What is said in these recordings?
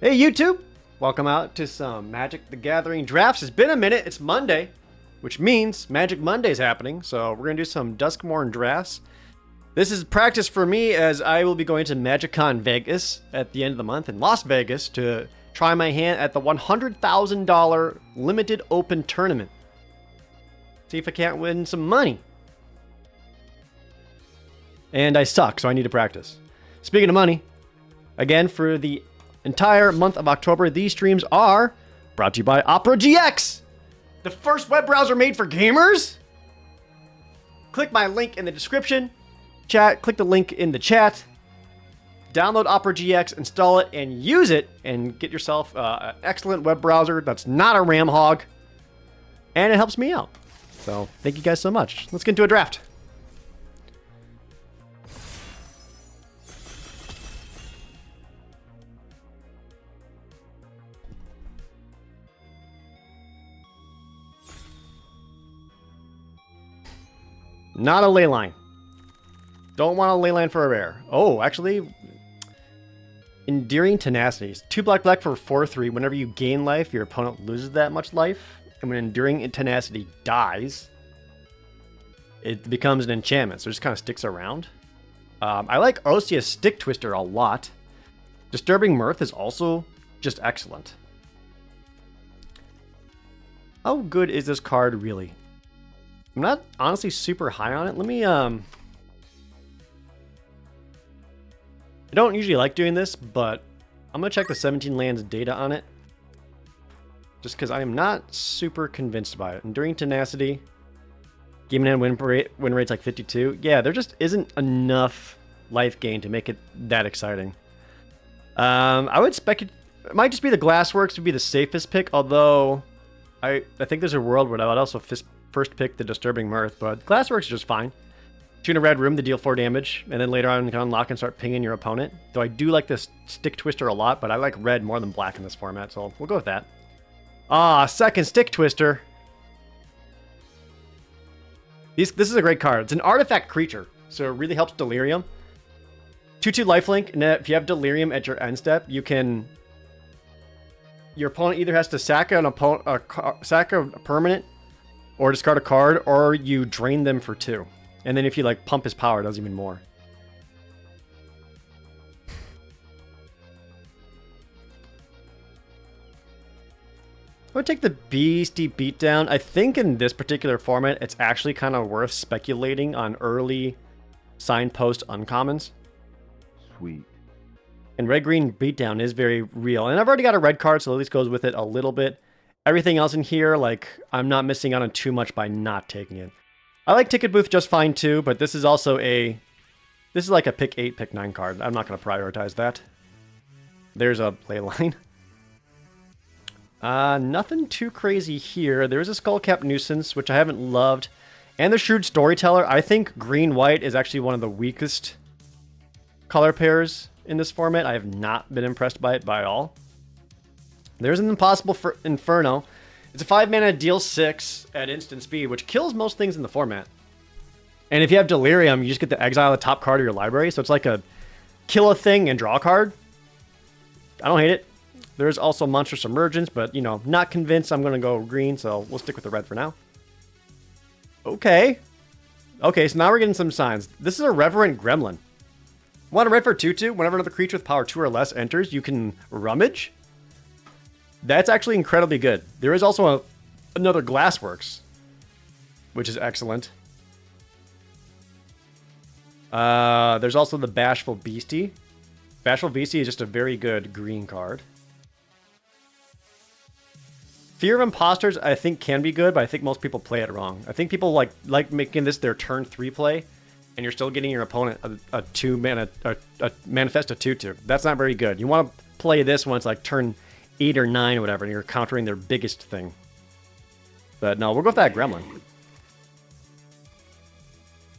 Hey YouTube! Welcome out to some Magic the Gathering drafts. It's been a minute, it's Monday, which means Magic Monday's happening, so we're gonna do some Duskmourn drafts. This is practice for me as I will be going to MagicCon Vegas at the end of the month in Las Vegas to try my hand at the $100,000 limited open tournament. See if I can't win some money. And I suck, so I need to practice. Speaking of money, again, for the entire month of October, these streams are brought to you by Opera GX, the first web browser made for gamers. Click my link in the description. Click the link in the chat. Download Opera GX, install it, and use it, and get yourself an excellent web browser that's not a RAM hog, and it helps me out. So thank you guys so much. Let's get into a draft. Not a leyline. Don't want a leyline for a rare. Oh, actually, Enduring Tenacities. 2 black for 4/3. Whenever you gain life, your opponent loses that much life. And when Enduring Tenacity dies, it becomes an enchantment, so it just kind of sticks around. I like Osseous Stick Twister a lot. Disturbing Mirth is also just excellent. How good is this card really? I'm not honestly super high on it. Let me, I don't usually like doing this, but I'm going to check the 17 lands data on it. Just because I am not super convinced by it. Enduring Tenacity. Game and win rate's like 52. Yeah, there just isn't enough life gain to make it that exciting. I would speculate, it might just be the Glassworks would be the safest pick, although I think there's a world where I would also first pick the Disturbing Mirth, but Glassworks is just fine. 2 in a red room to deal 4 damage, and then later on you can unlock and start pinging your opponent. Though I do like this Stick Twister a lot, but I like red more than black in this format, so we'll go with that. Second Stick Twister. This is a great card. It's an artifact creature, so it really helps Delirium. 2/2 lifelink, and if you have Delirium at your end step, you can... Your opponent either has to sack sack a permanent, or discard a card, or you drain them for 2. And then if you like pump his power, it does even more. I would take the Beastie Beatdown. I think in this particular format, it's actually kind of worth speculating on early signpost uncommons. Sweet. And red-green Beatdown is very real. And I've already got a red card, so at least goes with it a little bit. Everything else in here, like, I'm not missing out on too much by not taking it. I like Ticket Booth just fine too, but this is also this is like a pick 8, pick 9 card. I'm not going to prioritize that. There's a playline. Nothing too crazy here. There's a Skullcap Nuisance, which I haven't loved. And the Shrewd Storyteller. I think green-white is actually one of the weakest color pairs in this format. I have not been impressed by it by all. There's an Impossible Inferno. It's a 5-mana deal 6 at instant speed, which kills most things in the format. And if you have Delirium, you just get to exile the top card of your library, so it's like a kill a thing and draw a card. I don't hate it. There's also Monstrous Emergence, but, you know, not convinced I'm going to go green, so we'll stick with the red for now. Okay. Okay, so now we're getting some signs. This is a Reverent Gremlin. Want a red for 2/2? Whenever another creature with power 2 or less enters, you can Rummage. That's actually incredibly good. There is also another Glassworks, which is excellent. There's also the Bashful Beastie. Bashful Beastie is just a very good green card. Fear of Imposters, I think, can be good, but I think most people play it wrong. I think people like making this their turn 3 play, and you're still getting your opponent a 2-mana, a Manifest a 2/2. That's not very good. You want to play this when it's like turn 8 or 9 or whatever, and you're countering their biggest thing. But no, we'll go with that Gremlin.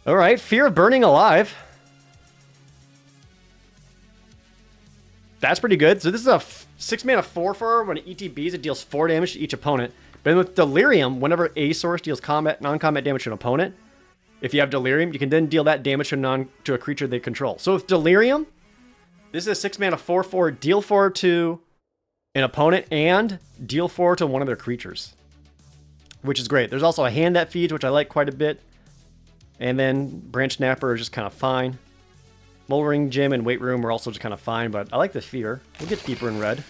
Alright, Fear of Burning Alive. That's pretty good. So this is a 6-mana 4/4. When it ETBs, it deals 4 damage to each opponent. But with Delirium, whenever a source deals non-combat damage to an opponent, if you have Delirium, you can then deal that damage to a creature they control. So with Delirium, this is a 6-mana 4/4, deal 4 to an opponent and deal 4 to one of their creatures, which is great. There's also a hand that feeds, which I like quite a bit. And then Branch Snapper is just kind of fine. Moldering Gym and Weight Room are also just kind of fine, but I like the Fear. We'll get deeper in red.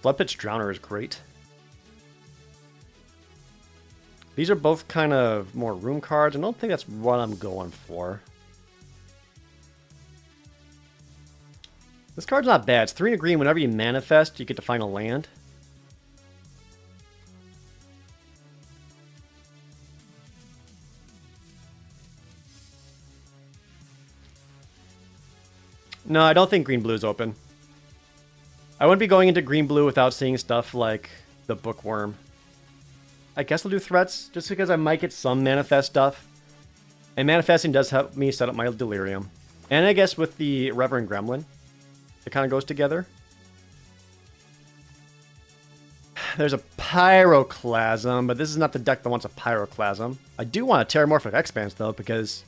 Floodpitch Drowner is great. These are both kind of more room cards. I don't think that's what I'm going for. This card's not bad. It's 3 and a green. Whenever you manifest, you get to find a land. No, I don't think green-blue is open. I wouldn't be going into green-blue without seeing stuff like the Bookworm. I guess I'll do threats, just because I might get some manifest stuff. And manifesting does help me set up my Delirium. And I guess with the Reverend Gremlin, it kind of goes together. There's a Pyroclasm, but this is not the deck that wants a Pyroclasm. I do want a Terramorphic Expanse, though, because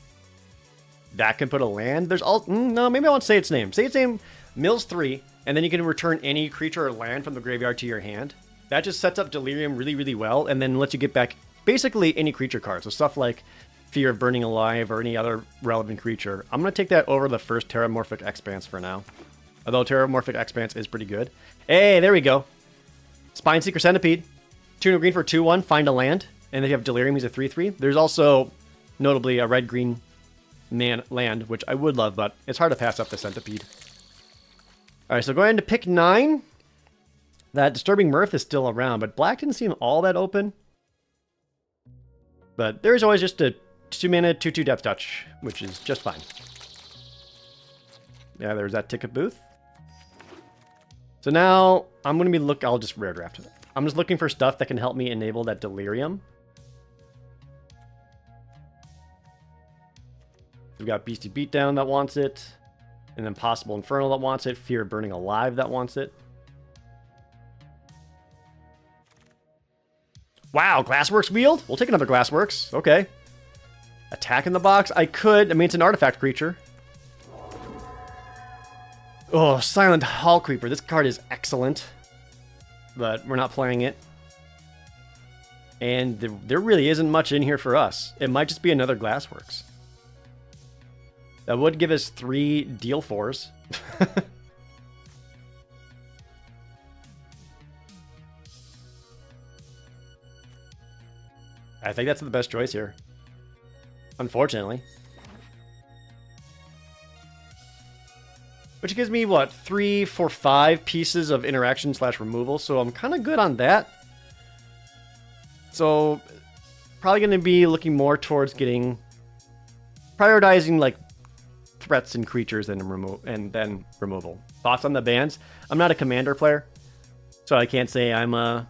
that can put a land. There's all... no, maybe I won't say its name. Say its name, mills 3, and then you can return any creature or land from the graveyard to your hand. That just sets up Delirium really, really well, and then lets you get back basically any creature card. So stuff like Fear of Burning Alive or any other relevant creature. I'm going to take that over the first Terramorphic Expanse for now. Although Terramorphic Expanse is pretty good. Hey, there we go. Spineseeker Centipede. 2 and a green for 2/1. Find a land. And if you have Delirium, he's a 3/3. There's also, notably, a red-green land, which I would love, but it's hard to pass up the Centipede. Alright, so going into pick 9. That Disturbing Mirth is still around, but black didn't seem all that open. But there's always just a 2-mana 2/2 Death Touch, which is just fine. Yeah, there's that Ticket Booth. So now I'm going to be I'll just rare draft it. I'm just looking for stuff that can help me enable that Delirium. We've got Beastie Beatdown that wants it. And then Possible Infernal that wants it. Fear of Burning Alive that wants it. Wow, Glassworks Wield? We'll take another Glassworks. Okay. Attack in the box? I could. I mean, it's an artifact creature. Oh, Silent Hall Creeper. This card is excellent. But we're not playing it. And there really isn't much in here for us. It might just be another Glassworks. That would give us 3 deal 4s. I think that's the best choice here. Unfortunately. Which gives me, what, 3 for 5 pieces of interaction / removal, so I'm kind of good on that. So, probably going to be looking more towards prioritizing, like, threats and creatures and then removal. Thoughts on the bans? I'm not a commander player, so I can't say I'm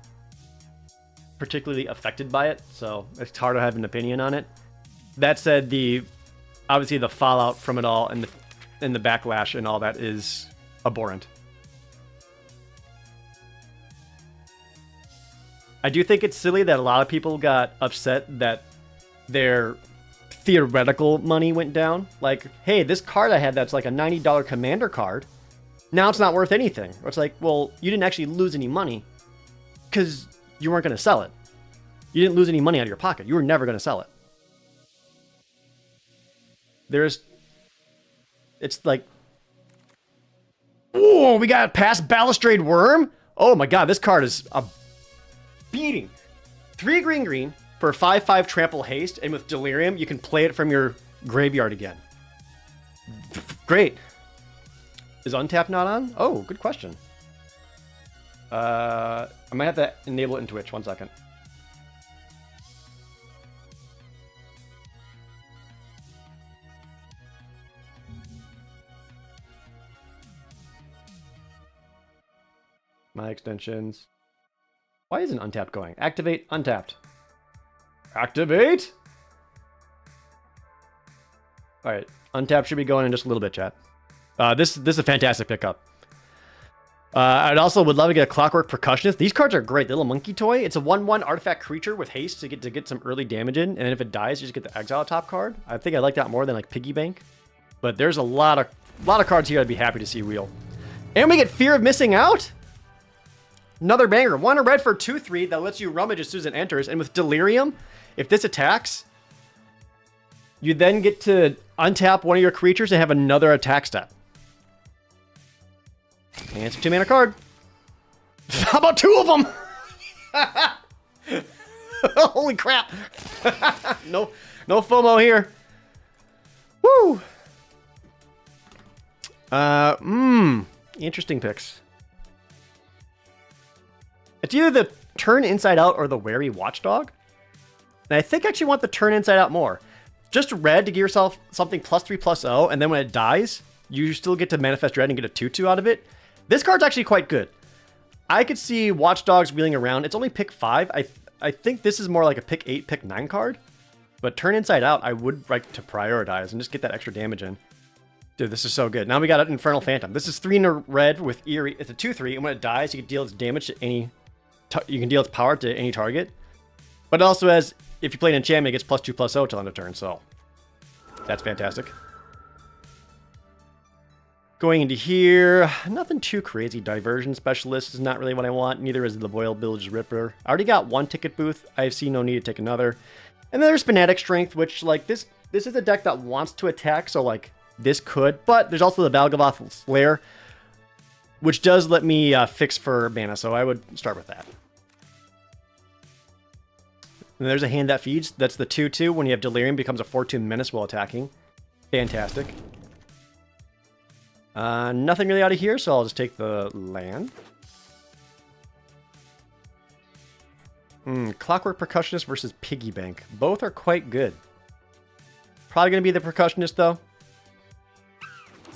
particularly affected by it, so it's hard to have an opinion on it. That said, obviously the fallout from it all and the backlash and all that is abhorrent. I do think it's silly that a lot of people got upset that their theoretical money went down. Like, hey, this card I had that's like a $90 commander card, now it's not worth anything. It's like, well, you didn't actually lose any money because you weren't going to sell it. You didn't lose any money out of your pocket. You were never going to sell it. It's like, oh, we got past Balustrade Worm. Oh my god, this card is a beating. 3 green for 5/5 trample haste, and with Delirium, you can play it from your graveyard again. Great. Is Untap not on? Oh, good question. I might have to enable it in Twitch. 1 second. My extensions. Why isn't Untapped going? Activate, Untapped. Activate! Alright, Untapped should be going in just a little bit, chat. This is a fantastic pickup. I'd also would love to get a Clockwork Percussionist. These cards are great. The little monkey toy. It's a 1/1 artifact creature with haste to get some early damage in, and if it dies, you just get the exile top card. I think I like that more than like Piggy Bank. But there's a lot of A lot of cards here I'd be happy to see wheel. And we get Fear of Missing Out. Another banger. 1 red for 2/3 that lets you rummage as soon as it enters. And with Delirium, if this attacks, you then get to untap one of your creatures and have another attack step. And it's a 2-mana card. How about 2 of them? Holy crap. No FOMO here. Woo. Interesting picks. It's either the Turn Inside Out or the Wary Watchdog. And I think I actually want the Turn Inside Out more. Just red to give yourself something +3/+0, and then when it dies, you still get to manifest red and get a 2/2 out of it. This card's actually quite good. I could see Watchdogs wheeling around. It's only pick 5. I think this is more like a pick 8, pick 9 card. But Turn Inside Out, I would like to prioritize and just get that extra damage in. Dude, this is so good. Now we got an Infernal Phantom. This is 3 in a red with Eerie. It's a 2/3, and when it dies, you can deal its damage to any... You can deal its power to any target. But it also has, if you play an enchantment, it gets +2/+0 till end of turn, so... That's fantastic. Going into here, nothing too crazy. Diversion Specialist is not really what I want. Neither is the Boiled Village Ripper. I already got 1 ticket booth. I see no need to take another. And then there's Fanatic Strength, which, like, this is a deck that wants to attack, so, like, this could. But there's also the Valgavoth Slayer, which does let me fix for mana, so I would start with that. And there's a Hand That Feeds. That's the 2/2. When you have Delirium, becomes a 4/2 menace while attacking. Fantastic. Nothing really out of here, so I'll just take the land. Clockwork Percussionist versus Piggy Bank. Both are quite good. Probably going to be the Percussionist, though.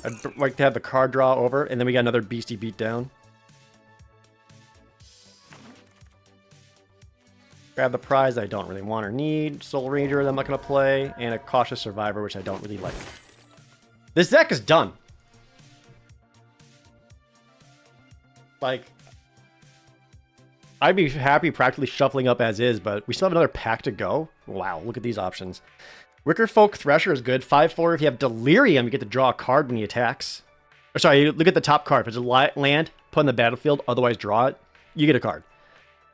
I'd like to have the card draw over, and then we got another Beastie Beatdown. Grab the prize I don't really want or need. Soul Ranger that I'm not going to play. And a Cautious Survivor, which I don't really like. This deck is done. Like, I'd be happy practically shuffling up as is, but we still have another pack to go. Wow, look at these options. Wickerfolk Thresher is good. 5/4. If you have Delirium, you get to draw a card when he attacks. Or sorry, look at the top card. If it's a land, put in the battlefield, otherwise draw it, you get a card.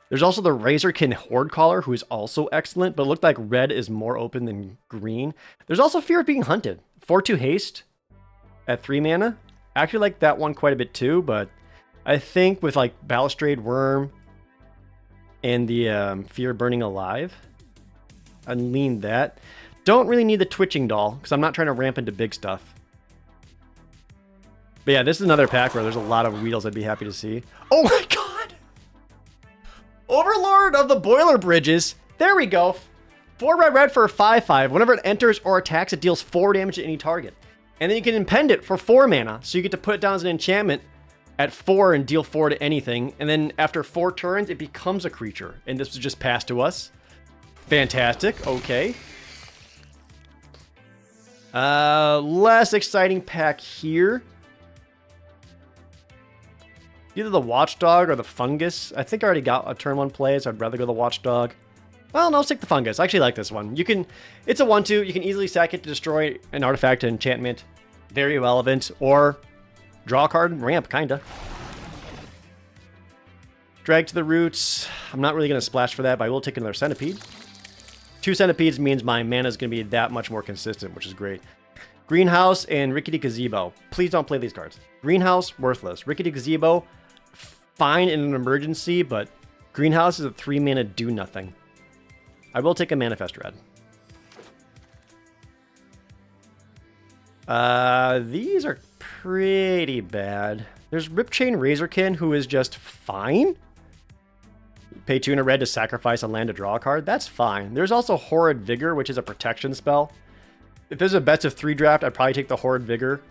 There's also the Razorkin Horde Caller, who is also excellent, but it looked like red is more open than green. There's also Fear of Being Hunted. 4/2 haste at 3 mana. I actually like that one quite a bit too, but I think with like Balustrade Worm and the Fear of Burning Alive, I'd lean that. Don't really need the Twitching Doll, because I'm not trying to ramp into big stuff. But yeah, this is another pack where there's a lot of wheels I'd be happy to see. Oh my god! Overlord of the Boiler Bridges. There we go. 4 red for a 5/5. Whenever it enters or attacks, it deals 4 damage to any target. And then you can impend it for 4 mana. So you get to put it down as an enchantment at 4 and deal 4 to anything. And then after 4 turns, it becomes a creature. And this was just passed to us. Fantastic. Okay. Less exciting pack here. Either the Watchdog or the Fungus. I think I already got a turn 1 play, so I'd rather go the Watchdog. Well, no, I'll take the Fungus. I actually like this one. It's a 1/2. You can easily sack it to destroy an artifact to enchantment. Very relevant. Or draw a card and ramp, kinda. Drag to the Roots. I'm not really going to splash for that, but I will take another Centipede. 2 Centipedes means my mana is going to be that much more consistent, which is great. Greenhouse and Rickety Gazebo. Please don't play these cards. Greenhouse, worthless. Rickety Gazebo, fine in an emergency, but Greenhouse is a 3 mana do nothing. I will take a Manifest Red. These are pretty bad. There's Ripchain Razorkin, who is just fine. Pay 2 and a red to sacrifice a land to draw a card. That's fine. There's also Horrid Vigor, which is a protection spell. If there's a best of 3 draft, I'd probably take the Horrid Vigor,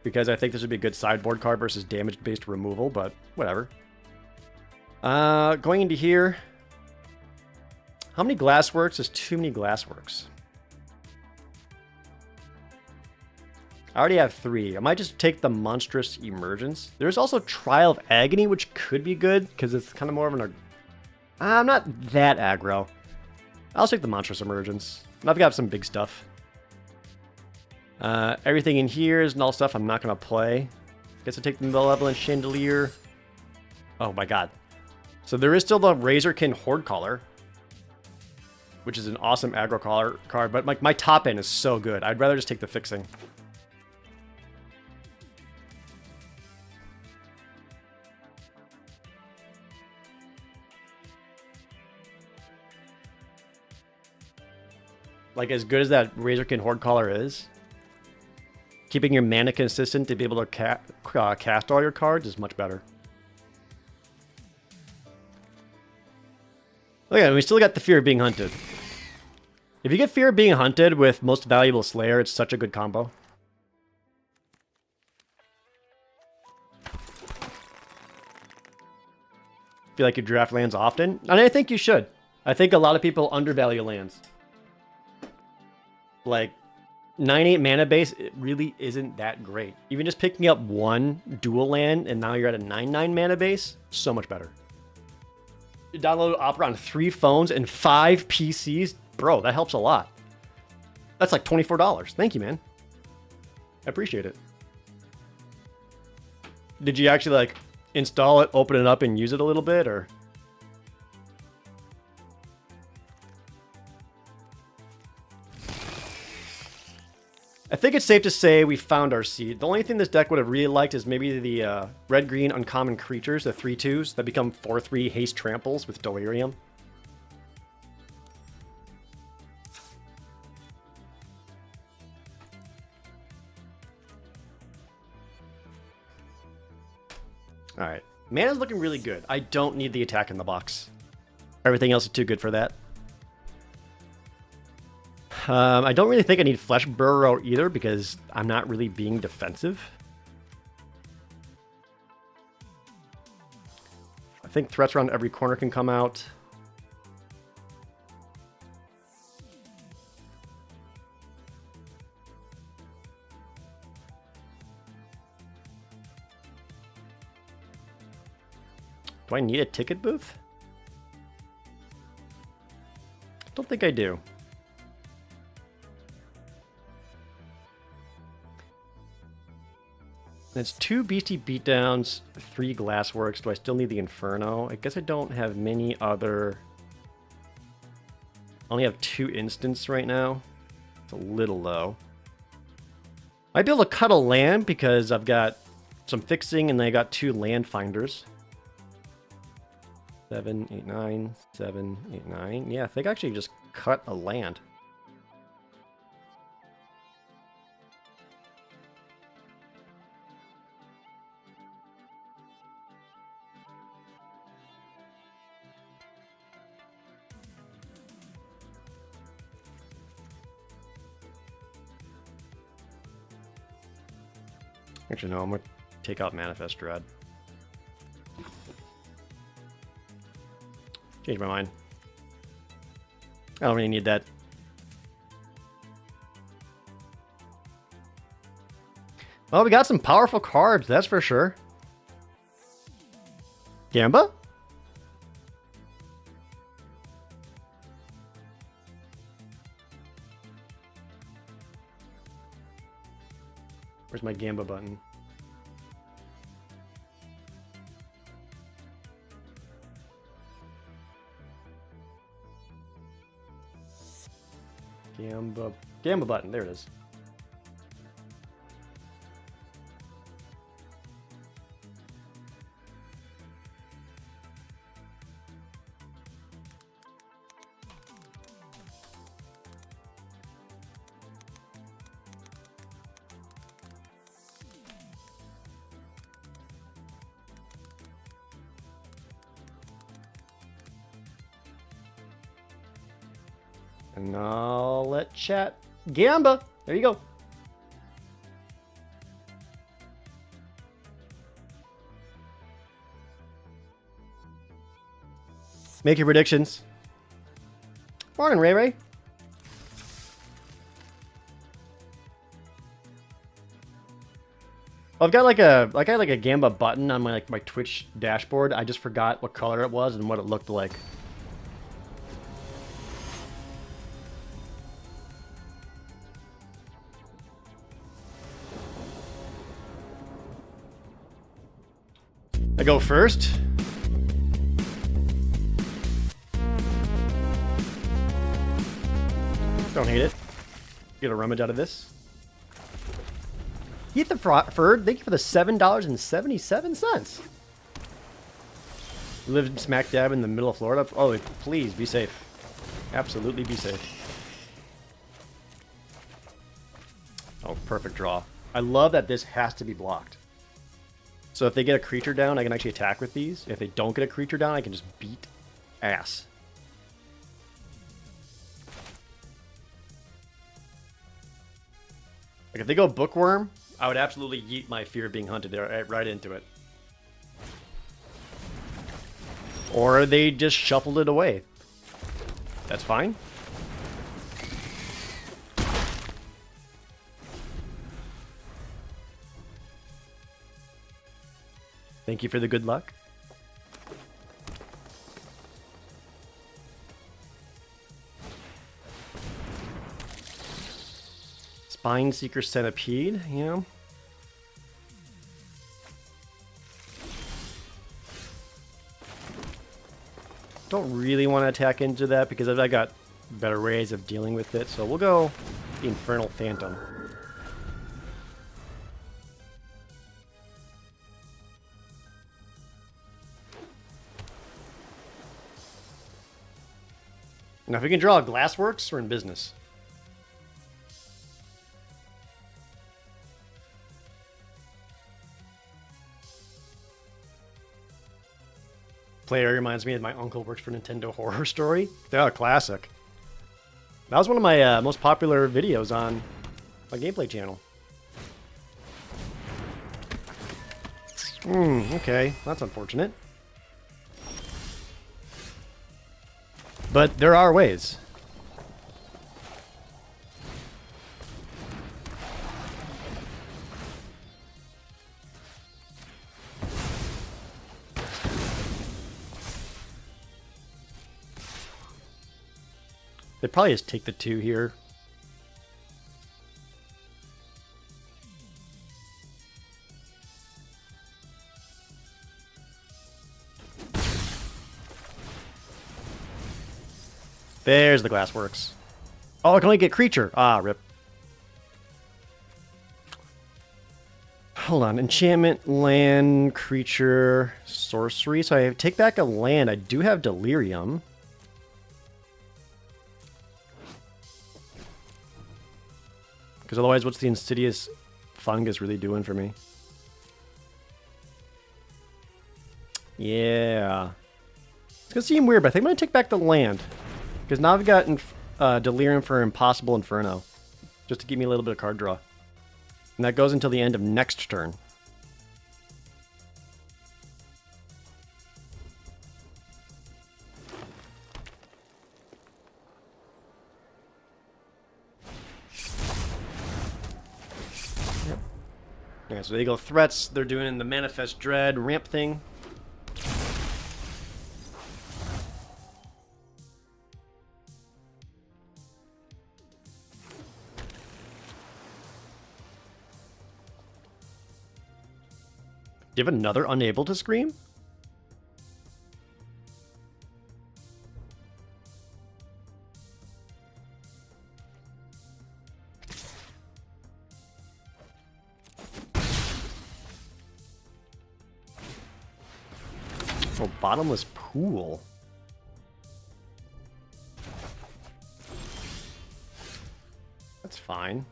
because I think this would be a good sideboard card versus damage-based removal, but whatever. Going into here. How many Glassworks is too many Glassworks? I already have 3. I might just take the Monstrous Emergence. There's also Trial of Agony, which could be good, because it's kind of more of an... I'm not that aggro. I'll take the Monstrous Emergence. I've got some big stuff. Everything in here is null stuff I'm not going to play. Guess I take the Malevolent Chandelier. Oh my god. So there is still the Razorkin Horde Caller, which is an awesome aggro card, but my top end is so good. I'd rather just take the fixing. Like, as good as that Razorkin Horde Caller is, keeping your mana consistent to be able to cast all your cards is much better. Look at it, we still got the Fear of Being Hunted. If you get Fear of Being Hunted with Most Valuable Slayer, it's such a good combo. Feel like you draft lands often? And I think you should. I think a lot of people undervalue lands. Like, 9-8 mana base, it really isn't that great. Even just picking up one dual land and now you're at a 9-9 mana base, so much better. You download Opera on 3 phones and 5 PCs. Bro, that helps a lot. That's like $24. Thank you, man. I appreciate it. Did you actually, like, install it, open it up, and use it a little bit, or...? I think it's safe to say we found our seed. The only thing this deck would have really liked is maybe the red-green uncommon creatures, the 3/2s that become 4/3 haste tramples with Delirium. Alright. Mana's looking really good. I don't need the attack in the box. Everything else is too good for that. I don't really think I need Flesh Burrow either because I'm not really being defensive. I think threats around every corner can come out. Do I need a ticket booth? I don't think I do. It's 2 Beastie Beatdowns, 3 Glassworks. Do I still need the Inferno? I guess I don't have many other... I only have 2 instants right now. It's a little low. Might be able to cut a land because I've got some fixing and then I got 2 land finders. 7, 8, 9, 7, 8, 9. Yeah, I think I actually just cut a land. Actually, no, I'm going to take out Manifest Dread. Change my mind. I don't really need that. Well, we got some powerful cards, that's for sure. Gamba? Where's my Gamba button? Gamba button, there it is. And now let chat. Gamba! There you go. Make your predictions. Morning, Ray Ray. I've got like a Gamba button on my my Twitch dashboard. I just forgot what color it was and what it looked like. I go first. Don't hate it. Get a rummage out of this. Heath the Furred, thank you for the $7.77. You live smack dab in the middle of Florida. Oh, please be safe. Absolutely be safe. Oh, perfect draw. I love that this has to be blocked. So if they get a creature down, I can actually attack with these. If they don't get a creature down, I can just beat ass. Like if they go Bookworm, I would absolutely yeet my Fear of Being Hunted there right into it. Or they just shuffled it away. That's fine. Thank you for the good luck. Spine Seeker Centipede, you know. Don't really want to attack into that because I got better ways of dealing with it. So we'll go the Infernal Phantom. Now if we can draw a Glassworks, we're in business. Player reminds me of my uncle works for Nintendo Horror Story. They're a classic. That was one of my most popular videos on my gameplay channel. Okay, that's unfortunate. But there are ways. They probably just take the 2 here. There's the Glassworks. Oh, I can only get creature. Ah, rip. Hold on. Enchantment, land, creature, sorcery. So I take back a land. I do have Delirium. Because otherwise, what's the Insidious Fungus really doing for me? Yeah. It's going to seem weird, but I think I'm going to take back the land. Because now I've got Delirium for Impossible Inferno. Just to give me a little bit of card draw. And that goes until the end of next turn. Yeah, so they go threats. They're doing the Manifest Dread ramp thing. Do you have another Unable to Scream? Oh, Bottomless Pool. That's fine.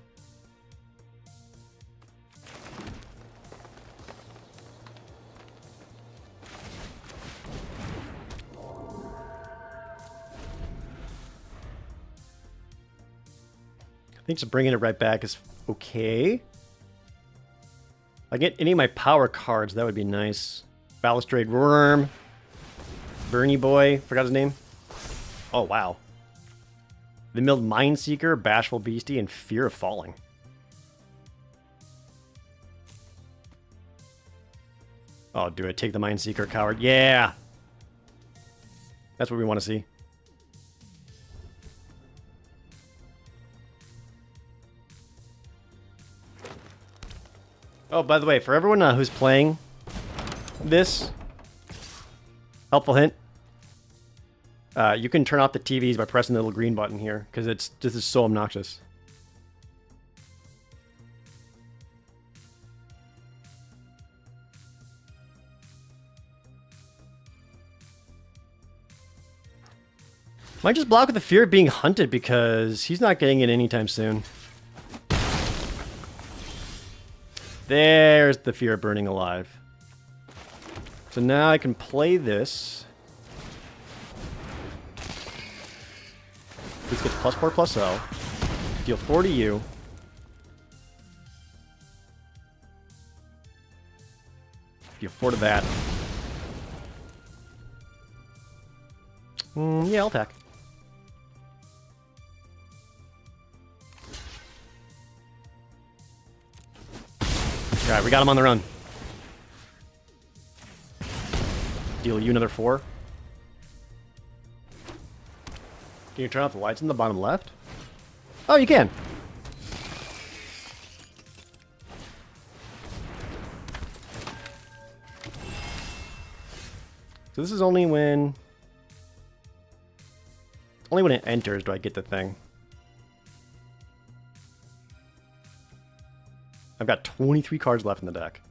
I think just bringing it right back is okay. If I get any of my power cards, that would be nice. Balustrade Worm. Bernie Boy. Forgot his name. Oh, wow. The Milled Mindseeker, Bashful Beastie, and Fear of Falling. Oh, do I take the Mindseeker coward? Yeah! That's what we want to see. Oh, by the way, for everyone who's playing this. Helpful hint. You can turn off the TVs by pressing the little green button here, because this is so obnoxious. Might just block with the fear of being hunted because he's not getting it anytime soon. There's the fear of burning alive. So now I can play this. This gets +4/+0. Deal 4 to you. Deal 4 to that. Yeah, I'll attack. Alright, we got him on the run. Deal you another 4. Can you turn off the lights in the bottom left? Oh, you can. So this is only when it enters do I get the thing. I've got 23 cards left in the deck.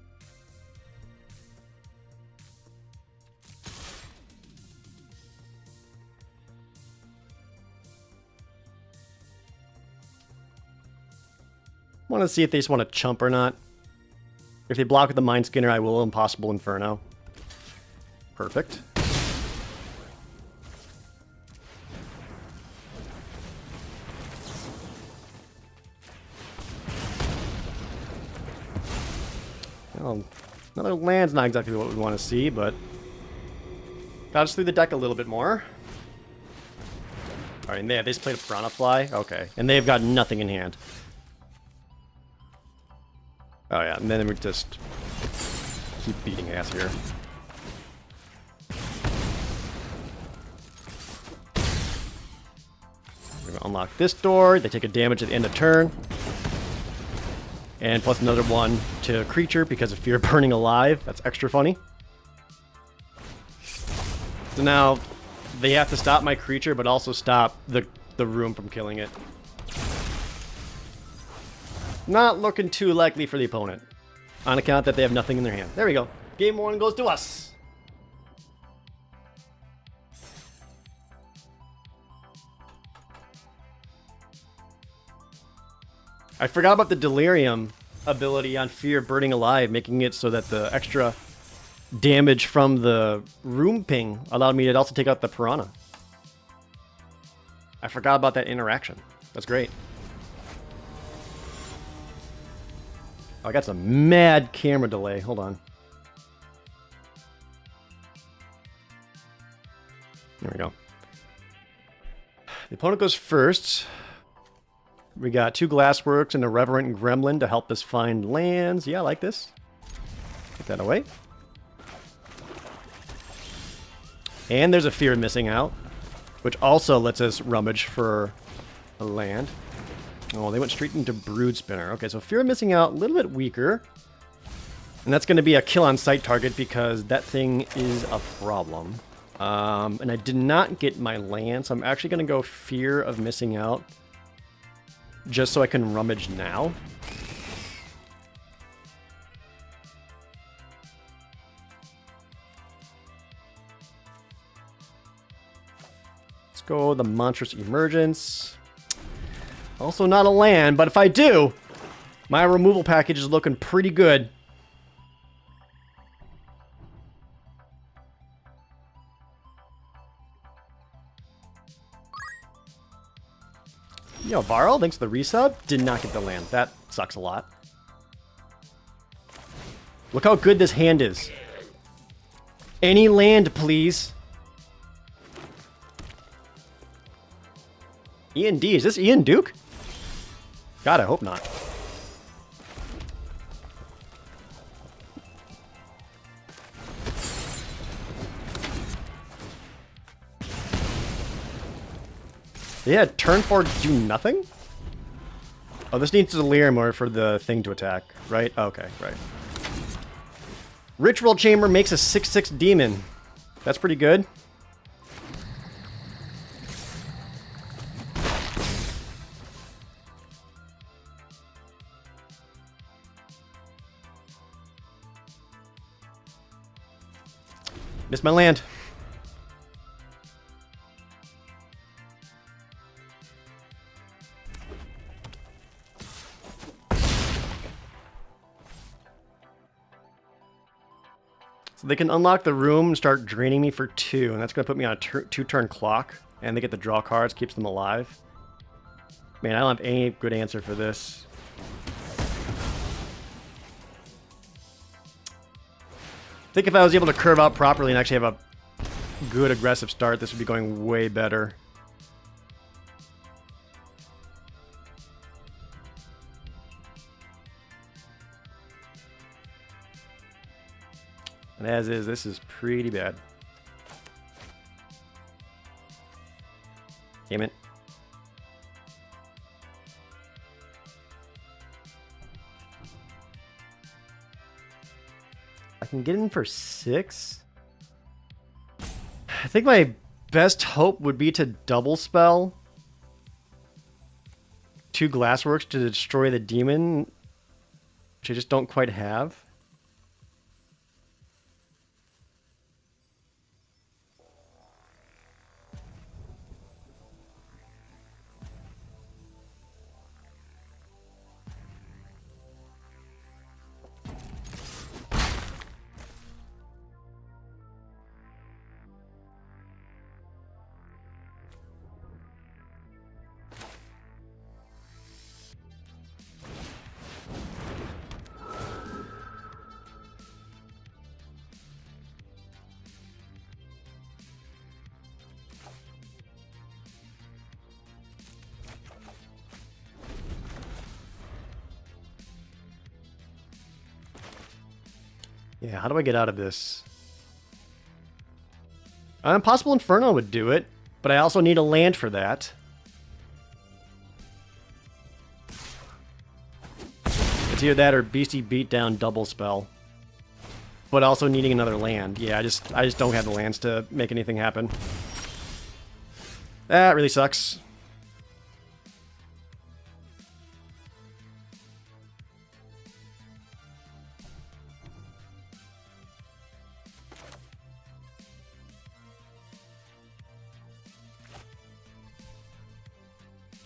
Want to see if they just want to chump or not. If they block with the Mind Skinner, I will Impossible Inferno. Perfect. Well, another land's not exactly what we want to see, but got us through the deck a little bit more. Alright, and they just played a Piranha Fly? Okay. And they've got nothing in hand. Oh yeah, and then we just keep beating ass here. We're gonna unlock this door. They take a damage at the end of turn. And plus another one to creature because of fear of burning alive. That's extra funny. So now they have to stop my creature, but also stop the room from killing it. Not looking too likely for the opponent. On account that they have nothing in their hand. There we go. Game 1 goes to us. I forgot about the Delirium ability on Fear Burning Alive, making it so that the extra damage from the room ping allowed me to also take out the Piranha. I forgot about that interaction. That's great. Oh, I got some mad camera delay. Hold on. There we go. The opponent goes first. We got 2 Glassworks and a Reverent Gremlin to help us find lands. Yeah, I like this. Get that away. And there's a Fear of Missing Out, which also lets us rummage for a land. Oh, they went straight into Brood Spinner. Okay, so Fear of Missing Out, a little bit weaker. And that's going to be a kill on sight target because that thing is a problem. And I did not get my land, so I'm actually going to go Fear of Missing Out. Just so I can rummage now. Let's go the Monstrous Emergence. Also not a land, but if I do, my removal package is looking pretty good. Yo, Varl, thanks for the resub. Did not get the land. That sucks a lot. Look how good this hand is. Any land, please. Ian D. Is this Ian Duke? God, I hope not. Yeah, turn 4 do nothing? Oh, this needs to Delirium or for the thing to attack, right? Okay, right. Ritual Chamber makes a 6/6 demon. That's pretty good. Missed my land. So they can unlock the room and start draining me for 2, and that's going to put me on a 2-turn clock. And they get to draw cards, keeps them alive. Man, I don't have any good answer for this. I think if I was able to curve out properly and actually have a good aggressive start, this would be going way better. And as is, this is pretty bad. Damn it. I can get in for 6. I think my best hope would be to double spell 2 Glassworks to destroy the demon, which I just don't quite have. Yeah, how do I get out of this? An Impossible Inferno would do it, but I also need a land for that. It's either that or Beastie Beatdown double spell. But also needing another land. Yeah, I just don't have the lands to make anything happen. That really sucks.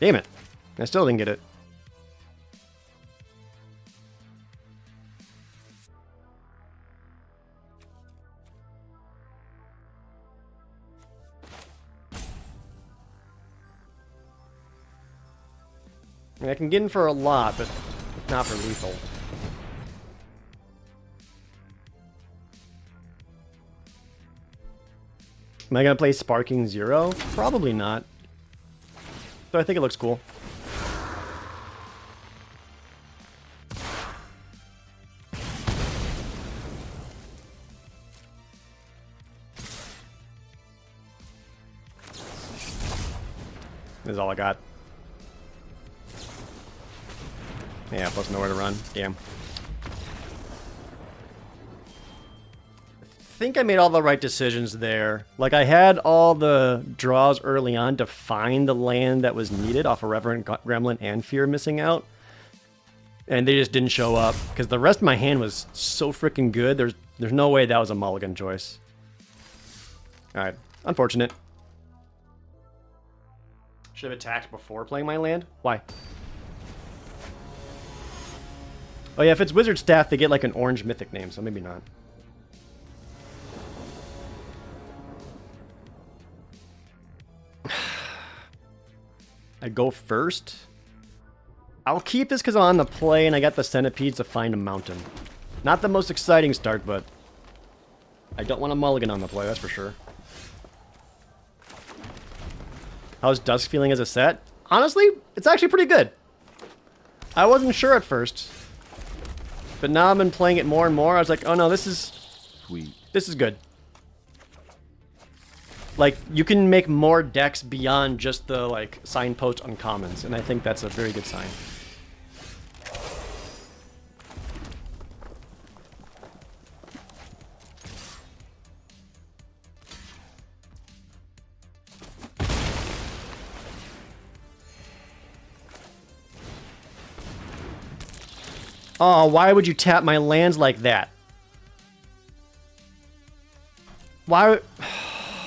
Damn it. I still didn't get it. I mean, I can get in for a lot, but not for lethal. Am I going to play Sparking Zero? Probably not. So I think it looks cool. This is all I got. Yeah, plus nowhere to run. Damn. I think I made all the right decisions there. Like, I had all the draws early on to find the land that was needed off of Reverend Gremlin and Fear missing out. And they just didn't show up, because the rest of my hand was so freaking good, there's no way that was a mulligan choice. Alright, unfortunate. Should have attacked before playing my land? Why? Oh yeah, if it's Wizard Staff, they get like an orange mythic name, so maybe not. I go first. I'll keep this because I'm on the play and I got the centipedes to find a mountain. Not the most exciting start, but I don't want a mulligan on the play, that's for sure. How's Dusk feeling as a set? Honestly, it's actually pretty good. I wasn't sure at first, but now I've been playing it more and more. I was like, oh no, this is sweet. This is good. Like, you can make more decks beyond just the, like, signpost uncommons, and I think that's a very good sign. Oh, why would you tap my lands like that? Why?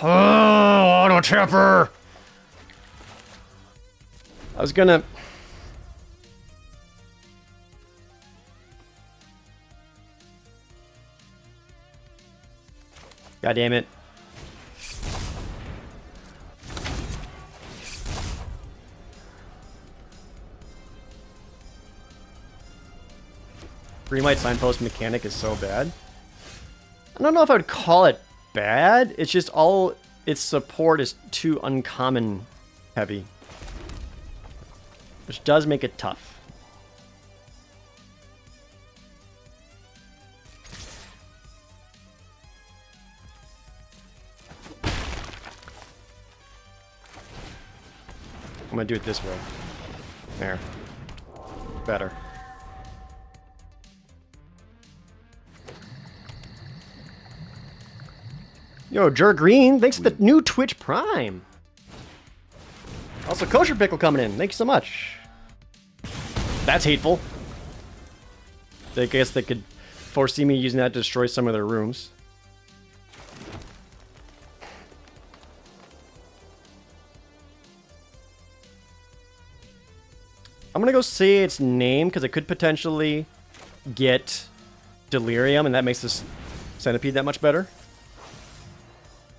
Oh, auto tapper! I was gonna... God damn it. Green white signpost mechanic is so bad. I don't know if I would call it bad. It's just all its support is too uncommon heavy, which does make it tough. I'm gonna do it this way. There. Better. Yo, Jer Green, thanks for the new Twitch Prime. Also, Kosher Pickle coming in. Thank you so much. That's hateful. I guess they could foresee me using that to destroy some of their rooms. I'm gonna go say its name because it could potentially get Delirium, and that makes this Centipede that much better.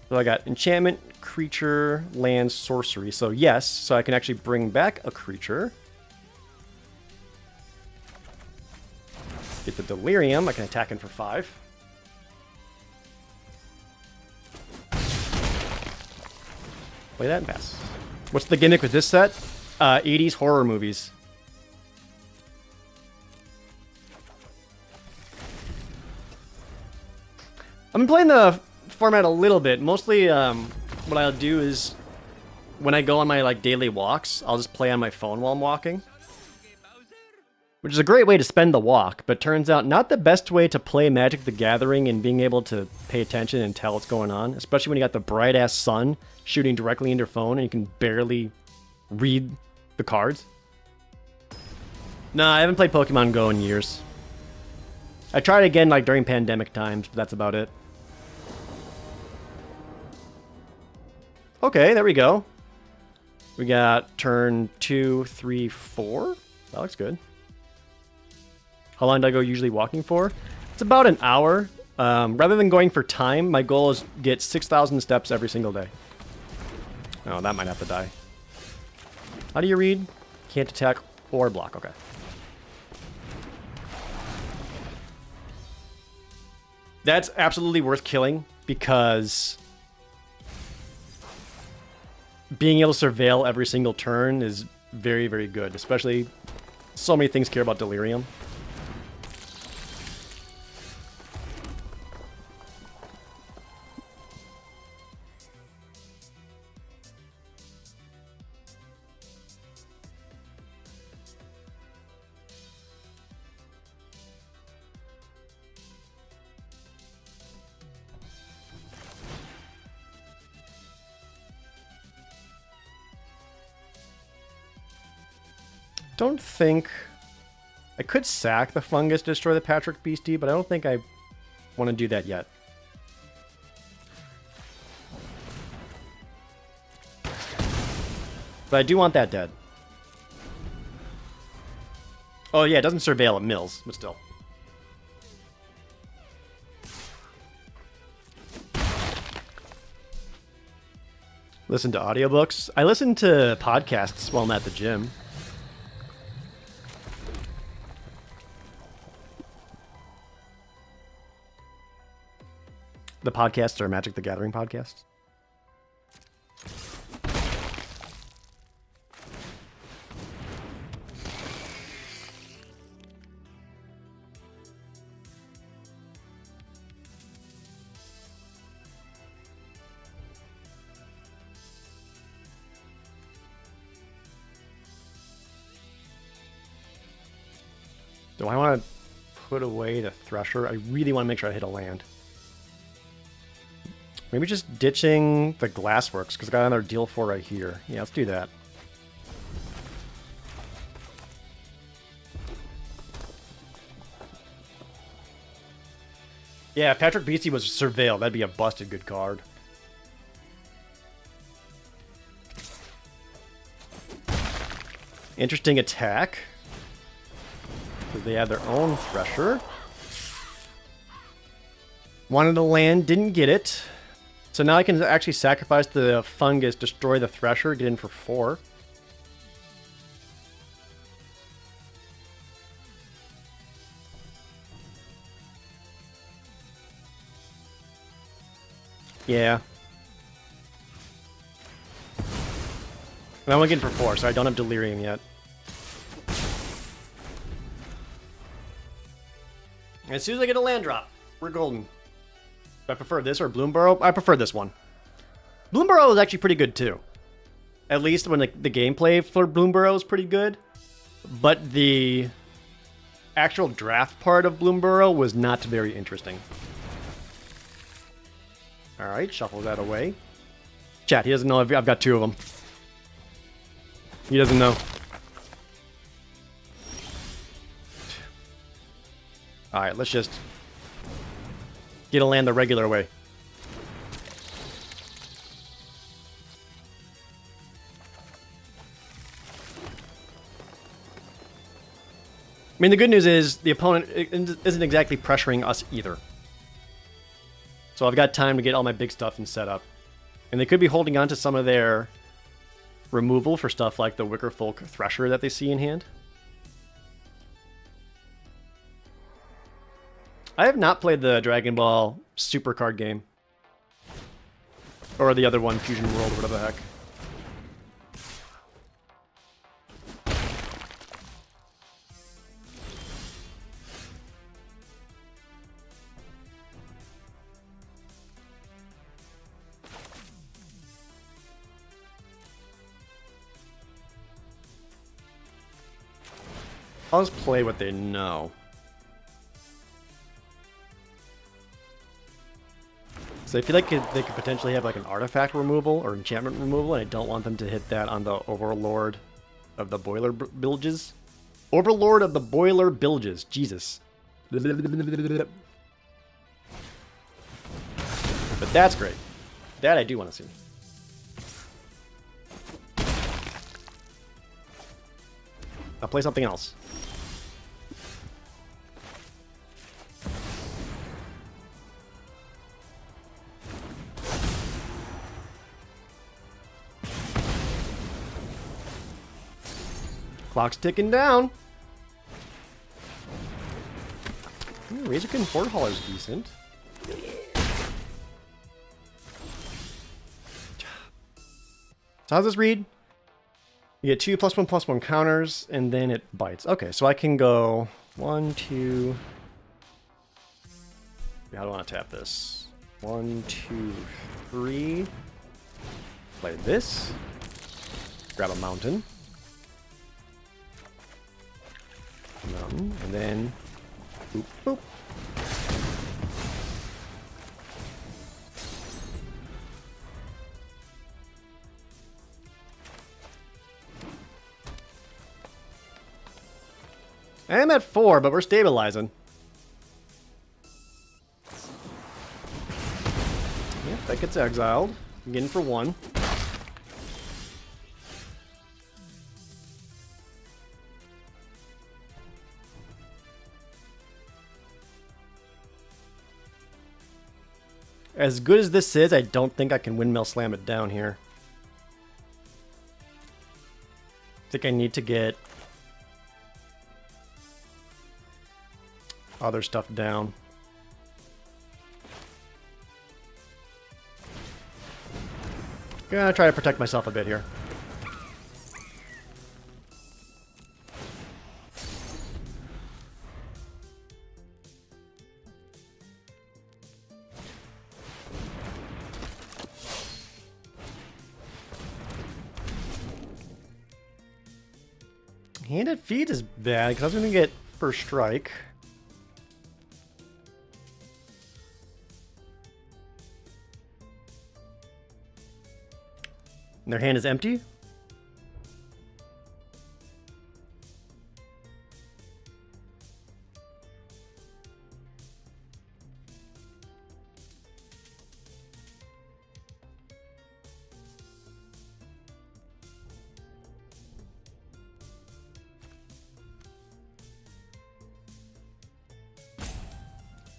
So I got enchantment, creature, land, sorcery. So yes, so I can actually bring back a creature. Get the Delirium. I can attack him for 5. Play that and pass. What's the gimmick with this set? 80s horror movies. I've been playing the format a little bit. Mostly, what I'll do is when I go on my daily walks, I'll just play on my phone while I'm walking, which is a great way to spend the walk. But turns out not the best way to play Magic the Gathering and being able to pay attention and tell what's going on, especially when you got the bright ass sun shooting directly into your phone and you can barely read the cards. Nah, I haven't played Pokemon Go in years. I tried again during pandemic times, but that's about it. Okay, there we go. We got turn 2, 3, 4. That looks good. How long do I go usually walking for? It's about an hour. Rather than going for time, my goal is get 6,000 steps every single day. Oh, that might have to die. How do you read? Can't attack or block. Okay. That's absolutely worth killing because being able to surveil every single turn is very, very good. Especially, so many things care about Delirium. Don't think... I could sack the fungus to destroy the Patrick Beastie, but I don't think I want to do that yet. But I do want that dead. Oh yeah, it doesn't surveil at mills, but still. Listen to audiobooks. I listen to podcasts while I'm at the gym. The podcasts are Magic the Gathering podcasts. Do I want to put away the Thresher? I really want to make sure I hit a land. Maybe just ditching the Glassworks, because I got another deal for right here. Yeah, let's do that. Yeah, if Patrick Beastie was Surveil, that'd be a busted good card. Interesting attack. Because they have their own Thresher. Wanted to land, didn't get it. So now I can actually sacrifice the Fungus, destroy the Thresher, get in for 4. Yeah. And I'm getting for 4, so I don't have Delirium yet. As soon as I get a land drop, we're golden. Do I prefer this or Bloomburrow? I prefer this one. Bloomburrow is actually pretty good too. At least when the gameplay for Bloomburrow is pretty good. But the actual draft part of Bloomburrow was not very interesting. Alright, shuffle that away. Chat, he doesn't know I've got 2 of them. He doesn't know. Alright, let's just get a land the regular way. I mean, the good news is the opponent isn't exactly pressuring us either. So I've got time to get all my big stuff and set up. And they could be holding on to some of their removal for stuff like the Wickerfolk Thresher that they see in hand. I have not played the Dragon Ball Super card game. Or the other one, Fusion World, whatever the heck. I'll just play what they know. So I feel like they could potentially have like an artifact removal or enchantment removal, and I don't want them to hit that on the Overlord of the Boiler Bilges. Overlord of the Boiler Bilges. Jesus. But that's great. That I do want to see. I'll play something else. Clock's ticking down. Razorkin Fort Hall is decent. So how's this read? You get 2 +1/+1 counters, and then it bites. Okay, so I can go 1, 2. How do I want to tap this? 1, 2, 3. Play this. Grab a mountain. Mountain, and then boop, boop. I'm at 4, but we're stabilizing. Yep, that gets exiled. I'm getting for 1. As good as this is, I don't think I can Windmill Slam it down here. I think I need to get other stuff down. Gonna try to protect myself a bit here. Handed feed is bad because I was going to get first strike. And their hand is empty.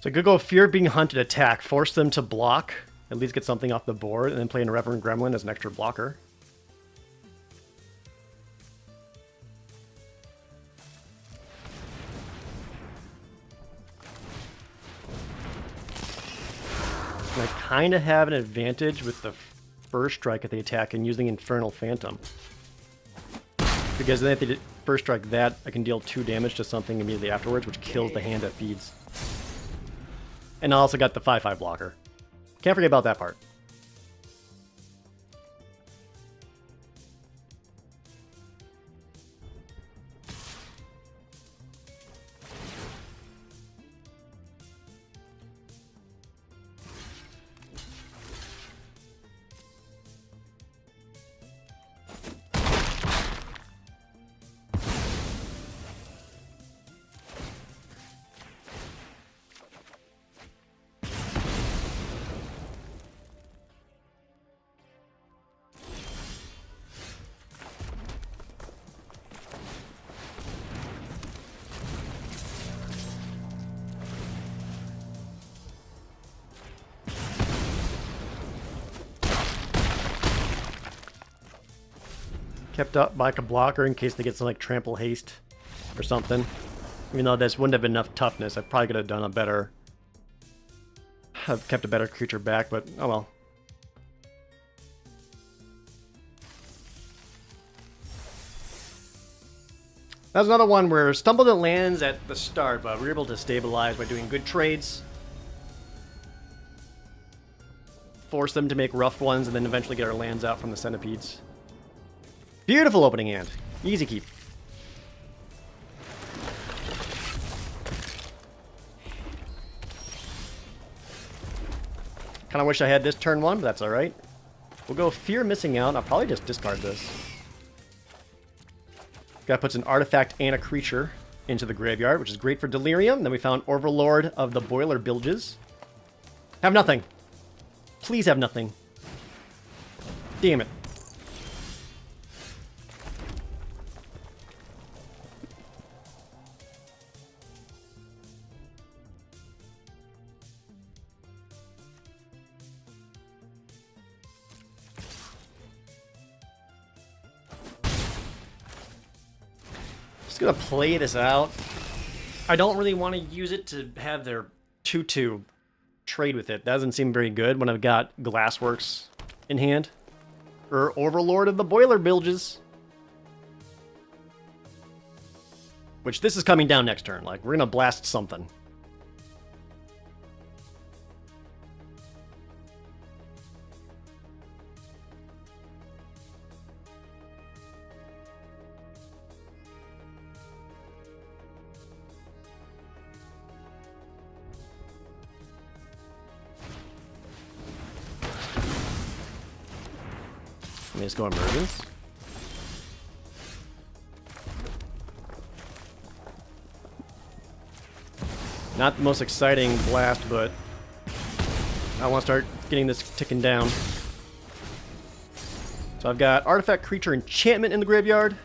So I could go Fear of Being Hunted, attack, force them to block, at least get something off the board, and then play an Irreverent Gremlin as an extra blocker. And I kind of have an advantage with the first strike at the attack and using Infernal Phantom. Because then if they did first strike that, I can deal 2 damage to something immediately afterwards, which kills the hand that feeds. And I also got the 5/5 blocker. Can't forget about that part. Kept up by a blocker in case they get some like trample haste or something. Even though this wouldn't have been enough toughness, I probably could have done a better... have kept a better creature back, but oh well. That's another one where stumbled and lands at the start, but we were able to stabilize by doing good trades. Force them to make rough ones, and then eventually get our lands out from the centipedes. Beautiful opening hand. Easy keep. Kind of wish I had this turn 1, but that's alright. We'll go Fear Missing Out. I'll probably just discard this. Guy puts an artifact and a creature into the graveyard, which is great for Delirium. Then we found Overlord of the Boiler Bilges. Have nothing. Please have nothing. Damn it. Gonna play this out. I don't really want to use it to have their 2/2 trade with it. That doesn't seem very good when I've got Glassworks in hand. Or Overlord of the Boiler Bilges. Which this is coming down next turn. Like, we're gonna blast something. Let me just go Emergence. Not the most exciting blast, but I want to start getting this ticking down. So I've got Artifact, Creature, Enchantment in the graveyard.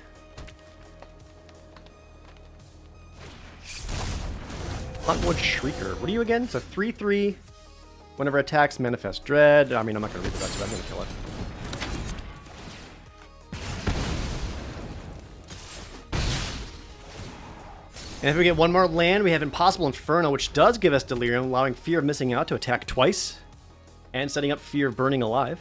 Huntwood Shrieker. What are you again? It's a 3/3. Whenever attacks, Manifest Dread. I mean, I'm not going to read the rest of it. I'm going to kill it. And if we get one more land, we have Impossible Inferno, which does give us Delirium, allowing Fear of Missing Out to attack twice, and setting up Fear of Burning Alive.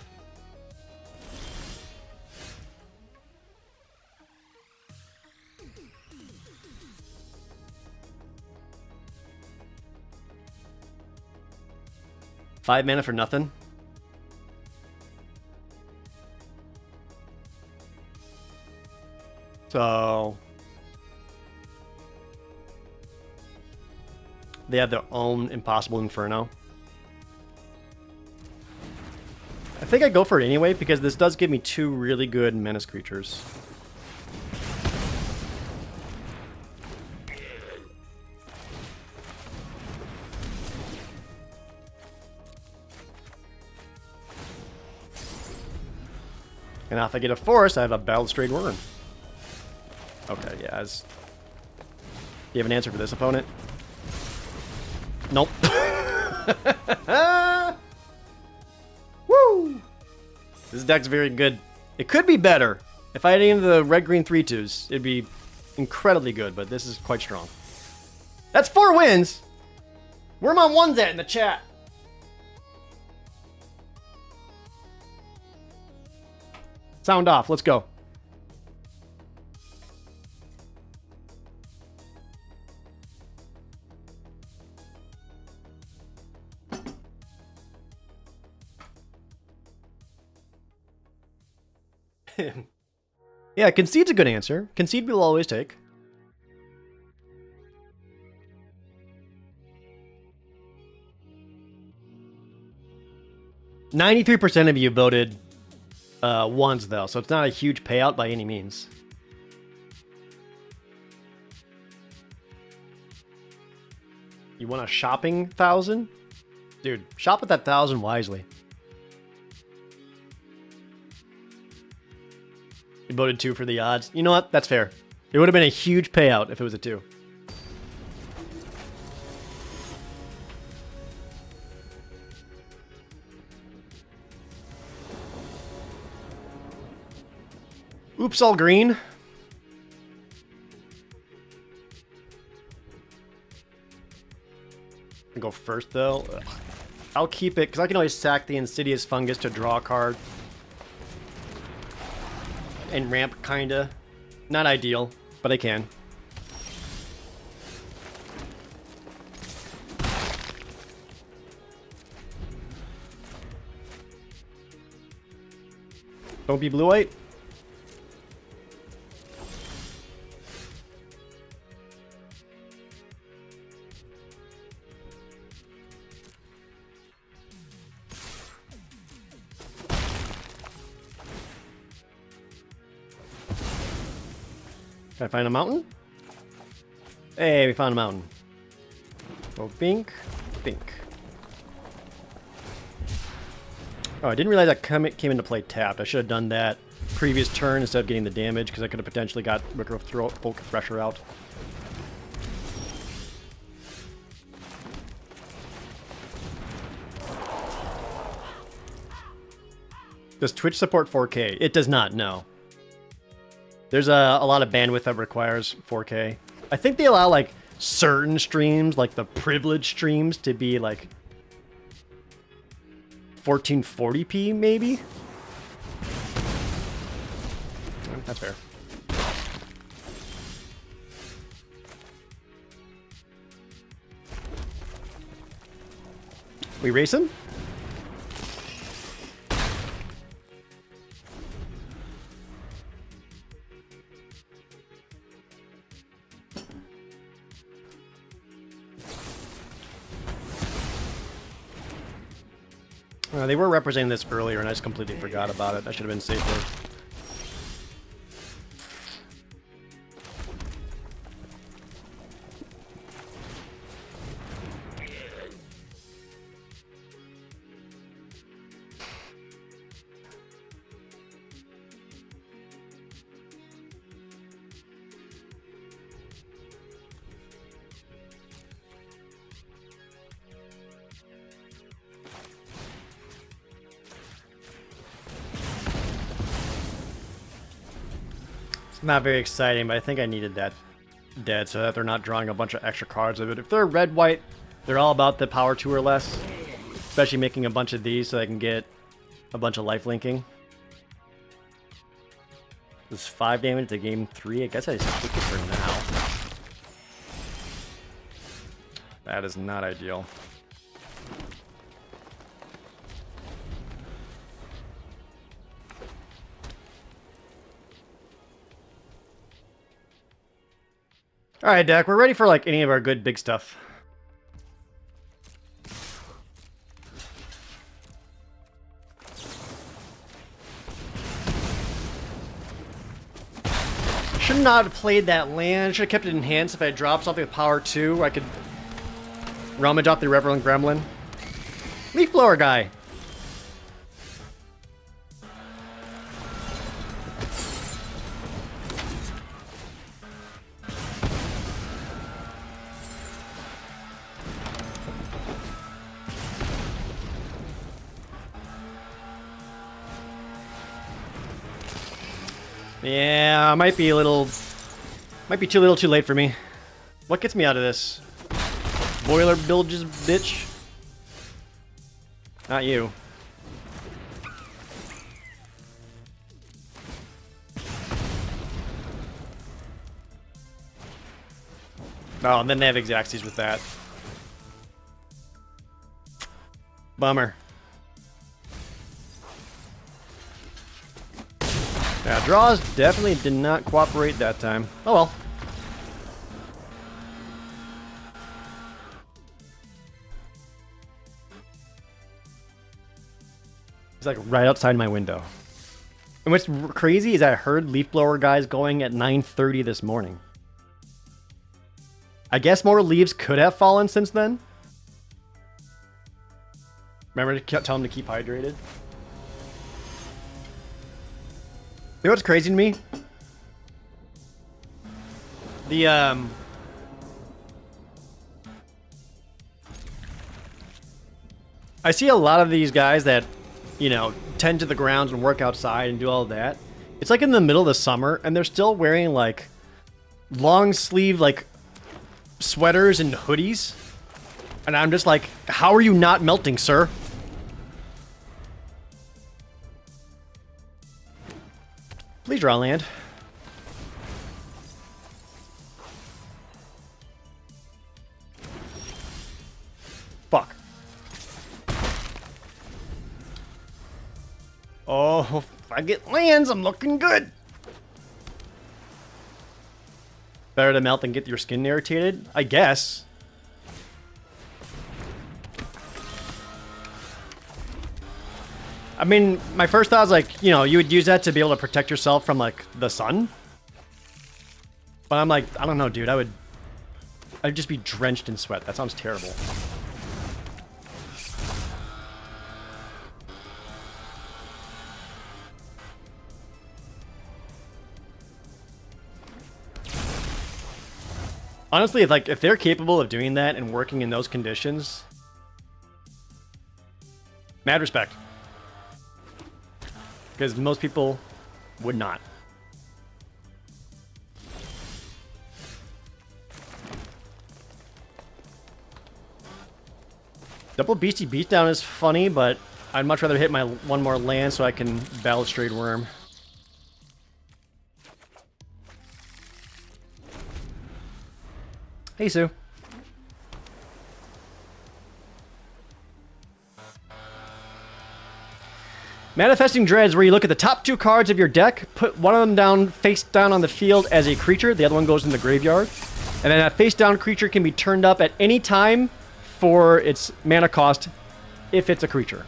Five mana for nothing. So they have their own Impossible Inferno. I think I go for it anyway, because this does give me two really good Menace creatures. And now if I get a forest, I have a Balustrade Worm. Okay, yeah. Do you have an answer for this opponent? Nope. Woo! This deck's very good. It could be better. If I had any of the red-green 3/2s, it'd be incredibly good, but this is quite strong. That's 4 wins! Where my ones at in the chat? Sound off, let's go. Yeah, concede's a good answer. Concede we'll always take. %93 of you voted ones, though, so it's not a huge payout by any means. You want a shopping 1,000? Dude, shop with that 1,000 wisely. You voted 2 for the odds. You know what? That's fair. It would have been a huge payout if it was a 2. Oops, all green. I'll go first, though. I'll keep it, because I can always sack the Insidious Fungus to draw a card. And ramp, kinda. Not ideal, but I can. Don't be blue-white. Can I find a mountain? Hey, we found a mountain. Oh, bink, bink. Oh, I didn't realize that came into play tapped. I should have done that previous turn instead of getting the damage, because I could have potentially got Bulk Thresher out. Does Twitch support 4K? It does not, no. There's a lot of bandwidth that requires 4K. I think they allow, like, certain streams, like the privileged streams, to be, like, 1440p, maybe? That's fair. We race him? They were representing this earlier, and I just completely forgot about it. I should have been safer. Not very exciting, but I think I needed that dead so that they're not drawing a bunch of extra cards of it. If they're red-white, they're all about the power 2 or less. Especially making a bunch of these so I can get a bunch of life linking. This is 5 damage to game 3. I guess I just take it for now. That is not ideal. Alright, Dak, we're ready for, like, any of our good big stuff. Should not have played that land. Should have kept it enhanced if I had dropped something with power 2 where I could rummage off the Reverend Gremlin. Leaf blower guy. Yeah, might be too little too late for me. What gets me out of this? Boiler bilges, bitch. Not you. Oh, and then they have Xaxes with that. Bummer. Yeah, draws definitely did not cooperate that time. Oh well. It's like right outside my window. And what's crazy is I heard leaf blower guys going at 9:30 this morning. I guess more leaves could have fallen since then. Remember to tell them to keep hydrated? You know what's crazy to me? I see a lot of these guys that, you know, tend to the grounds and work outside and do all of that. It's like in the middle of the summer and they're still wearing like long sleeve like sweaters and hoodies. And I'm just like, how are you not melting, sir? Please draw land. Fuck. Oh, if I get lands, I'm looking good. Better to melt than get your skin irritated? I guess. I mean, my first thought was like, you know, you would use that to be able to protect yourself from like the sun. But I'm like, I don't know, dude. I'd just be drenched in sweat. That sounds terrible. Honestly, if they're capable of doing that and working in those conditions, mad respect. Because most people would not. Double Beastie Beatdown is funny, but I'd much rather hit my one more land so I can Balustrade Worm. Hey, Sue. Manifesting Dreads, where you look at the top two cards of your deck, put one of them down face down on the field as a creature, the other one goes in the graveyard. And then that face down creature can be turned up at any time for its mana cost if it's a creature.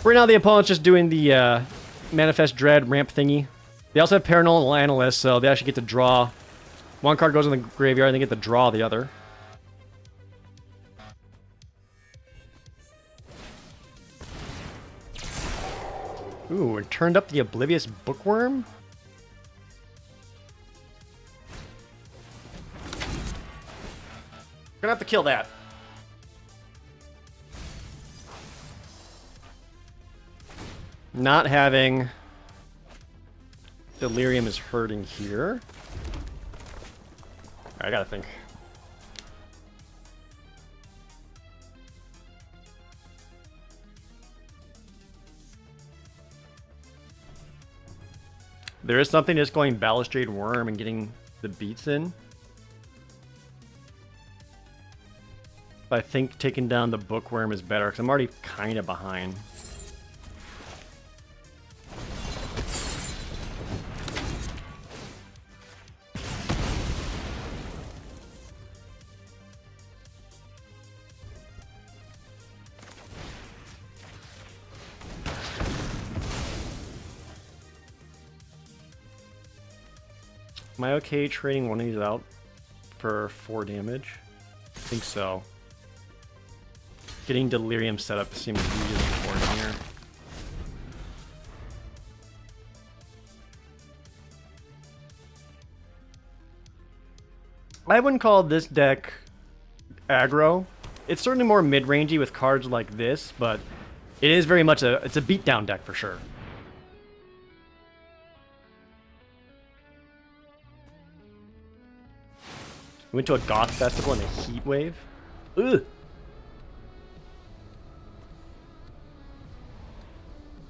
Right now the opponent's just doing the Manifest Dread ramp thingy. They also have Paranormal Analyst, so they actually get to draw. One card goes in the graveyard and they get to draw the other. Ooh, and turned up the Oblivious Bookworm? Gonna have to kill that. Not having Delirium is hurting here. I gotta think. There is something just going Balustrade Worm and getting the beats in. But I think taking down the Bookworm is better, because I'm already kind of behind. Am I okay trading one of these out for 4 damage? I think so. Getting Delirium set up seems really important here. I wouldn't call this deck aggro. It's certainly more mid-rangey with cards like this, but it is very much it's a beatdown deck for sure. We went to a goth festival in a heat wave. Ugh.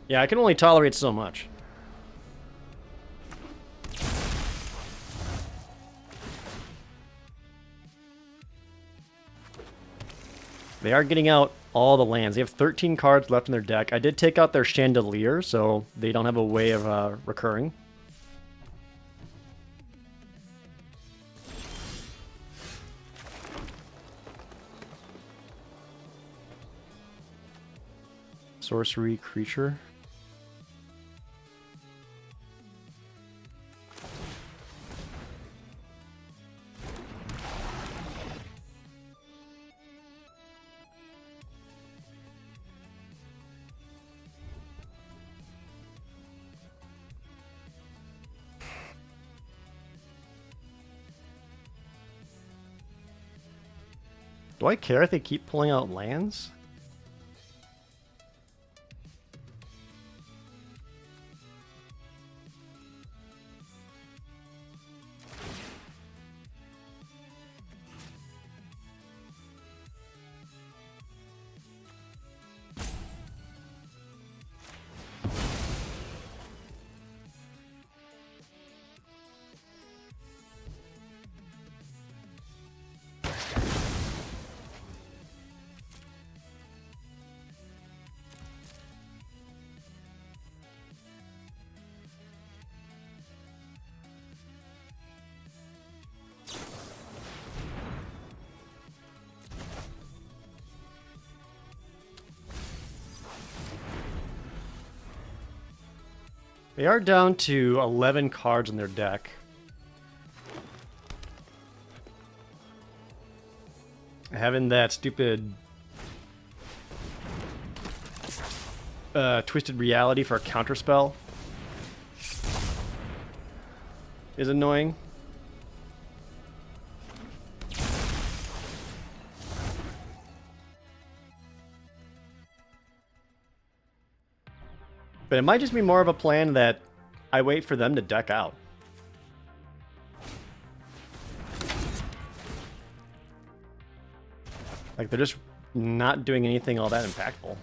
Yeah, I can only tolerate so much. They are getting out all the lands. They have 13 cards left in their deck. I did take out their Chandelier, so they don't have a way of recurring. Sorcery creature. Do I care if they keep pulling out lands? They are down to 11 cards in their deck. Having that stupid Twisted Reality for a counterspell is annoying. But it might just be more of a plan that I wait for them to deck out. Like, they're just not doing anything all that impactful.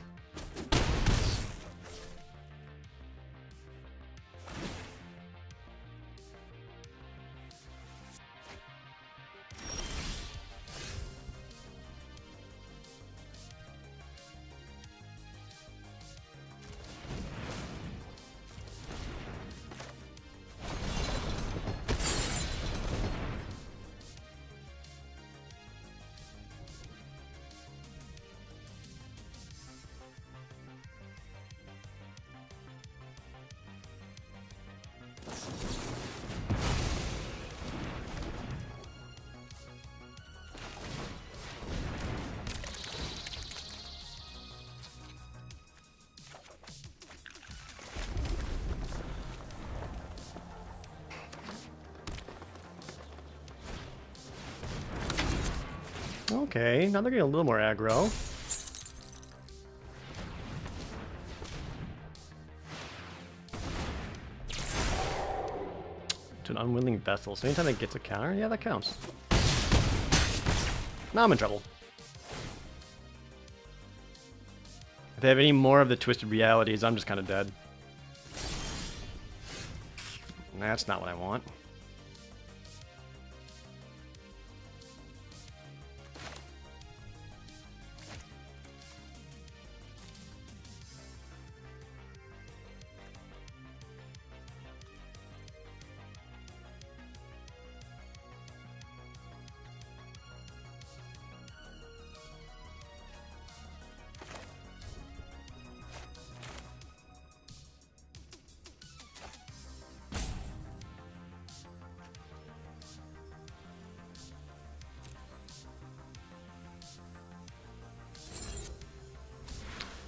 Okay, now they're getting a little more aggro. To an unwilling vessel. So anytime it gets a counter, yeah, that counts. Now I'm in trouble. If they have any more of the Twisted Realities, I'm just kind of dead. That's not what I want.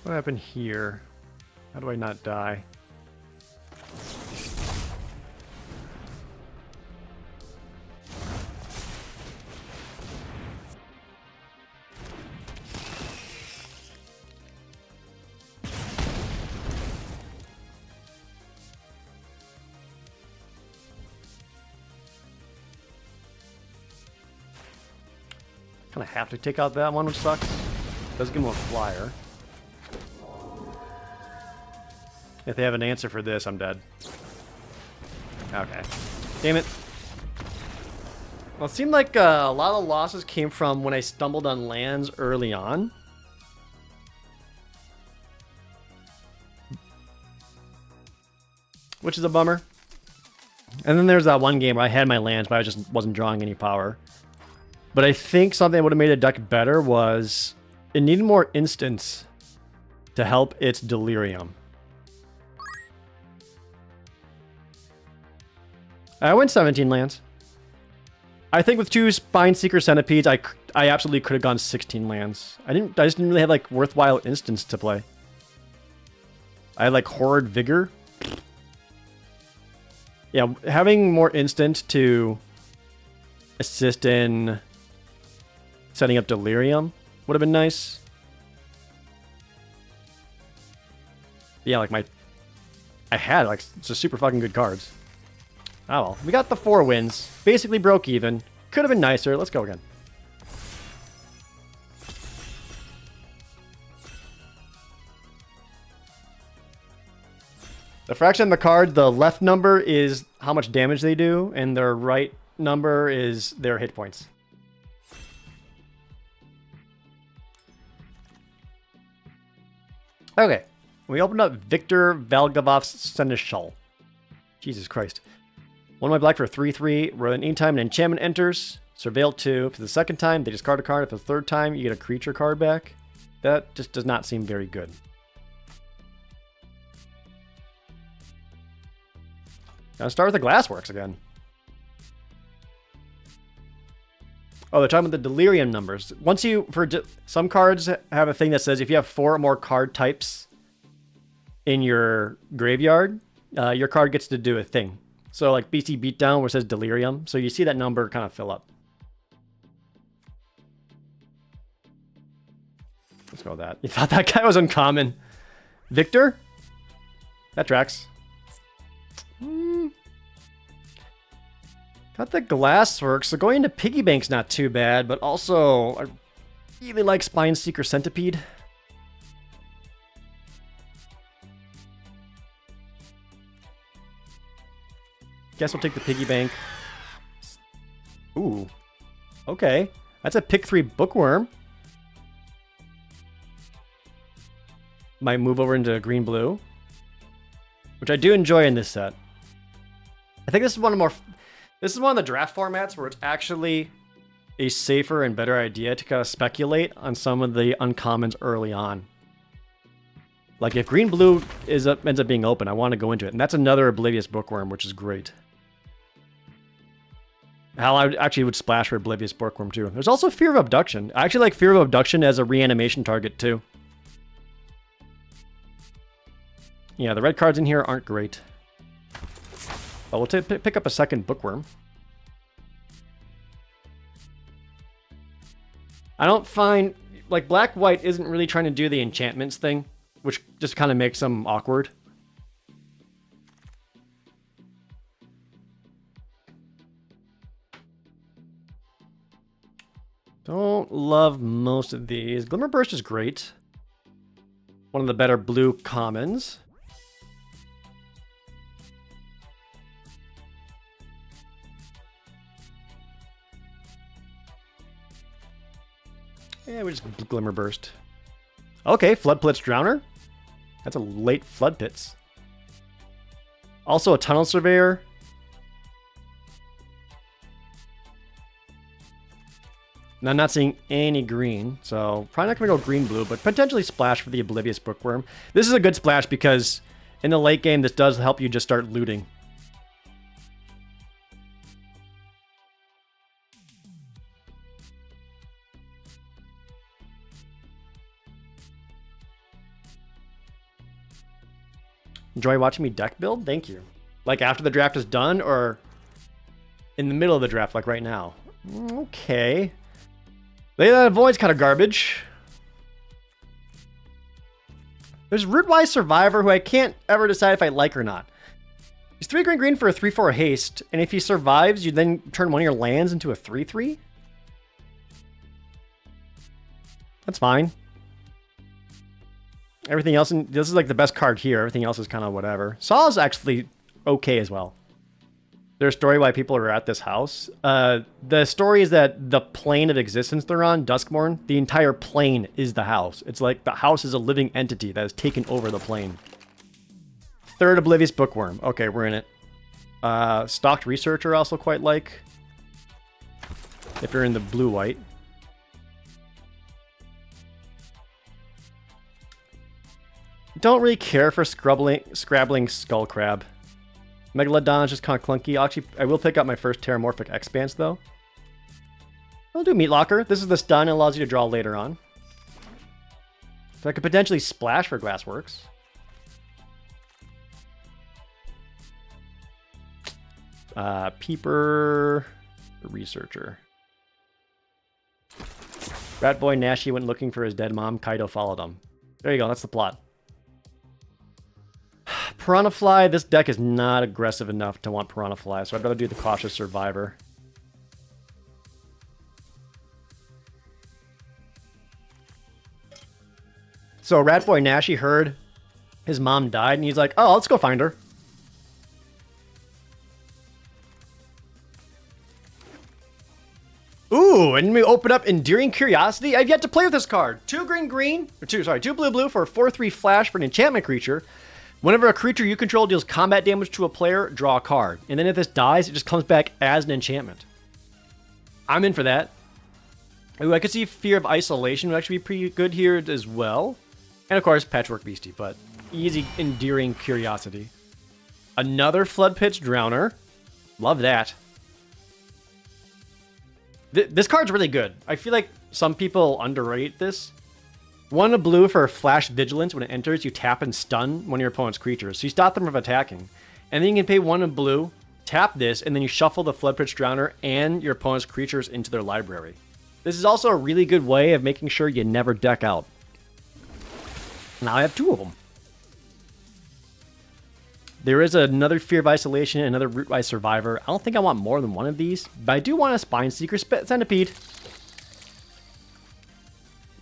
What happened here? How do I not die? Kind of have to take out that one, which sucks. Does give him a flyer. If they have an answer for this, I'm dead. Okay. Damn it. Well, it seemed like a lot of losses came from when I stumbled on lands early on. Which is a bummer. And then there's that one game where I had my lands, but I just wasn't drawing any power. But I think something that would have made the deck better was it needed more instants to help its Delirium. I went 17 lands. I think with 2 Spineseeker Centipedes, I absolutely could have gone 16 lands. I just didn't really have like worthwhile instants to play. I had like Horrid Vigor. Yeah, having more instant to assist in setting up Delirium would have been nice. Yeah, like I had like just super fucking good cards. Oh well, we got the 4 wins. Basically broke even. Could have been nicer. Let's go again. The fraction of the card, the left number is how much damage they do, and their right number is their hit points. Okay, we opened up Victor Valgavoff's Seneschal. Jesus Christ. 1 white black for 3/3, where anytime an enchantment enters, surveil 2. For the second time, they discard a card. If the third time, you get a creature card back. That just does not seem very good. Gonna start with the Glassworks again. Oh, they're talking about the Delirium numbers. Once you, some cards have a thing that says if you have 4 or more card types in your graveyard, your card gets to do a thing. So like BC Beatdown where it says Delirium. So you see that number kind of fill up. Let's go with that. You thought that guy was uncommon. Victor? That tracks. Got the Glassworks. So going into Piggy Bank's not too bad, but also I really like Spineseeker Centipede. Guess we'll take the Piggy Bank. Ooh. Okay. That's a pick 3 Bookworm. Might move over into green-blue. Which I do enjoy in this set. I think this is one of the draft formats where it's actually a safer and better idea to kind of speculate on some of the uncommons early on. Like if green-blue ends up being open, I want to go into it. And that's another Oblivious Bookworm, which is great. Hell, I actually would splash for Oblivious Bookworm too. There's also Fear of Abduction. I actually like Fear of Abduction as a reanimation target too. Yeah, the red cards in here aren't great. But we'll pick up a second Bookworm. I don't find... Like, black-white isn't really trying to do the enchantments thing, which just kind of makes them awkward. Don't love most of these. Glimmer Burst is great. One of the better blue commons. Yeah, we just Glimmer Burst. Okay, Floodpits Drowner. That's a late Flood Pits. Also a Tunnel Surveyor. And I'm not seeing any green, so probably not going to go green-blue, but potentially splash for the Oblivious Bookworm. This is a good splash because in the late game, this does help you just start looting. Enjoy watching me deck build? Thank you. Like after the draft is done or in the middle of the draft, like right now? Okay. Lay That Void's kind of garbage. There's Rootwise Survivor, who I can't ever decide if I like or not. He's 3 green for a 3/4 haste, and if he survives, you then turn one of your lands into a 3/3? That's fine. Everything else, this is like the best card here. Everything else is kind of whatever. Saw is actually okay as well. There's a story why people are at this house. The story is that the plane of existence they're on, Duskmourn, the entire plane is the house. It's like the house is a living entity that has taken over the plane. Third Oblivious Bookworm. Okay, we're in it. Stocked Researcher I also quite like. If you're in the blue-white. Don't really care for Scrabbling Skullcrab. Megalodon is just kind of clunky. Actually, I will pick up my first Terramorphic Expanse, though. I'll do Meat Locker. This is the stun. It allows you to draw later on. So I could potentially splash for Glassworks. Peeper. Researcher. Rat Boy Nashi went looking for his dead mom. Kaido followed him. There you go. That's the plot. Piranha Fly, this deck is not aggressive enough to want Piranha Fly, so I'd rather do the Cautious Survivor. So Rat Boy Nashi heard his mom died, and he's like, oh, let's go find her. Ooh, and we open up Endearing Curiosity. I've yet to play with this card. 2 blue for a 4/3 flash for an enchantment creature. Whenever a creature you control deals combat damage to a player, draw a card. And then if this dies, it just comes back as an enchantment. I'm in for that. Ooh, I could see Fear of Isolation would actually be pretty good here as well. And of course, Patchwork Beastie, but easy Endearing Curiosity. Another Flood Pitch Drowner. Love that. This card's really good. I feel like some people underrate this. 1 blue for Flash Vigilance. When it enters, you tap and stun one of your opponent's creatures. So you stop them from attacking. And then you can pay 1 blue, tap this, and then you shuffle the Flood Pitch Drowner and your opponent's creatures into their library. This is also a really good way of making sure you never deck out. Now I have 2 of them. There is another Fear of Isolation, another Rootwise Survivor. I don't think I want more than 1 of these, but I do want a Spine Seeker Centipede.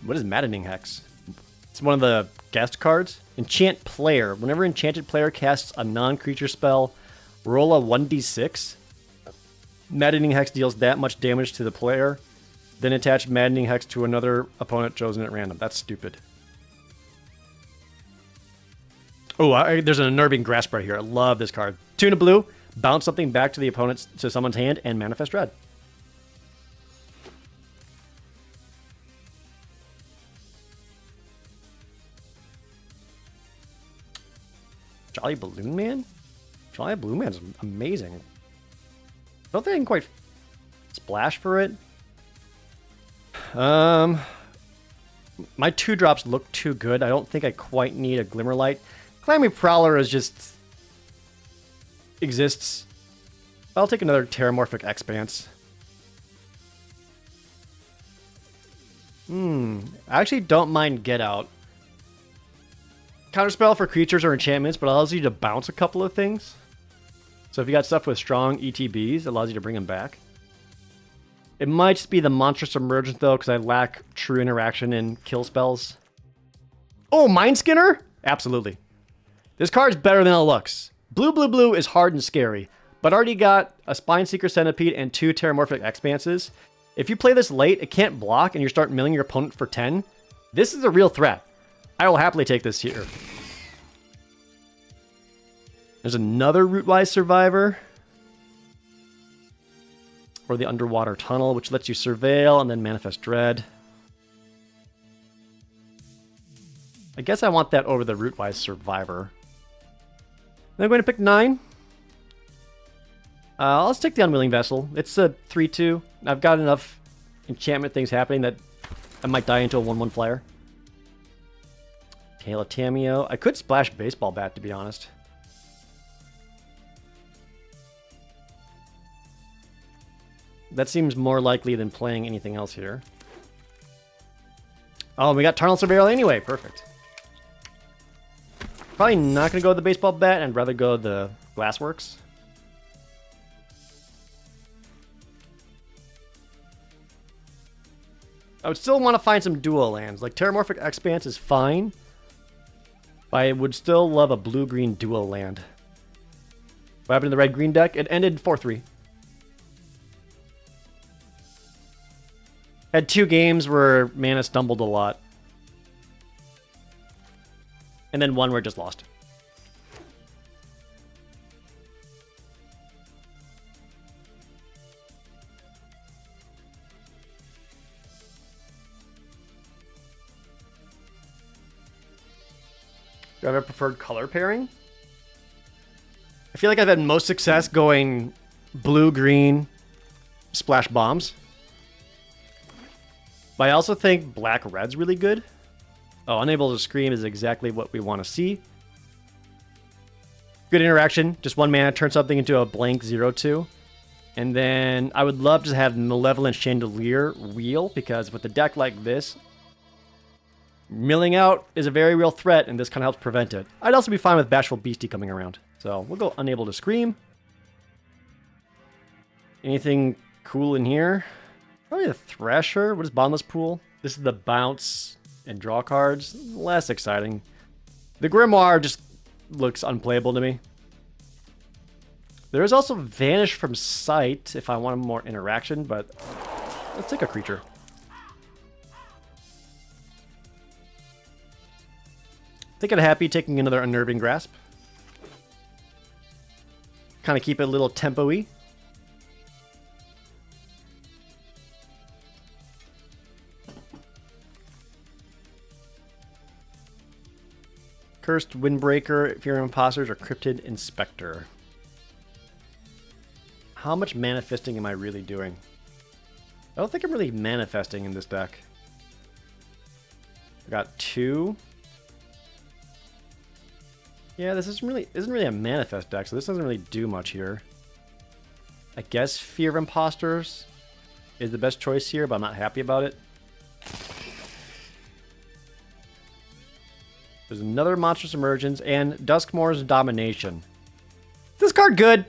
What is Maddening Hex? It's one of the guest cards. Enchant Player. Whenever Enchanted Player casts a non-creature spell, roll a 1d6. Maddening Hex deals that much damage to the player. Then attach Maddening Hex to another opponent chosen at random. That's stupid. Oh, there's an Unnerving Grasp right here. I love this card. 2 blue, bounce something back to the opponent's to someone's hand, and Manifest Dread. Jolly Balloon Man? Jolly Balloon Man's amazing. I don't think I can quite splash for it. My 2-drops look too good. I don't think I quite need a Glimmerlight. Clammy Prowler is just exists. I'll take another Terramorphic Expanse. I actually don't mind Get Out. Counterspell for creatures or enchantments, but allows you to bounce a couple of things. So if you got stuff with strong ETBs, it allows you to bring them back. It might just be the Monstrous Emergence, though, because I lack true interaction in kill spells. Oh, Mind Skinner? Absolutely. This card's better than it looks. Blue is hard and scary, but already got a Spine Seeker Centipede and 2 Terramorphic Expanses. If you play this late, it can't block, and you start milling your opponent for 10. This is a real threat. I will happily take this here. There's another Rootwise Survivor. Or the Underwater Tunnel, which lets you surveil and then Manifest Dread. I guess I want that over the Rootwise Survivor. Then I'm going to pick 9. Let's take the Unwilling Vessel. It's a 3/2. I've got enough enchantment things happening that I might die into a 1/1 flyer. Tail of Tameo. I could splash Baseball Bat, to be honest. That seems more likely than playing anything else here. Oh, we got Tarnal Surveil anyway. Perfect. Probably not going to go with the Baseball Bat. I'd rather go with the Glassworks. I would still want to find some dual lands. Like, Terramorphic Expanse is fine, but I would still love a blue-green dual land. What happened to the red-green deck? It ended 4-3. Had 2 games where mana stumbled a lot. And then 1 where it just lost. Do I have a preferred color pairing? I feel like I've had most success going blue-green splash bombs. But I also think black-red's really good. Oh, Unable to Scream is exactly what we want to see. Good interaction. Just 1 mana, turn something into a blank 0/2. And then I would love to have Malevolent Chandelier wheel, because with a deck like this, milling out is a very real threat, and this kind of helps prevent it. I'd also be fine with Bashful Beastie coming around. So we'll go Unable to Scream. Anything cool in here? Probably the Thresher. What is Bondless Pool? This is the bounce and draw cards. Less exciting. The Grimoire just looks unplayable to me. There is also Vanish from Sight if I want more interaction, but let's take a creature. I think I'm happy taking another Unnerving Grasp. Kind of keep it a little tempo-y. Cursed Windbreaker, Fear of Imposters, or Cryptid Inspector. How much manifesting am I really doing? I don't think I'm really manifesting in this deck. I got 2. Yeah, this isn't really a manifest deck, so this doesn't really do much here. I guess Fear of Imposters is the best choice here, but I'm not happy about it. There's another Monstrous Emergence and Duskmourn's Domination. Is this card good?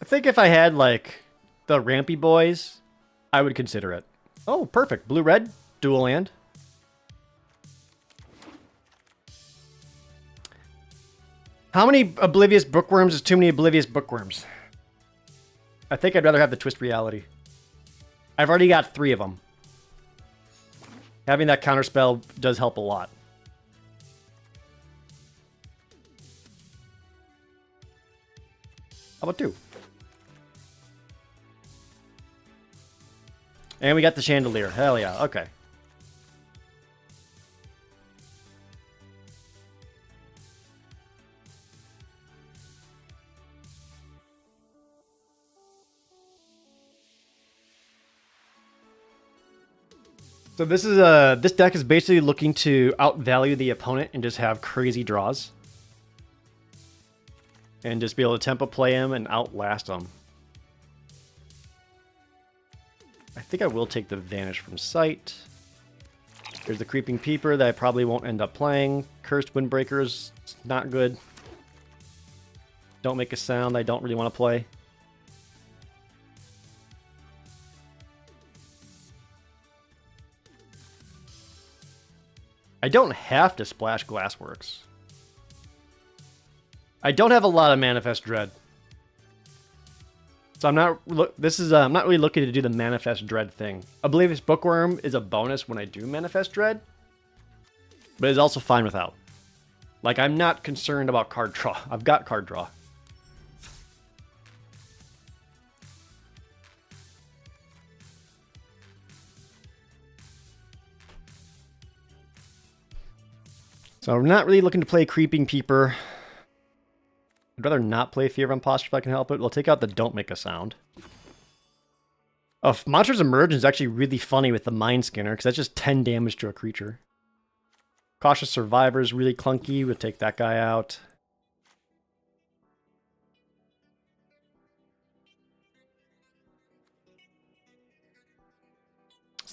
I think if I had, like, the Rampy Boys, I would consider it. Oh, perfect. Blue-red, dual land. How many Oblivious Bookworms is too many Oblivious Bookworms? I think I'd rather have the Twist Reality. I've already got 3 of them. Having that counterspell does help a lot. How about 2? And we got the Chandelier. Hell yeah. Okay. So this is this deck is basically looking to outvalue the opponent and just have crazy draws. And just be able to tempo play him and outlast him. I think I will take the Vanish from Sight. There's the Creeping Peeper that I probably won't end up playing. Cursed Windbreaker is not good. Don't Make a Sound I don't really want to play. I don't have to splash Glassworks. I don't have a lot of Manifest Dread. So I'm not really looking to do the Manifest Dread thing. Oblivious Bookworm is a bonus when I do Manifest Dread, but it's also fine without. Like, I'm not concerned about card draw. I've got card draw. So I'm not really looking to play Creeping Peeper. I'd rather not play Fear of Imposter if I can help it. We'll take out the Don't Make a Sound. Oh, Monsters Emergence is actually really funny with the Mind Skinner, because that's just 10 damage to a creature. Cautious Survivor is really clunky. We'll take that guy out.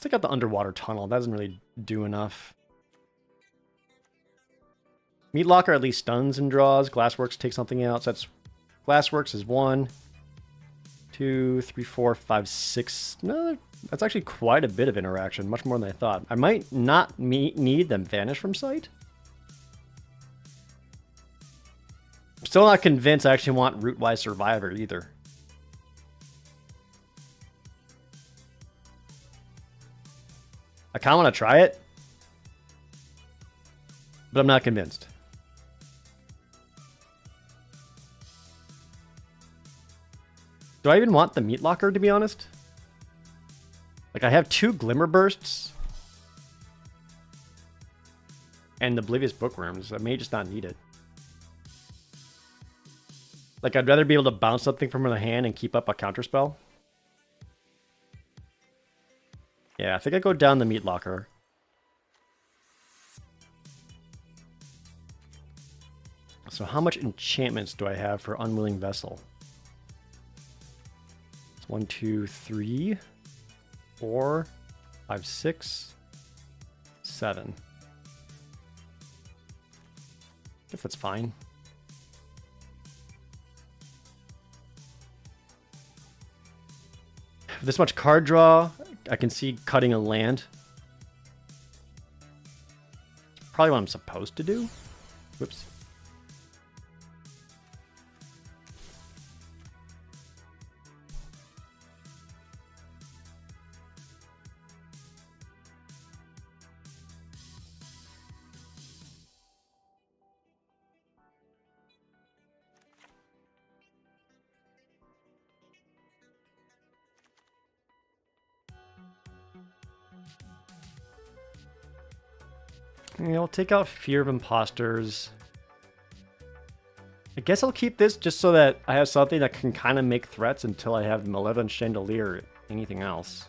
take out the underwater tunnel. That doesn't really do enough. Meat Locker at least stuns and draws. Glassworks takes something out. So that's Glassworks is 1, 2, 3, 4, 5, 6. No, that's actually quite a bit of interaction. Much more than I thought. I might not need them vanish from sight. I'm still not convinced I actually want Rootwise Survivor either. I kind of want to try it, but I'm not convinced. Do I even want the Meat Locker, to be honest? Like, I have 2 Glimmer Bursts and Oblivious Bookworms. I may just not need it. Like, I'd rather be able to bounce something from the hand and keep up a counterspell. Yeah, I think I go down the Meat Locker. So how much enchantments do I have for Unwilling Vessel? 1, 2, 3, 4, 5, 6, 7. Guess that's fine. This much card draw, I can see cutting a land. Probably what I'm supposed to do. Whoops. Yeah, I'll take out Fear of Imposters. I guess I'll keep this just so that I have something that can kind of make threats until I have Malevolent Chandelier or anything else.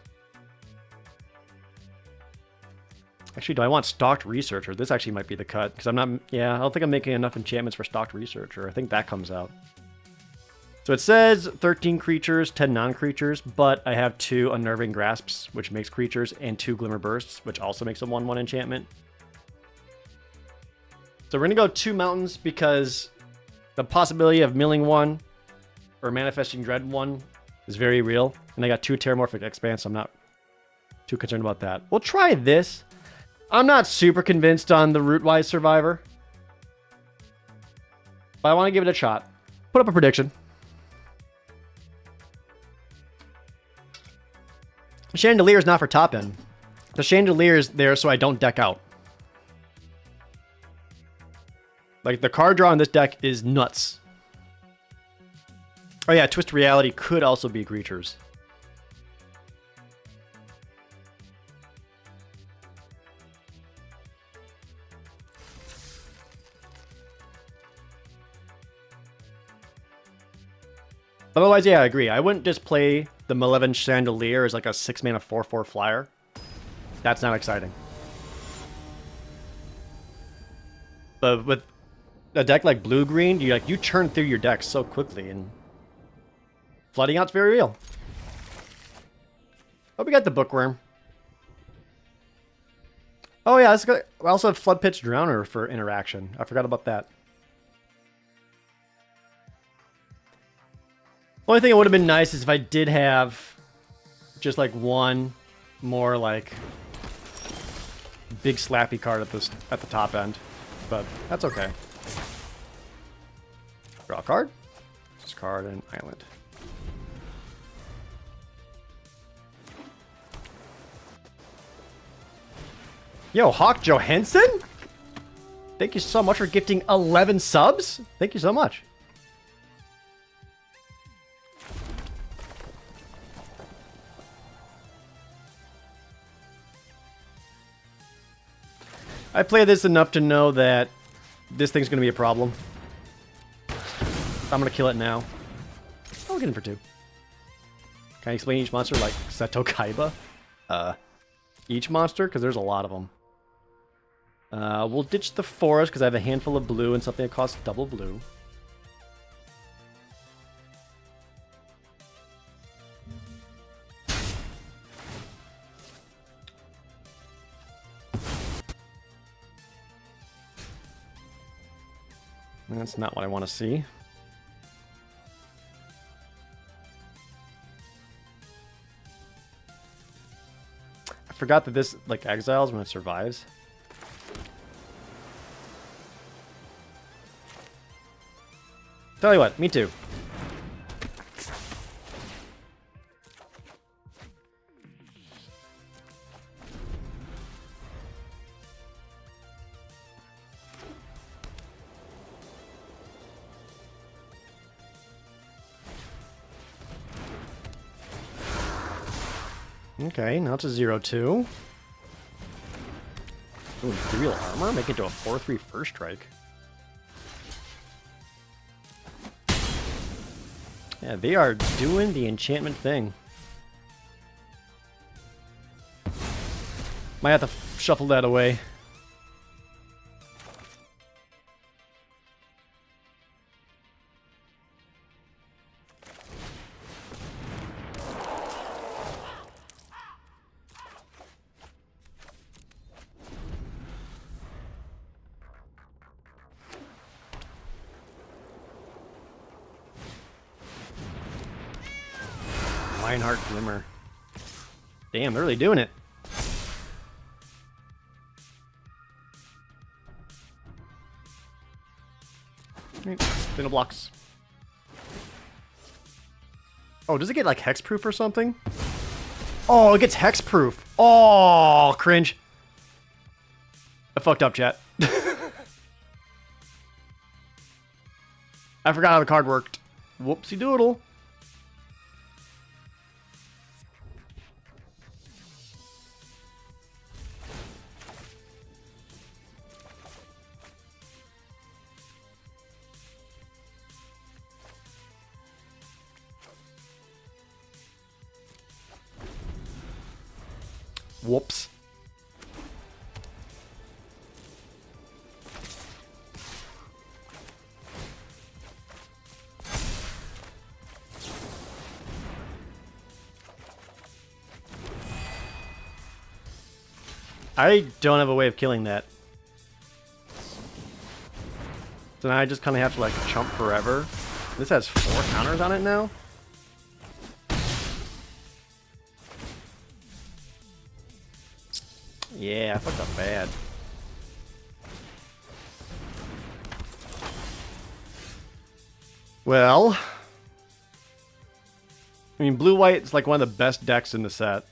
Actually, do I want Stalked Researcher? This actually might be the cut, because I'm not... Yeah, I don't think I'm making enough enchantments for Stalked Researcher. I think that comes out. So it says 13 creatures, 10 non-creatures, but I have 2 Unnerving Grasps, which makes creatures, and 2 Glimmer Bursts, which also makes a 1/1 enchantment. So we're going to go 2 mountains because the possibility of milling 1 or manifesting dread 1 is very real. And I got 2 Terramorphic Expanse, so I'm not too concerned about that. We'll try this. I'm not super convinced on the Rootwise Survivor, but I want to give it a shot. Put up a prediction. The Chandelier is not for top end. The Chandelier is there so I don't deck out. Like, the card draw on this deck is nuts. Oh yeah, Twist Reality could also be creatures. Otherwise, yeah, I agree. I wouldn't just play the Malevolent Chandelier as like a 6-mana 4/4 flyer. That's not exciting. But with a deck like blue-green, you turn through your deck so quickly, and flooding out's very real. Oh, we got the Bookworm. Oh yeah, we also have Flood Pitch Drowner for interaction. I forgot about that. Only thing that would have been nice is if I did have just like one more like big slappy card at the top end, but that's okay. Draw a card, discard an island. Yo, Hawk Johansson? Thank you so much for gifting 11 subs. Thank you so much. I play this enough to know that this thing's going to be a problem. I'm going to kill it now. I'll get him for 2. Can I explain each monster like Seto Kaiba? Each monster? Because there's a lot of them. We'll ditch the forest because I have a handful of blue and something that costs double blue. That's not what I want to see. I forgot that this, like, exiles when it survives. Tell you what, me too. Okay, now it's a 0-2. Ooh, Ethereal Armor? Make it to a 4-3 first strike. Yeah, they are doing the enchantment thing. Might have to shuffle that away. Lionheart Glimmer. Damn, they're really doing it. Spinal blocks. Oh, does it get like hexproof or something? Oh, it gets hexproof. Oh, cringe. I fucked up, chat. I forgot how the card worked. Whoopsie doodle. Whoops. I don't have a way of killing that. So now I just kind of have to like chump forever. This has 4 counters on it now. Yeah, I fucked up bad. Well, I mean, blue-white is like one of the best decks in the set.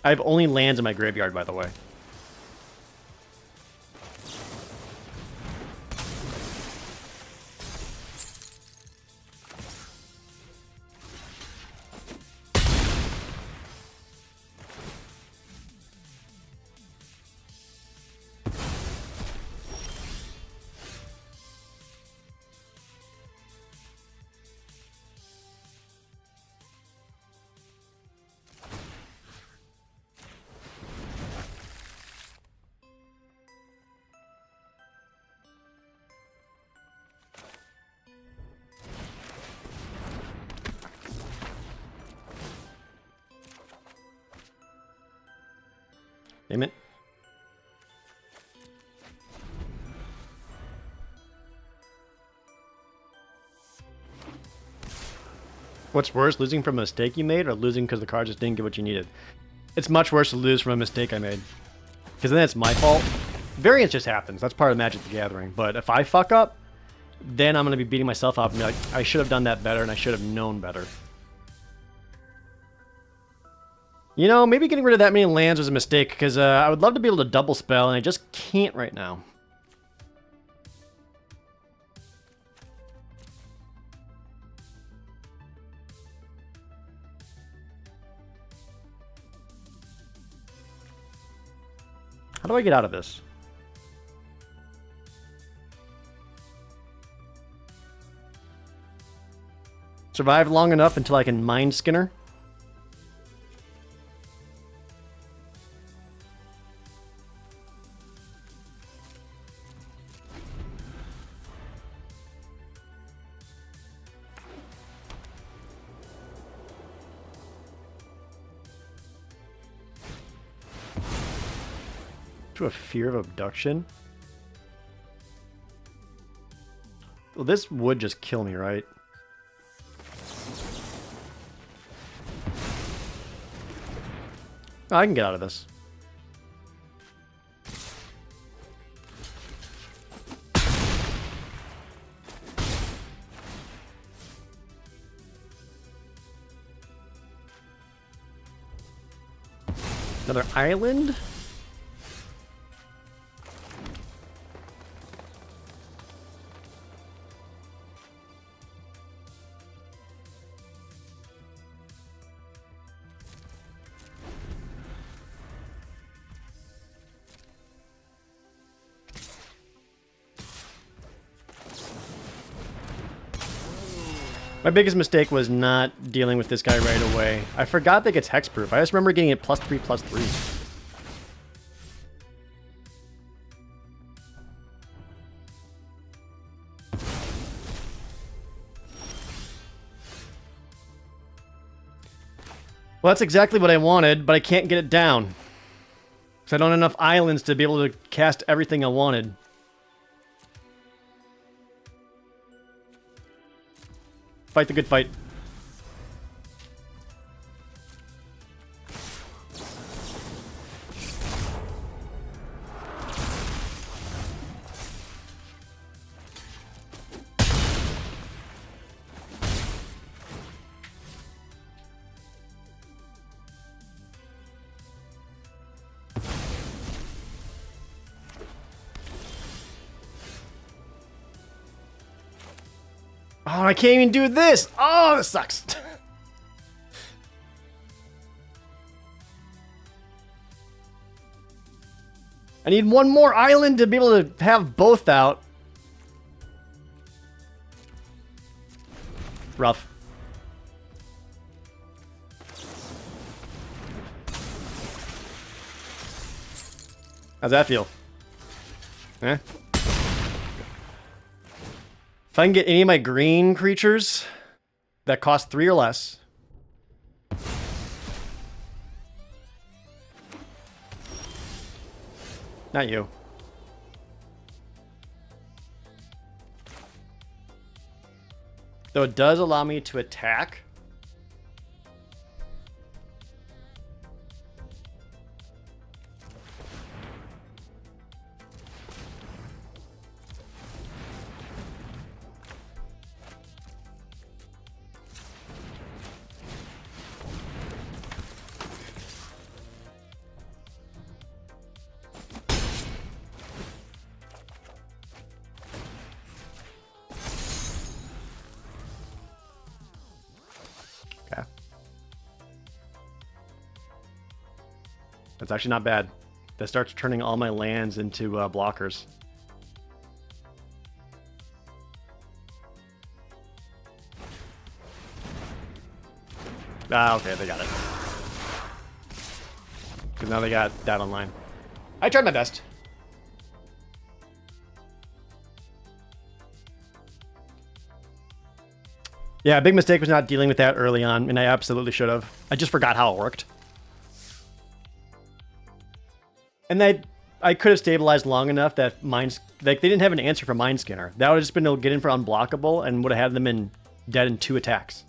I have only lands in my graveyard, by the way. Damn it. What's worse, losing from a mistake you made or losing because the card just didn't get what you needed? It's much worse to lose from a mistake I made. Because then it's my fault. Variance just happens. That's part of Magic the Gathering. But if I fuck up, then I'm going to be beating myself up and be like, I should have done that better and I should have known better. You know, maybe getting rid of that many lands was a mistake, because I would love to be able to double spell, and I just can't right now. How do I get out of this? Survive long enough until I can Mind Skinner. To a fear of abduction? Well, this would just kill me, right? Oh, I can get out of this. Another island? My biggest mistake was not dealing with this guy right away. I forgot that it gets hexproof. I just remember getting it +3/+3. Well, that's exactly what I wanted, but I can't get it down. Because I don't have enough islands to be able to cast everything I wanted. Fight the good fight. Oh, I can't even do this! Oh, this sucks! I need one more island to be able to have both out. Rough. How's that feel? Eh? If I can get any of my green creatures that cost 3 or less. Not you. Though it does allow me to attack. That's actually not bad. That starts turning all my lands into blockers. Ah, okay, they got it. Because now they got that online. I tried my best. Yeah, big mistake was not dealing with that early on, and I absolutely should have. I just forgot how it worked. And I could have stabilized long enough that they didn't have an answer for Mind Skinner. That would have just been able to get in for unblockable and would have had them dead in 2 attacks.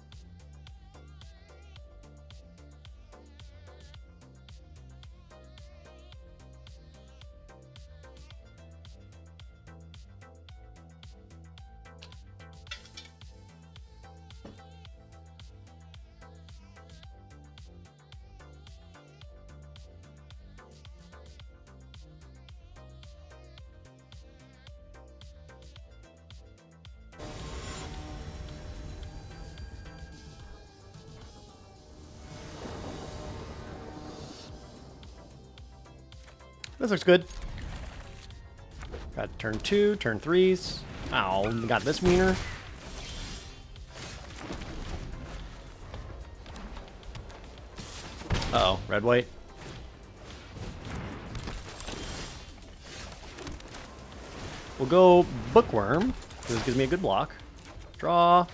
This looks good. Got turn 2, turn 3s. Ow, got this wiener. Uh-oh, red-white. We'll go Bookworm. This gives me a good block. Draw.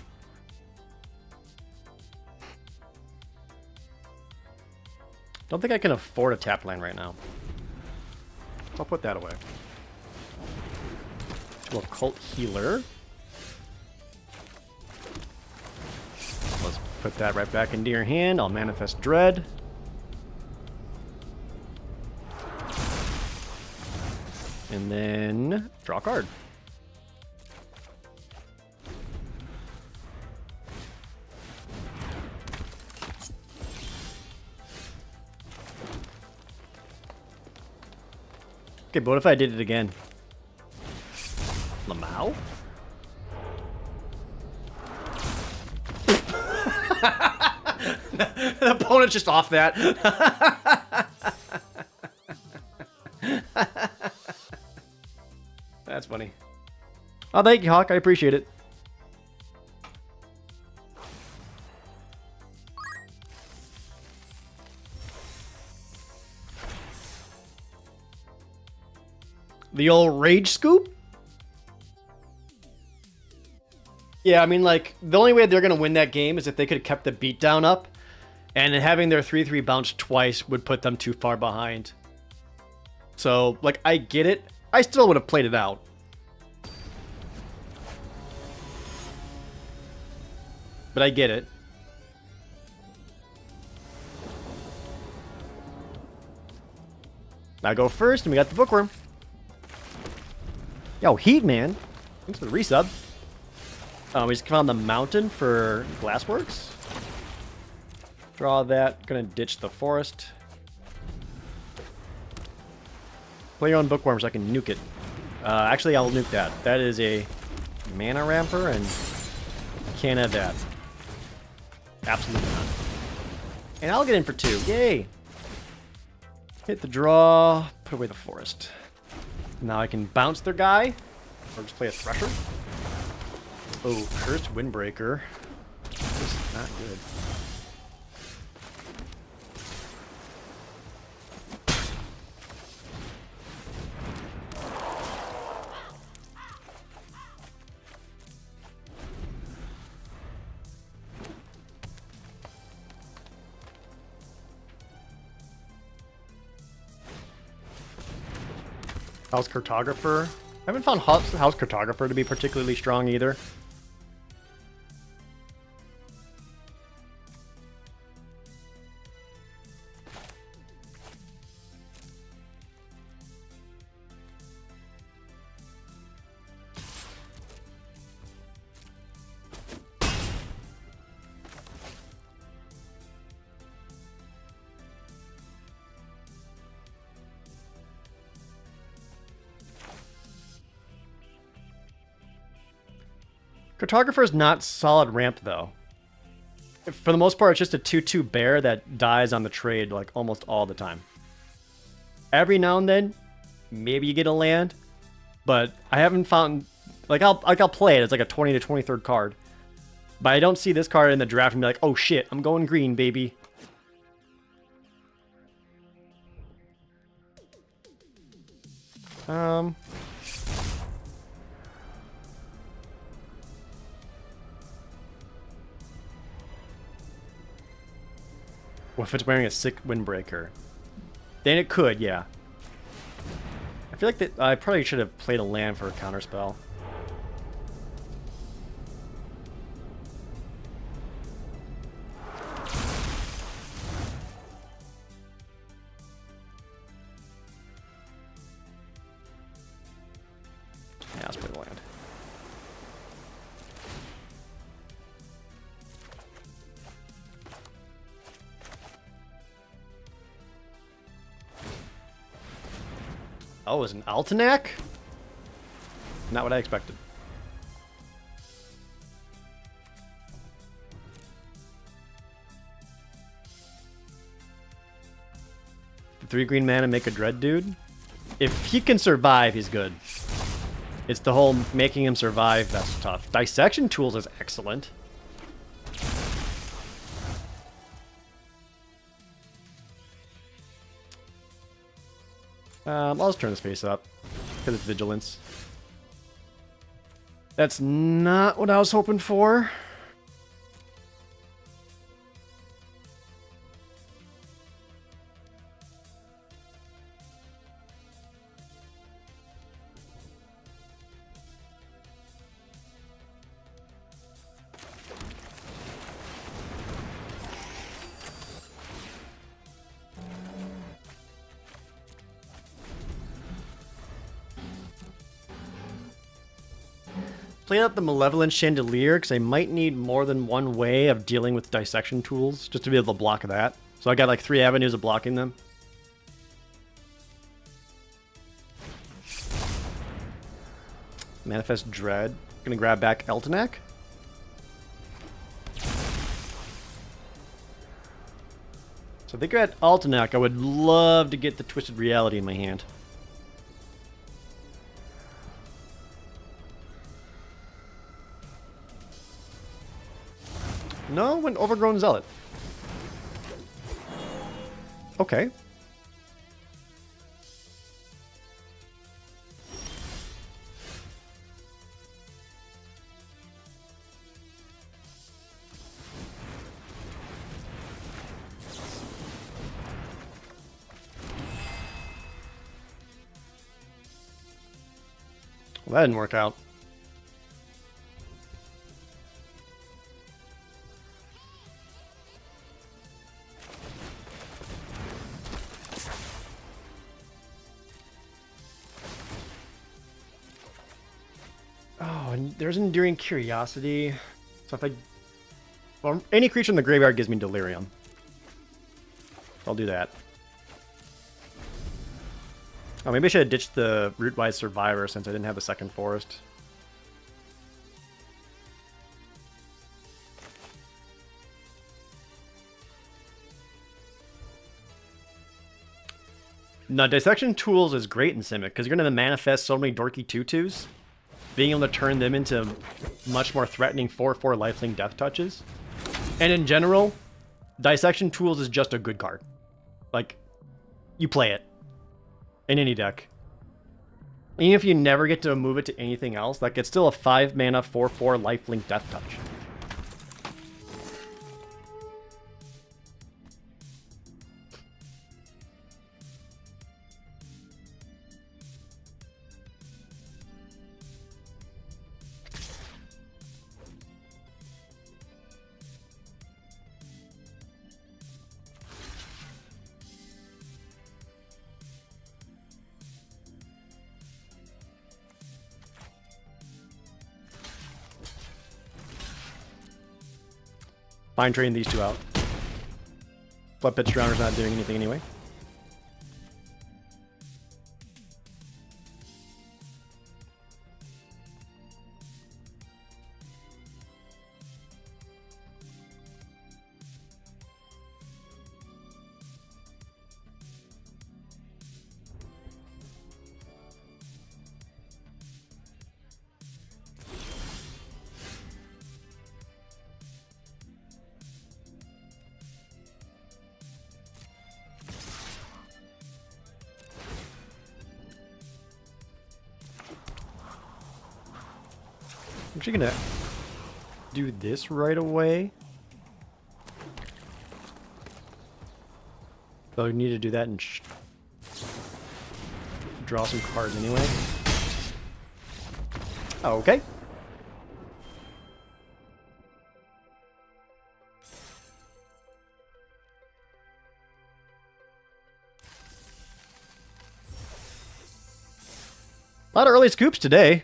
Don't think I can afford a tap land right now. I'll put that away. We'll Cult Healer. Let's put that right back into your hand. I'll Manifest Dread. And then draw a card. Okay, but what if I did it again? Lamau? The opponent's just off that. That's funny. Oh, thank you, Hawk. I appreciate it. The old Rage Scoop? Yeah, I mean, like, the only way they're going to win that game is if they could have kept the beatdown up, and having their 3/3 bounce twice would put them too far behind. So, like, I get it. I still would have played it out. But I get it. I go first, and we got the Bookworm. Yo, Heat, man. Thanks for the resub. We just found the mountain for Glassworks. Draw that. Gonna ditch the forest. Play your own Bookworm so I can nuke it. Actually, I'll nuke that. That is a mana ramper, and can't have that. Absolutely not. And I'll get in for 2. Yay! Hit the draw. Put away the forest. Now I can bounce their guy, or just play a Thresher. Oh, Cursed Windbreaker. This is not good. House Cartographer. I haven't found House Cartographer to be particularly strong either. Cartographer is not solid ramped, though. For the most part, it's just a 2/2 bear that dies on the trade, like, almost all the time. Every now and then, maybe you get a land, but I haven't found... Like, I'll play it. It's like a 20 to 23rd card. But I don't see this card in the draft and be like, oh shit, I'm going green, baby. Well, if it's wearing a sick Windbreaker, then it could, yeah. I feel like that I probably should have played a land for a counterspell. Yeah, let's play the land. Oh, is an Altenac? Not what I expected. The 3 green mana make a Dread dude? If he can survive, he's good. It's the whole making him survive that's tough. Dissection Tools is excellent. I'll just turn this face up because it's vigilance. That's not what I was hoping for. Play out the Malevolent Chandelier because I might need more than one way of dealing with dissection tools just to be able to block that. So I got like 3 avenues of blocking them. Manifest Dread. Gonna grab back Eltenak. So I think at Altenak, I would love to get the Twisted Reality in my hand. No, an Overgrown Zealot. Okay. Well, that didn't work out. Oh, and there's Enduring Curiosity. So if I... Well, any creature in the graveyard gives me Delirium. I'll do that. Oh, maybe I should have ditched the Rootwise Survivor since I didn't have the second forest. No, Dissection Tools is great in Simic because you're going to manifest so many dorky 2/2s. Being able to turn them into much more threatening 4/4 lifelink death touches. And in general, Dissection Tools is just a good card. Like, you play it in any deck. Even if you never get to move it to anything else, like it's still a 5 mana 4/4 lifelink death touch. Fine trading these two out. Flood Pitch Drowner's not doing anything anyway. I'm actually gonna do this right away. So we need to do that and draw some cards anyway. Okay. A lot of early scoops today.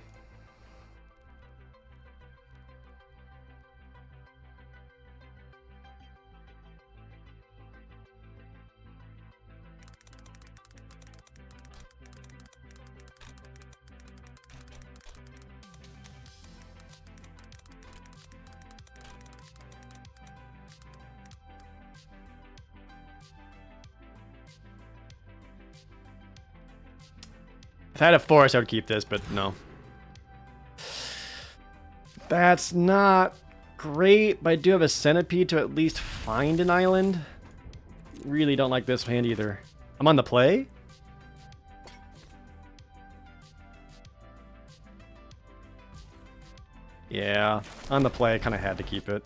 If I had a forest, I would keep this, but no. That's not great, but I do have a Centipede to at least find an island. Really don't like this hand either. I'm on the play. Yeah, on the play, I kind of had to keep it.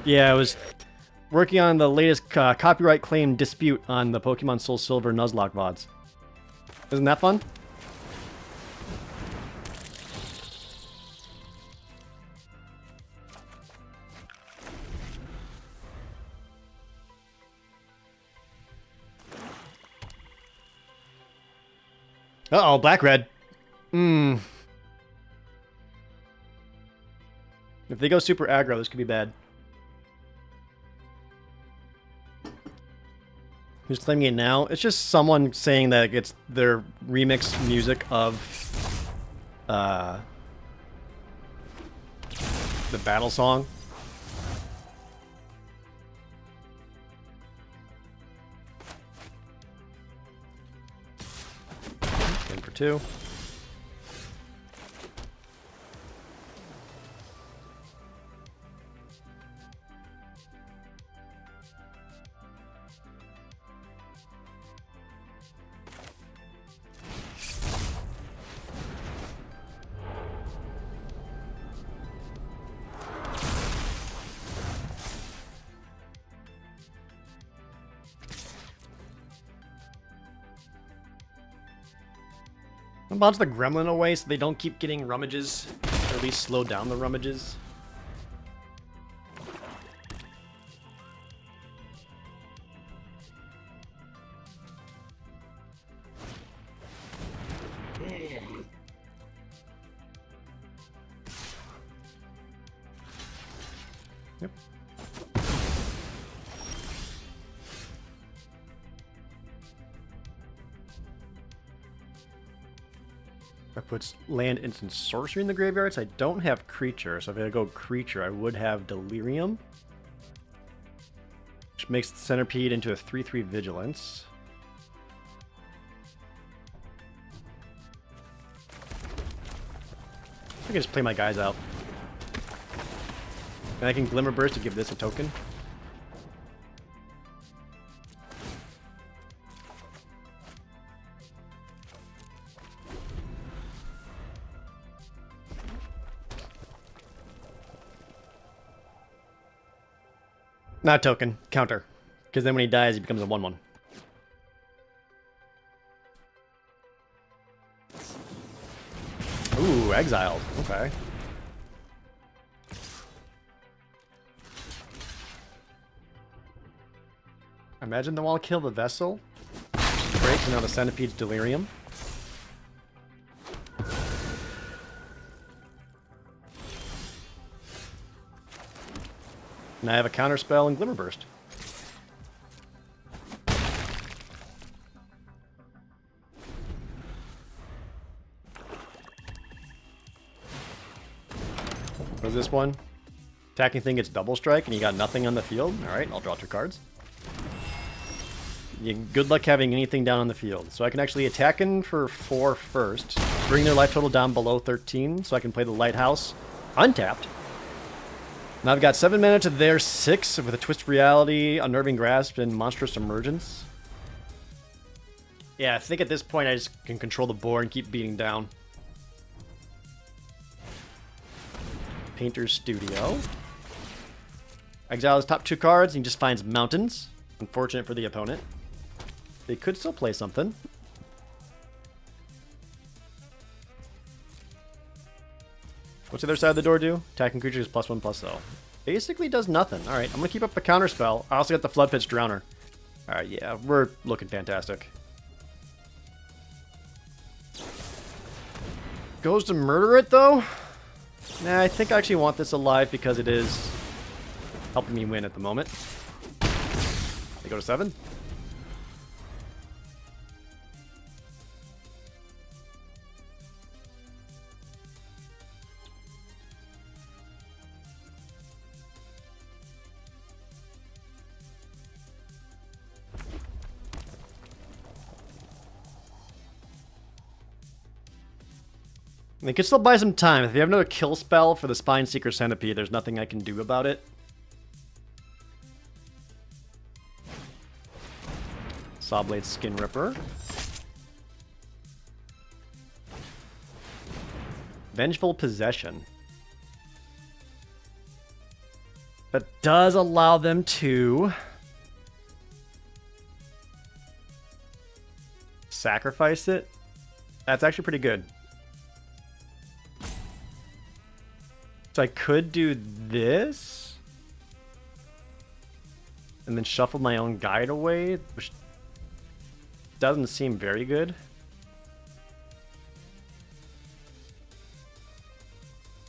Yeah, I was working on the latest copyright claim dispute on the Pokemon Soul Silver Nuzlocke VODs. Isn't that fun? Uh-oh, black-red. If they go super aggro, this could be bad. Who's claiming it now? It's just someone saying that it's their remix music of the battle song. In for 2. I'm about to the gremlin away so they don't keep getting rummages, or at least slow down the rummages. Yep. That puts land, instant, sorcery in the graveyards. I don't have creature, so if I go creature, I would have Delirium, which makes the Centipede into a 3/3 Vigilance. I can just play my guys out. And I can Glimmer Burst to give this a token. Not token, counter. Because then when he dies, he becomes a 1/1. Ooh, exiled. Okay. Imagine the wall kill the vessel. Breaks, and now the Centipede's Delirium. And I have a counter spell and Glimmer Burst. What is this one? Attacking thing gets double strike and you got nothing on the field. Alright, I'll draw 2 cards. Good luck having anything down on the field. So I can actually attack in for 4 first. Bring their life total down below 13 so I can play the Lighthouse untapped. Now I've got 7 mana to their 6 with a Twist Reality, Unnerving Grasp, and Monstrous Emergence. Yeah, I think at this point I just can control the board and keep beating down. Painter's Studio. Exile his top 2 cards and he just finds Mountains. Unfortunate for the opponent. They could still play something. What's the other side of the door do? Attacking creatures +1/+0. Basically does nothing. Alright, I'm going to keep up the counter spell. I also got the Flood Pitch Drowner. Alright, yeah, we're looking fantastic. Goes to murder it, though? Nah, I think I actually want this alive because it is helping me win at the moment. They go to 7. They could still buy some time. If you have another kill spell for the Spine Seeker Centipede, there's nothing I can do about it. Sawblade Skin Ripper. Vengeful Possession. That does allow them to sacrifice it. That's actually pretty good. So I could do this and then shuffle my own guide away, which doesn't seem very good.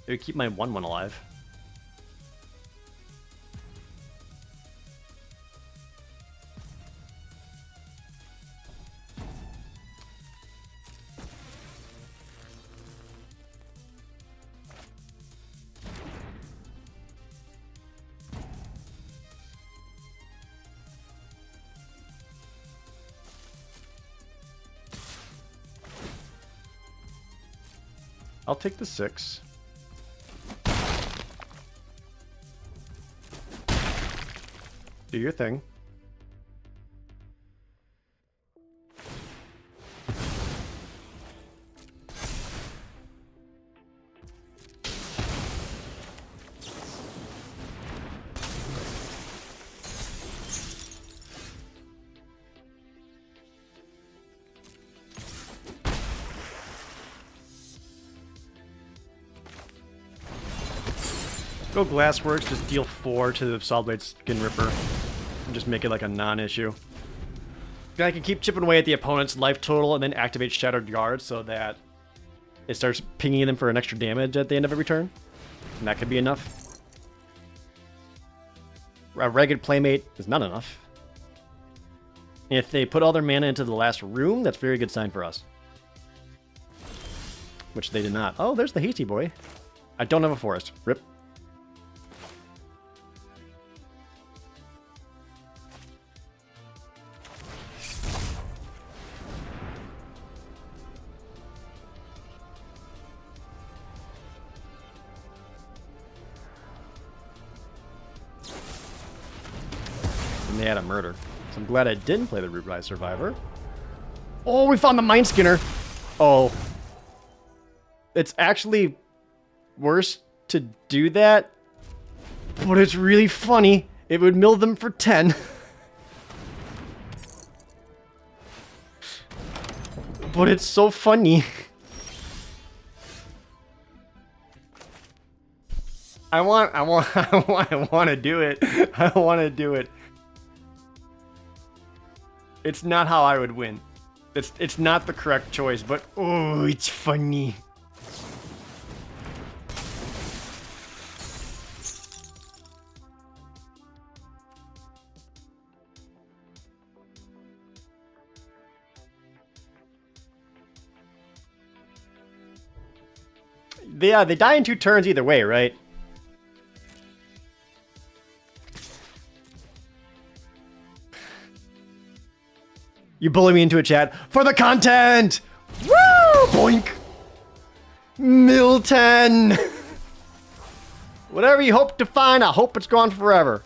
It would keep my 1/1 alive. I'll take the 6. Do your thing. Go Glassworks, just deal 4 to the Sawblade Skin Ripper. And just make it like a non-issue. Then I can keep chipping away at the opponent's life total and then activate Shattered Guard so that it starts pinging them for an extra damage at the end of every turn. And that could be enough. A Ragged Playmate is not enough. If they put all their mana into the last room, that's a very good sign for us. Which they did not. Oh, there's the Hasty Boy. I don't have a forest. Rip. They had a murder. So I'm glad I didn't play the Rootrise Survivor. Oh, we found the Mind Skinner. Oh. It's actually worse to do that, but it's really funny. It would mill them for 10. But it's so funny. I want to do it. I want to do it. It's not how I would win. It's not the correct choice, but oh, it's funny. They die in 2 turns either way, right? You bully me into a chat for the content! Woo! Boink! Milton! Whatever you hope to find, I hope it's gone forever.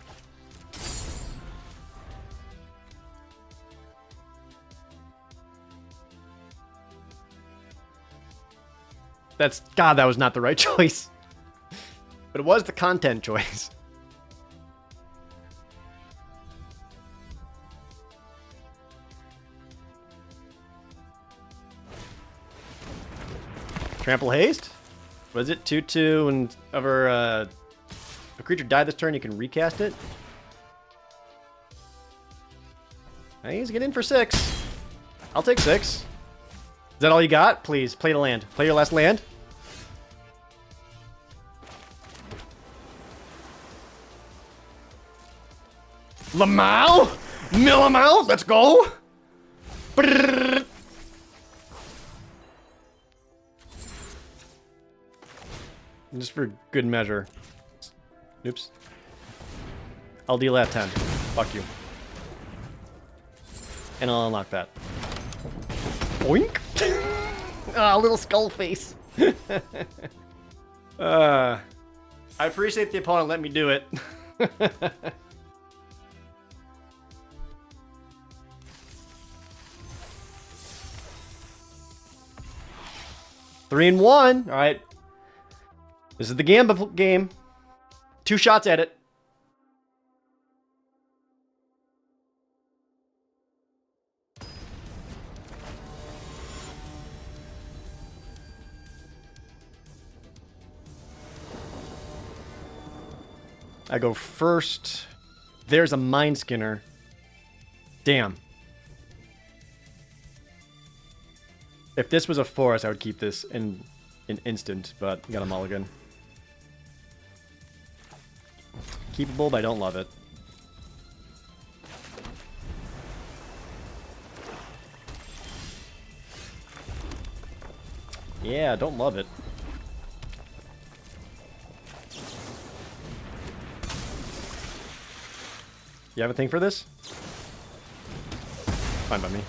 God, that was not the right choice. But it was the content choice. Trample Haste? What is it? 2/2, and whenever a creature died this turn, you can recast it. He's getting in for 6. I'll take 6. Is that all you got? Please, play the land. Play your last land. Lamau? Mill him out? Let's go! Brrr. Just for good measure. Oops. I'll deal at 10. Fuck you. And I'll unlock that. Boink! Ah, little skull face. I appreciate the opponent letting me do it. 3-1. All right. This is the Gamba game. 2 shots at it. I go first. There's a Mind Skinner. Damn. If this was a forest, I would keep this in an instant, but got a mulligan. Keepable, but I don't love it. Yeah, don't love it. You have a thing for this? Fine by me.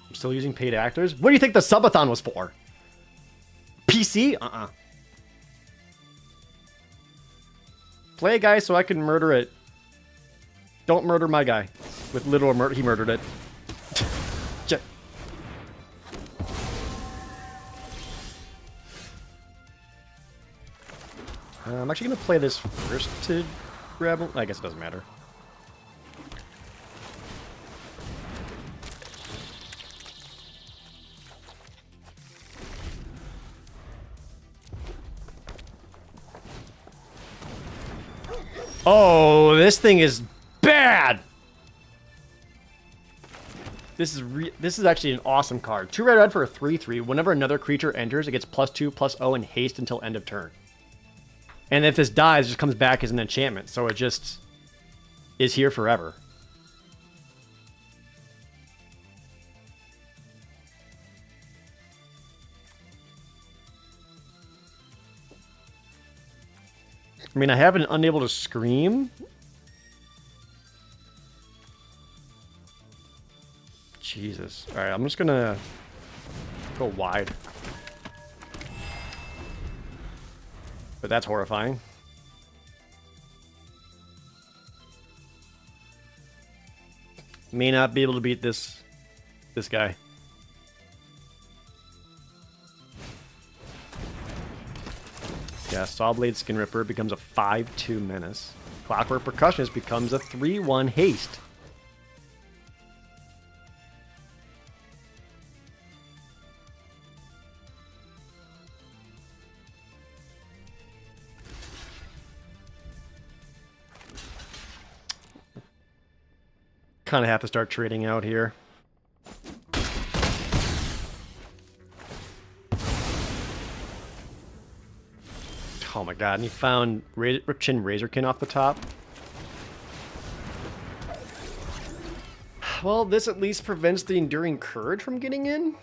I'm still using paid actors? What do you think the subathon was for? PC? Uh-uh. Play a guy so I can murder it. Don't murder my guy. With literal murder, he murdered it. I'm actually going to play this first to grab... I guess it doesn't matter. Oh, this thing is bad! This is actually an awesome card. 2 red for a 3/3. Whenever another creature enters, it gets +2/+0 and haste until end of turn. And if this dies, it just comes back as an enchantment. So it just is here forever. I mean, I have an Unable to Scream. Jesus. Alright, I'm just gonna go wide. But that's horrifying. May not be able to beat this guy. Yeah, Sawblade Skin Ripper becomes a 5/2 menace. Clockwork Percussionist becomes a 3/1 haste. Kind of have to start trading out here. Oh my god, and he found Ripchin Razorkin off the top. Well, this at least prevents the Enduring Courage from getting in.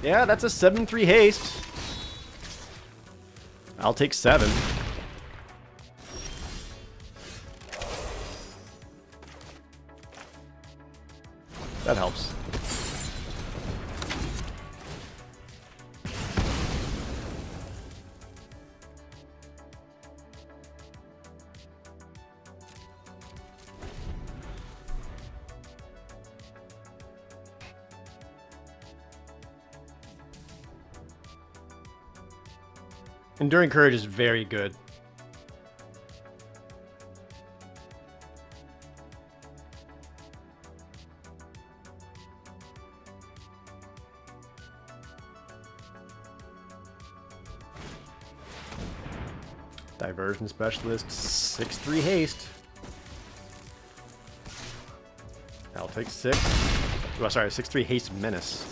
Yeah, that's a 7/3 haste. I'll take 7. That helps. Enduring Courage is very good. Diversion Specialist, 6/3 haste. I'll take 6. Oh, sorry, 6/3 haste menace.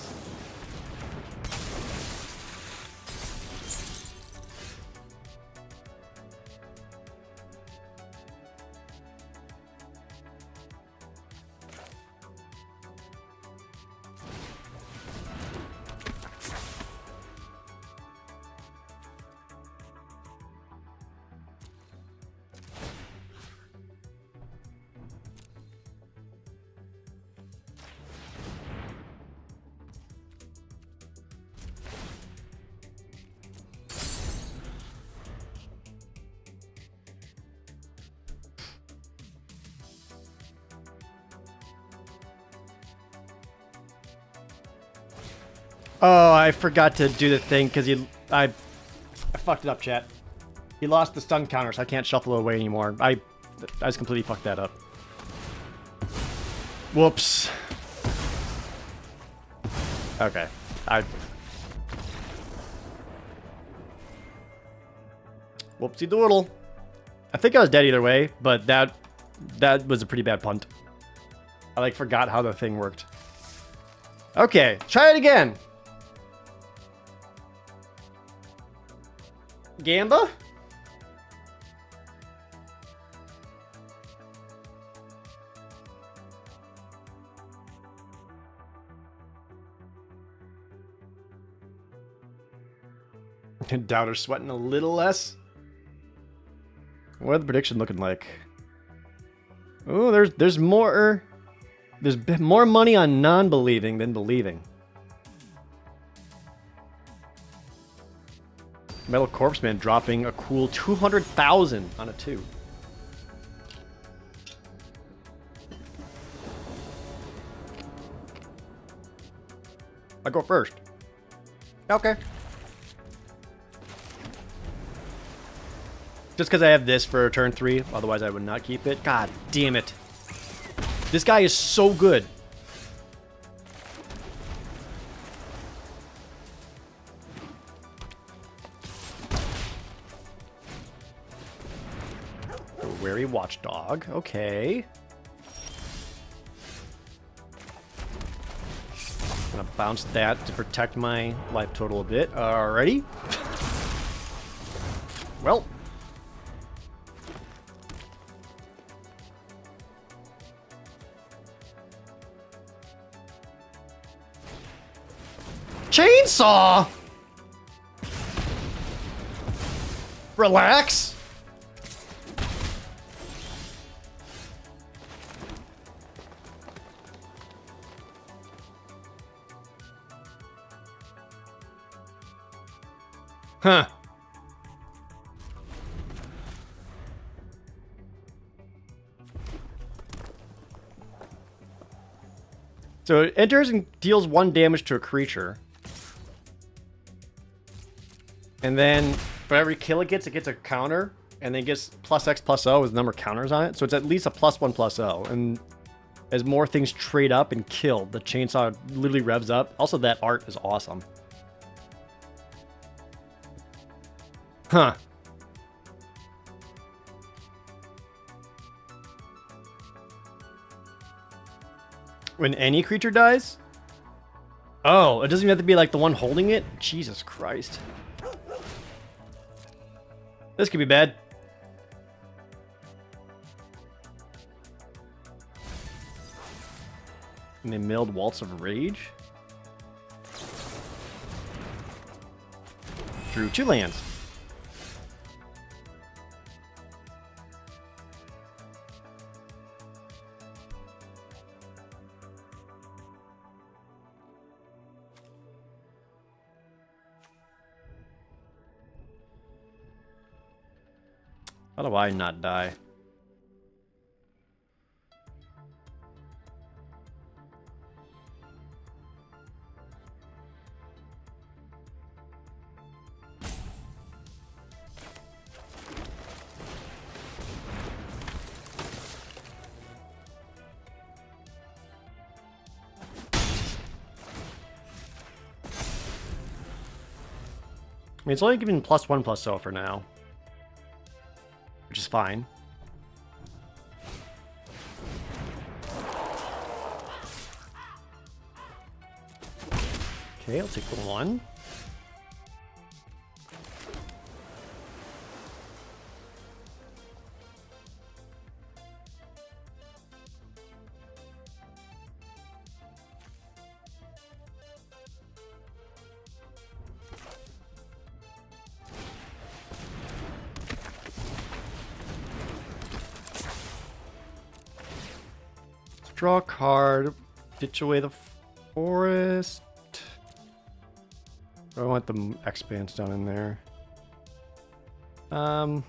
Oh, I forgot to do the thing because I fucked it up, chat. He lost the stun counter, so I can't shuffle it away anymore. I just completely fucked that up. Whoops. Okay. Whoopsie doodle. I think I was dead either way, but that was a pretty bad punt. I like forgot how the thing worked. Okay, try it again. Gamba? Doubter's sweating a little less. What are the prediction looking like? Oh, there's more. There's more money on non-believing than believing. Metal Corpse Man dropping a cool 200,000 on a 2. I go first. Okay. Just because I have this for turn 3, otherwise I would not keep it. God damn it. This guy is so good. A wary watchdog. Okay. I'm gonna bounce that to protect my life total a bit. Alrighty. Well. Chainsaw! Relax. Huh. So it enters and deals 1 damage to a creature. And then for every kill it gets a counter. And then it gets plus X plus O with the number of counters on it. So it's at least a +1 plus O. And as more things trade up and kill, the chainsaw literally revs up. Also, that art is awesome. Huh. When any creature dies? Oh, it doesn't even have to be like the one holding it? Jesus Christ. This could be bad. And they milled Waltz of Rage. Drew 2 lands. How do I not die? I mean, it's only giving +1 plus O for now. Which is fine. Okay, I'll take the 1. Draw a card, ditch away the forest. I want the expanse down in there. 1,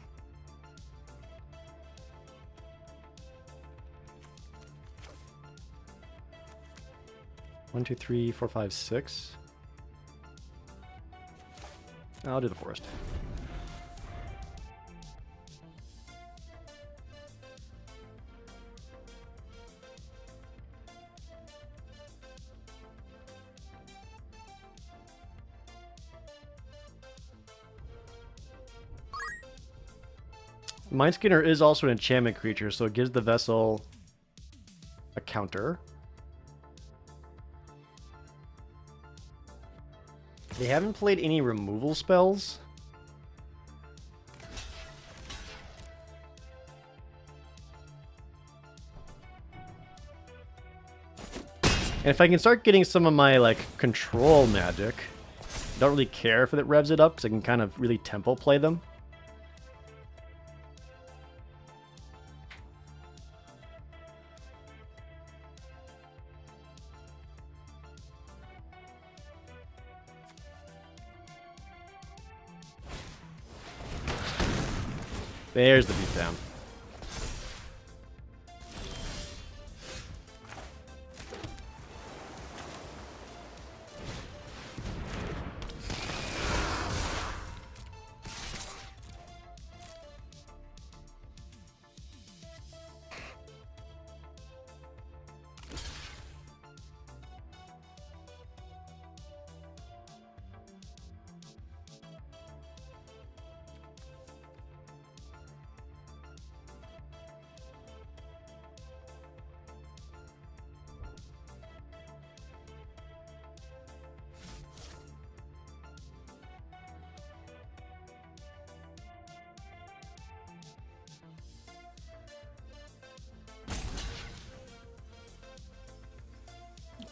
2, 3, 4, 5, 6. I'll do the forest. Mindskinner is also an enchantment creature, so it gives the vessel a counter. They haven't played any removal spells. And if I can start getting some of my, like, control magic, don't really care if it revs it up, because I can kind of really tempo play them. There's the beatdown.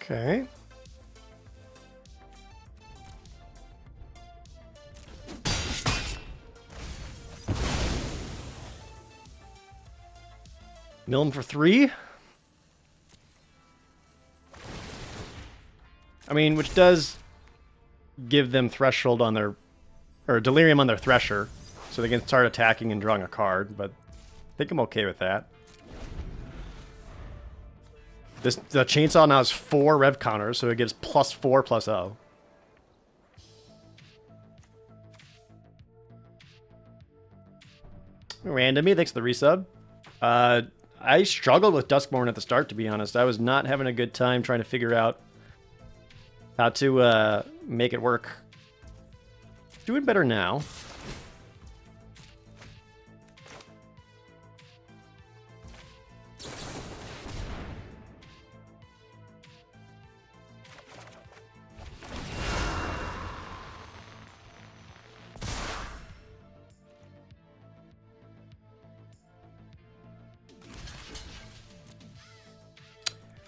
Okay. Mill him for 3. I mean, which does give them Threshold on their... or Delirium on their Thresher, so they can start attacking and drawing a card, but I think I'm okay with that. The chainsaw now has 4 rev counters, so it gives +4/+0. Randomy, thanks for the resub. I struggled with Duskmourn at the start, to be honest. I was not having a good time trying to figure out how to make it work. Doing better now.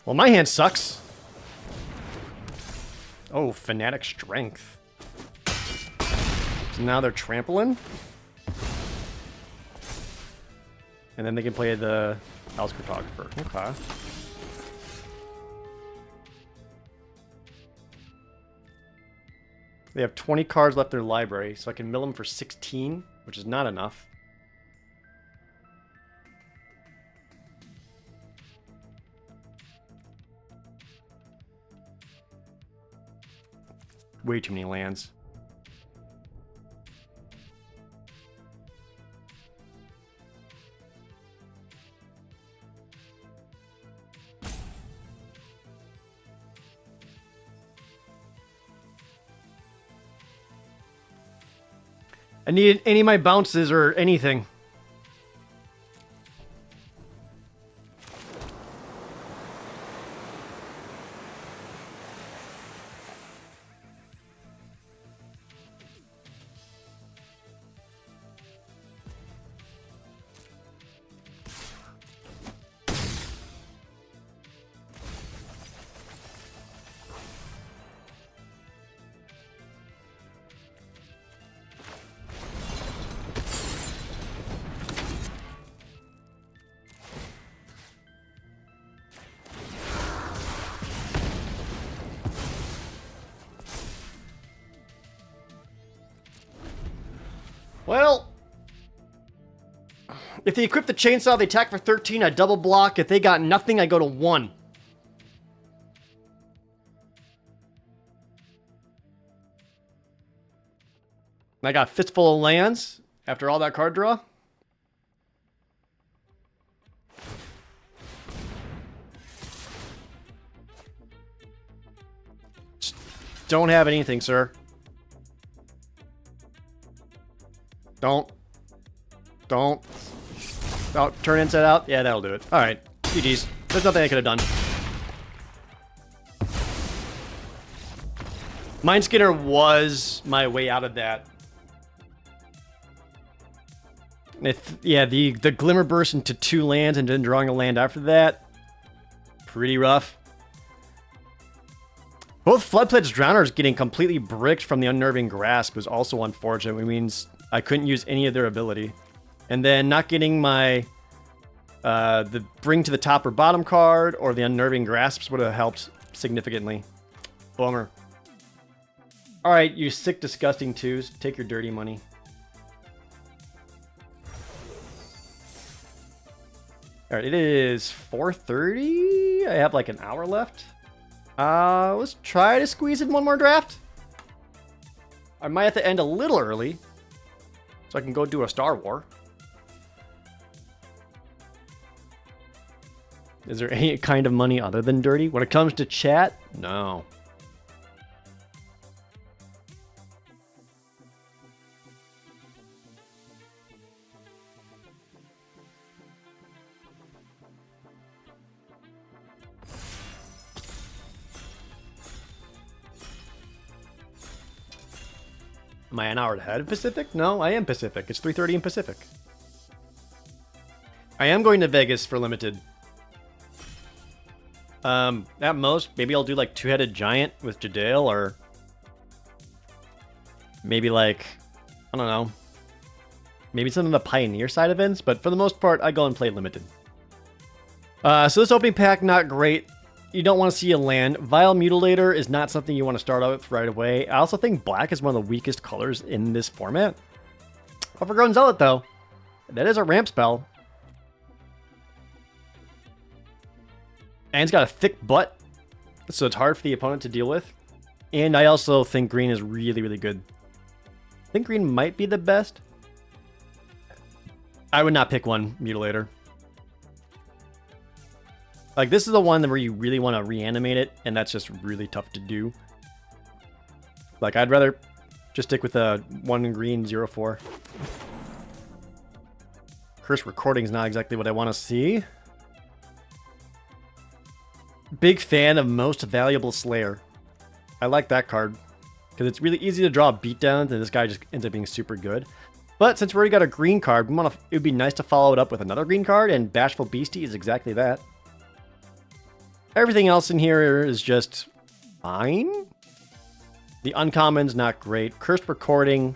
Well, my hand sucks. Oh, Fanatic Strength. So now they're trampling. And then they can play the House Cartographer. Okay. They have 20 cards left in their library, so I can mill them for 16, which is not enough. Way too many lands. I needed any of my bounces or anything. Well, if they equip the chainsaw, they attack for 13, I double block. If they got nothing, I go to 1. I got Fistful of Lands after all that card draw. Just don't have anything, sir. Don't. Oh, turn inside out? Yeah, that'll do it. Alright, GG's. There's nothing I could have done. Mind Skinner was my way out of that. Yeah, the Glimmer Burst into 2 lands and then drawing a land after that. Pretty rough. Both Floodplains Drowners getting completely bricked from the Unnerving Grasp was also unfortunate, which means I couldn't use any of their ability. And then not getting my the Bring to the Top or Bottom card or the Unnerving Grasps would have helped significantly. Bummer. Alright, you sick, disgusting twos. Take your dirty money. Alright, it is 4:30. I have like an hour left. Let's try to squeeze in one more draft. I might have to end a little early, so I can go do a Star War. Is there any kind of money other than dirty? When it comes to chat, no. Am I an hour ahead of Pacific? No, I am Pacific. It's 3:30 in Pacific. I am going to Vegas for Limited. At most, maybe I'll do like Two-Headed Giant with Jadale, or maybe like, I don't know, maybe some of the Pioneer side events, but for the most part, I go and play Limited. So this opening pack, not great. You don't want to see a land. Vile Mutilator is not something you want to start out with right away. I also think black is one of the weakest colors in this format. Overgrown Zealot, though. That is a ramp spell. And it's got a thick butt, so it's hard for the opponent to deal with. And I also think green is really, really good. I think green might be the best. I would not pick one Mutilator. Like, this is the one where you really want to reanimate it, and that's just really tough to do. Like, I'd rather just stick with a 1 green 0/4. Curse Recording is not exactly what I want to see. Big fan of Most Valuable Slayer. I like that card, because it's really easy to draw beatdowns, and this guy just ends up being super good. But since we already got a green card, it would be nice to follow it up with another green card, and Bashful Beastie is exactly that. Everything else in here is just fine. The uncommon's not great. Cursed Recording,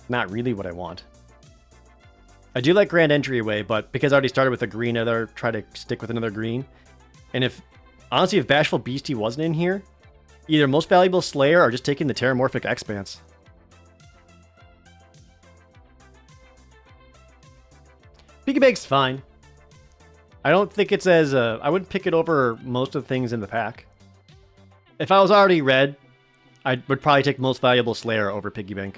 not really what I want. I do like Grand Entryway, but because I already started with a green, I'd rather try to stick with another green. And honestly, if Bashful Beastie wasn't in here, either Most Valuable Slayer or just taking the Terramorphic Expanse. Piggy Bank's fine. I don't think it's as, I wouldn't pick it over most of the things in the pack. If I was already red, I would probably take Most Valuable Slayer over Piggy Bank.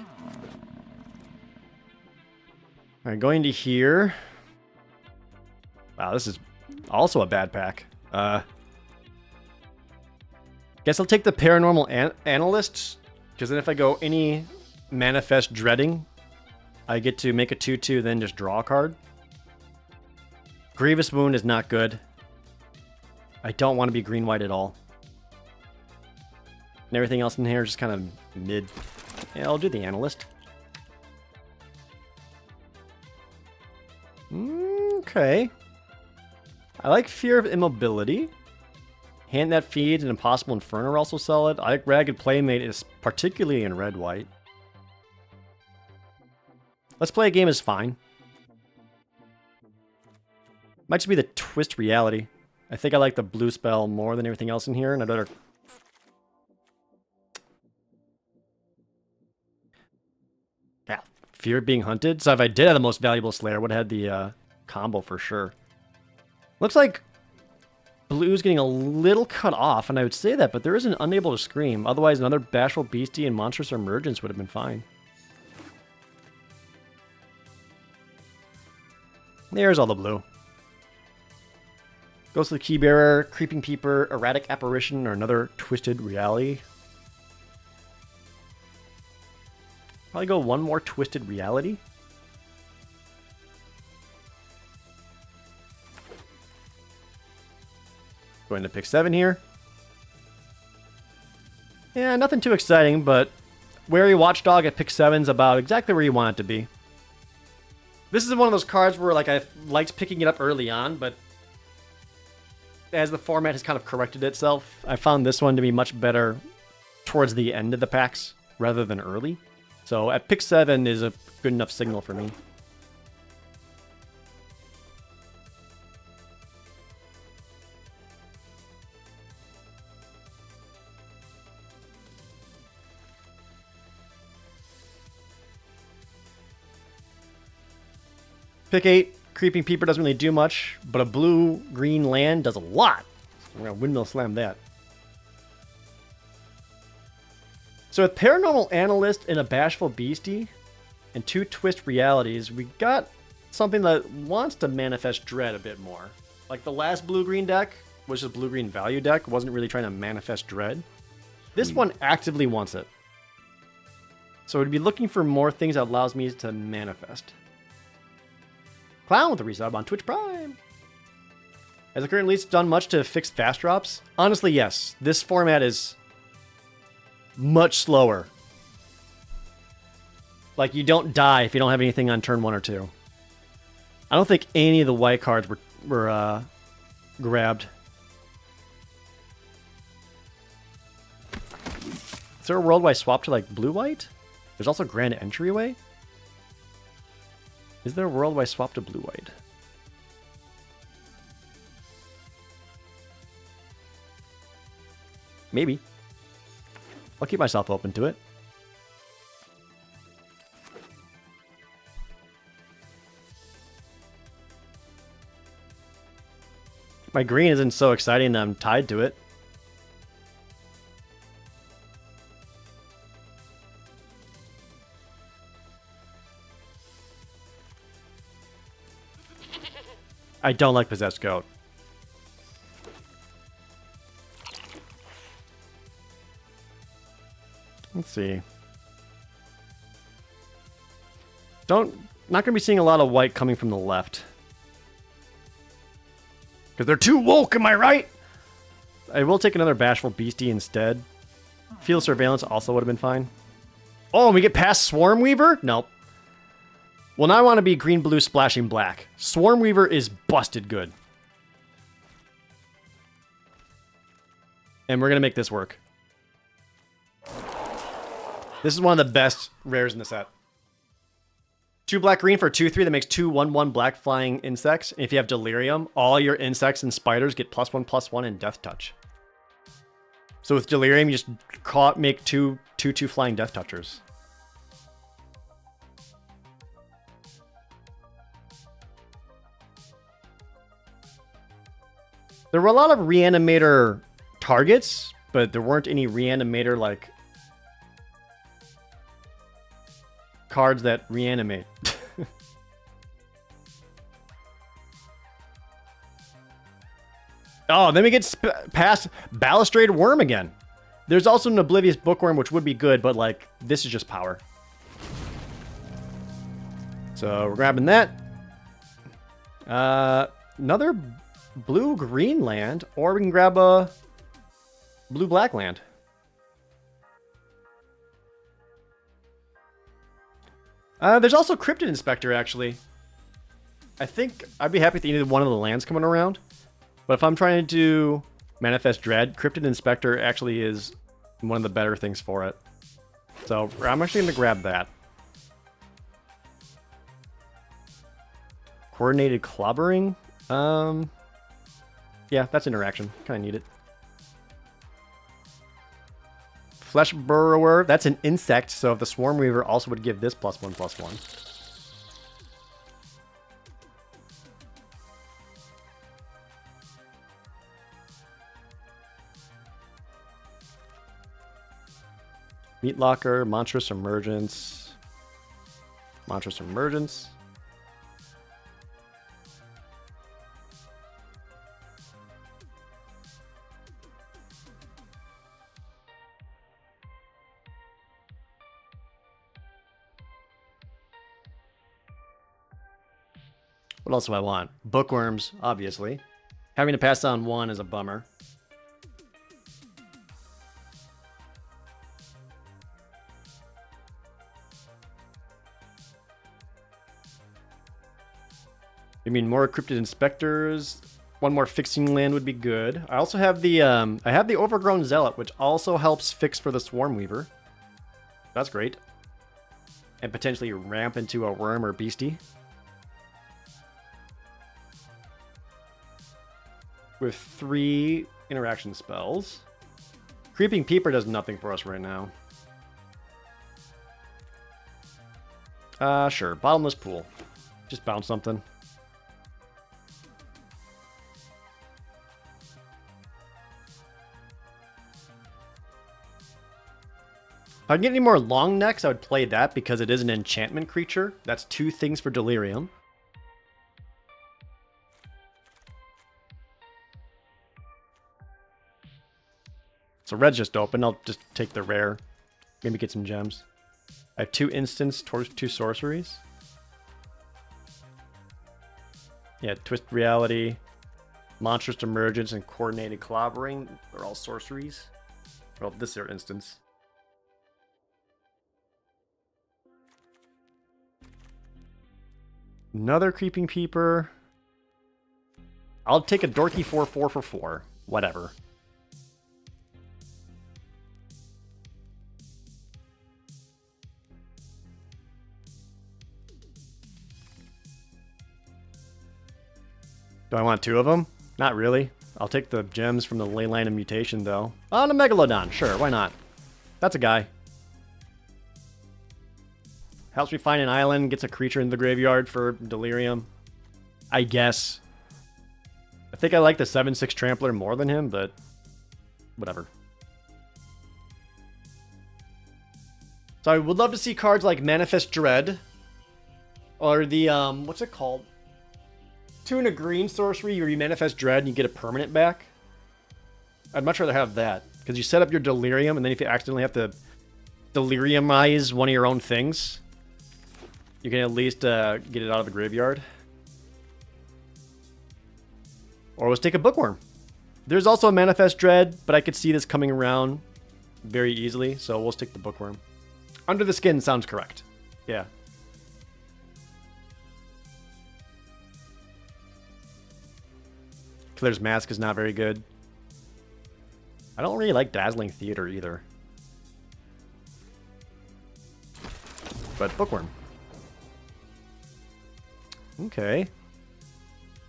Alright, going to here. Wow, this is also a bad pack. Guess I'll take the Paranormal Analysts, because then if I go any Manifest Dreading, I get to make a 2/2, then just draw a card. Grievous Wound is not good. I don't want to be green-white at all. And everything else in here is just kind of mid. Yeah, I'll do the Analyst. Okay. I like Fear of Immobility. Hand That Feeds and Impossible Inferno are also solid. I like Ragged Playmate, is particularly in red-white. Let's Play a Game is fine. Might just be the Twist Reality. I think I like the blue spell more than everything else in here, and I'd better... Yeah, Fear of Being Hunted. So if I did have the Most Valuable Slayer, I would have had the combo for sure. Looks like blue's getting a little cut off, and I would say that, but there is an Unable to Scream. Otherwise, another Bashful Beastie and Monstrous Emergence would have been fine. There's all the blue. Ghost of the Keybearer, Creeping Peeper, Erratic Apparition, or another Twisted Reality. Probably go one more Twisted Reality. Going to pick 7 here. Yeah, nothing too exciting, but Wary Watchdog at pick 7's about exactly where you want it to be. This is one of those cards where like I liked picking it up early on, but as the format has kind of corrected itself, I found this one to be much better towards the end of the packs rather than early. So at pick 7 is a good enough signal for me. Pick 8, Creeping Peeper doesn't really do much, but a blue-green land does a lot. We're going to Windmill Slam that. So with Paranormal Analyst and a Bashful Beastie and 2 Twist Realities, we got something that wants to manifest Dread a bit more. Like the last blue-green deck, which is a blue-green value deck, wasn't really trying to manifest Dread. This one actively wants it. So we'd be looking for more things that allows me to manifest. Clown with a resub on Twitch Prime. Has the current release done much to fix fast drops? Honestly, yes. This format is much slower. Like, you don't die if you don't have anything on turn 1 or 2. I don't think any of the white cards were grabbed. Is there a world where I swap to, like, blue-white? There's also Grand Entryway? Is there a world where I swap to blue-white? Maybe. I'll keep myself open to it. My green isn't so exciting that I'm tied to it. I don't like Possessed Goat. Let's see. Not gonna be seeing a lot of white coming from the left. Because they're too woke, am I right? I will take another Bashful Beastie instead. Field Surveillance also would have been fine. Oh, and we get past Swarm Weaver? Nope. Well, now I want to be green, blue, splashing black. Swarm Weaver is busted good. And we're going to make this work. This is one of the best rares in the set. 2 black green for a 2/3 that makes 2 1/1 black flying insects. And if you have Delirium, all your insects and spiders get +1/+1 and Death Touch. So with Delirium, you just make 2/2 flying Death Touchers. There were a lot of Reanimator targets, but there weren't any Reanimator, like, cards that reanimate. Oh, then we get past Balustrade Worm again. There's also an Oblivious Bookworm, which would be good, but, like, this is just power. So we're grabbing that. Another blue-green land, or we can grab a blue-black land. There's also Cryptid Inspector, actually. I think I'd be happy with either one of the lands coming around. But if I'm trying to do Manifest Dread, Cryptid Inspector actually is one of the better things for it. So I'm actually going to grab that. Coordinated Clobbering? Yeah, that's interaction. Kind of need it. Flesh Burrower, that's an insect, so if the Swarm Weaver also would give this +1/+1. Meat Locker, Monstrous Emergence. Monstrous Emergence. What else do I want? Bookworms, obviously. Having to pass on one is a bummer. You mean more Cryptid Inspectors? One more fixing land would be good. I also have the I have the Overgrown Zealot, which also helps fix for the Swarm Weaver. That's great. And potentially ramp into a worm or beastie. With 3 interaction spells. Creeping Peeper does nothing for us right now. Sure. Bottomless Pool. Just bounce something. If I get any more long necks, I would play that because it is an enchantment creature. That's 2 things for Delirium. So red's just open. I'll just take the rare. Maybe get some gems. I have 2 instants, 2 sorceries. Yeah, Twist Reality, Monstrous Emergence, and Coordinated Clobbering. They're all sorceries. Well, this is instance. Another Creeping Peeper. I'll take a dorky 4/4 for 4. Whatever. Do I want 2 of them? Not really. I'll take the gems from the Leyline of Mutation, though. Oh, and a Megalodon. Sure, why not? That's a guy. Helps me find an island, gets a creature in the graveyard for Delirium. I guess. I think I like the 7/6 Trampler more than him, but whatever. So I would love to see cards like Manifest Dread. Or the, what's it called? 2 and a green sorcery, where you Manifest Dread and you get a permanent back. I'd much rather have that. Because you set up your Delirium, and then if you accidentally have to Deliriumize one of your own things, you can at least get it out of the graveyard. Or let's take a Bookworm. There's also a Manifest Dread, but I could see this coming around very easily, so we'll stick the Bookworm. Under the Skin sounds correct. Yeah. Killer's Mask is not very good. I don't really like Dazzling Theater either. But Bookworm. Okay.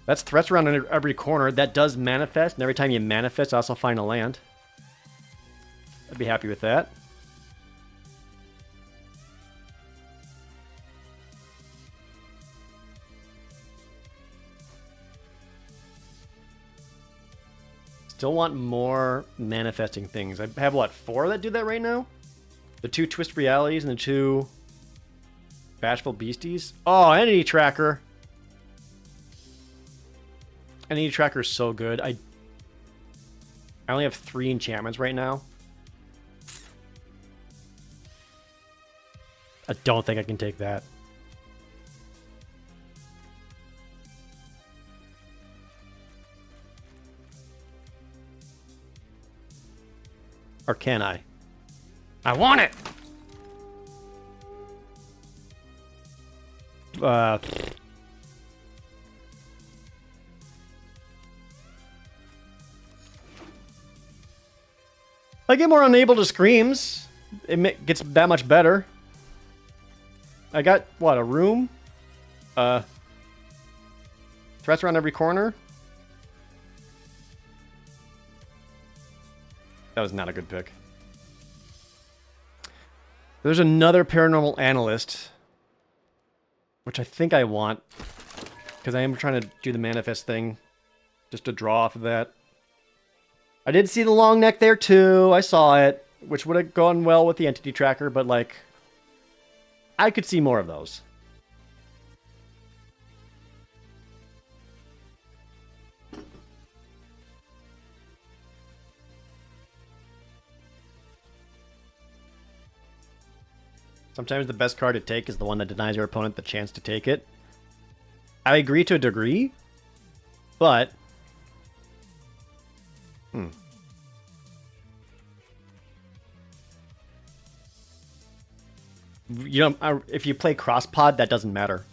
That's threats around every corner. That does manifest, and every time you manifest, also find a land. I'd be happy with that. Still want more manifesting things. I have, what, 4 that do that right now? The 2 Twist Realities and the 2 Bashful Beasties. Oh, Entity Tracker. Entity Tracker is so good. I only have 3 enchantments right now. I don't think I can take that. Or can I? I want it! I get more unable to screams. It gets that much better. I got, what, a room? Threats around every corner? That was not a good pick. There's another Paranormal Analyst, which I think I want, because I am trying to do the manifest thing, just to draw off of that. I did see the long neck there too. I saw it. which would have gone well with the entity tracker, but like, I could see more of those. Sometimes the best card to take is the one that denies your opponent the chance to take it. I agree to a degree, but... You know, if you play cross-pod, that doesn't matter.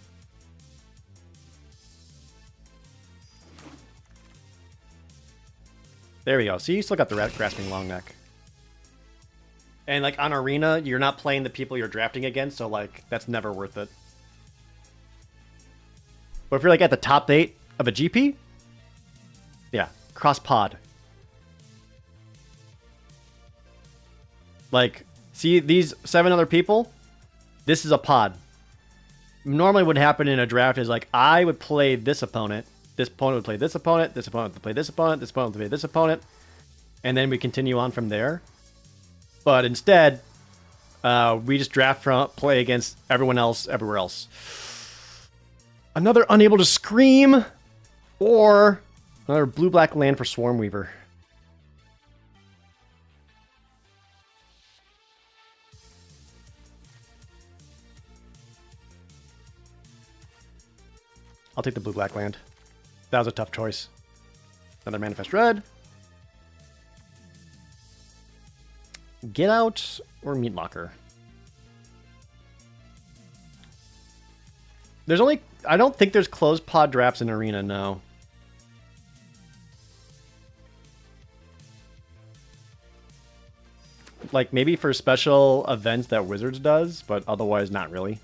There we go. See, you still got the Grasping Longneck. And, like, on Arena, you're not playing the people you're drafting against, so, like, that's never worth it. But if you're, like, at the top 8 of a GP, yeah, cross-pod. Like, see these 7 other people? This is a pod. Normally what would happen in a draft is, like, I would play this opponent, this opponent would play this opponent, this opponent would play this opponent, this opponent would play this opponent, and then we continue on from there. But instead, we just draft from, play against everyone else, everywhere else. Another Unable to Scream, or another blue-black land for Swarmweaver. I'll take the blue-black land. That was a tough choice. Another Manifest Red. Get Out or Meat Locker. There's only... I don't think there's closed pod drafts in Arena, no. Like, maybe for special events that Wizards does, but otherwise not really.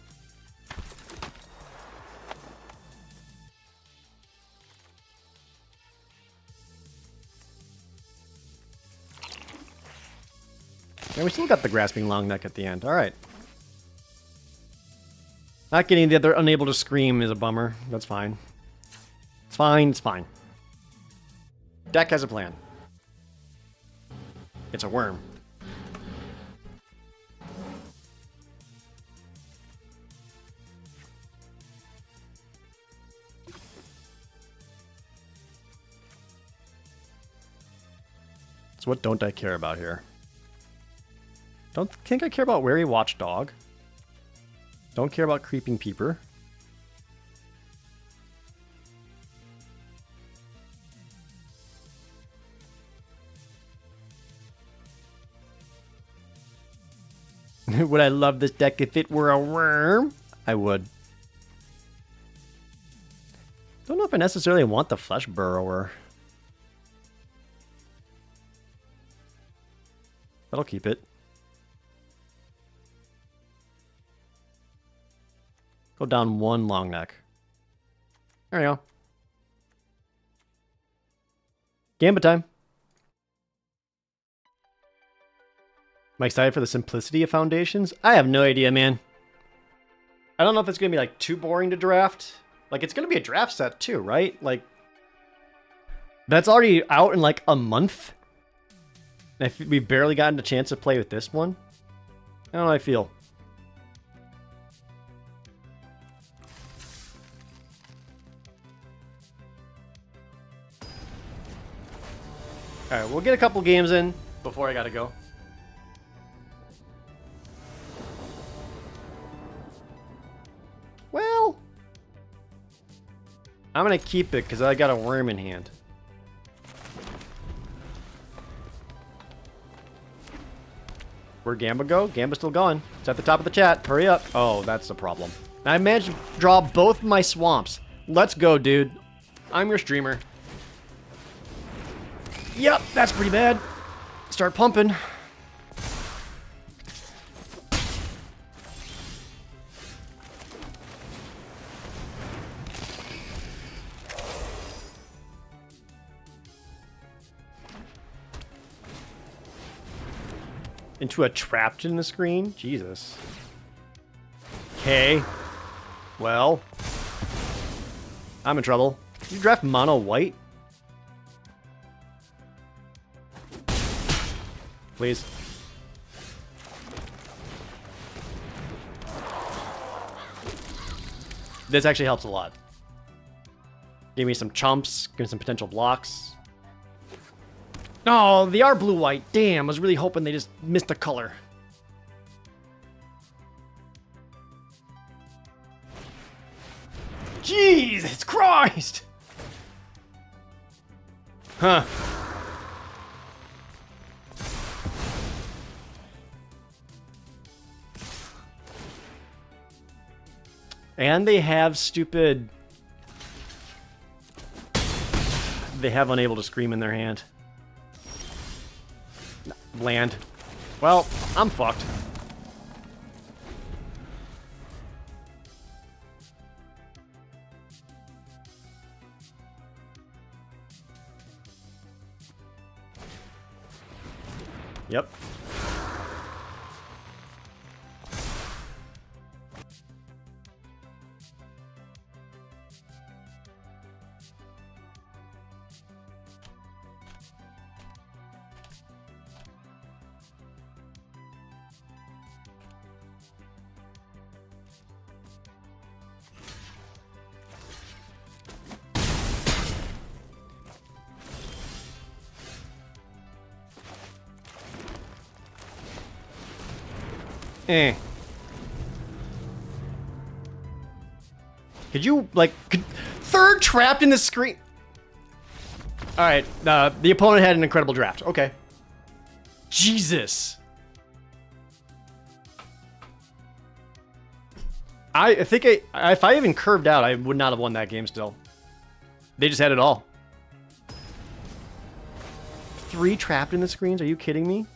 And we still got the Grasping Longneck at the end. Alright. Not getting the other Unable to Scream is a bummer. That's fine. It's fine, it's fine. Deck has a plan. It's a worm. So what don't I care about here? Don't think I care about Wary Watchdog. Don't care about Creeping Peeper. Would I love this deck if it were a worm? I would. Don't know if I necessarily want the Flesh Burrower. That'll keep it. Go down 1 Longneck. There we go. Gambit time. Am I excited for the simplicity of Foundations? I have no idea, man. I don't know if it's going to be, like, too boring to draft. Like, it's going to be a draft set, too, right? Like, that's already out in, like, a month. And we've barely gotten a chance to play with this one. I don't know how I feel. Alright, we'll get a couple games in before I gotta go. Well, I'm gonna keep it because I got a worm in hand. Where'd Gamba go? Gamba's still going. It's at the top of the chat. Hurry up. Oh, that's the problem. I managed to draw both my swamps. Let's go, dude. I'm your streamer. Yep, that's pretty bad. Start pumping. Into a trapped in the screen? Jesus. Okay. Well. I'm in trouble. Did you draft mono white? Please. This actually helps a lot. Give me some chumps, give me some potential blocks. Oh, they are blue-white. Damn, I was really hoping they just missed the color. Jesus Christ! Huh. And they have stupid... They have Unable to Scream in their hand. Land. Well, I'm fucked. Yep. Eh. Could you, like, third trapped in the screen? Alright, the opponent had an incredible draft. Okay. Jesus. I think if I even curved out, I would not have won that game still. They just had it all. 3 trapped in the screens? Are you kidding me?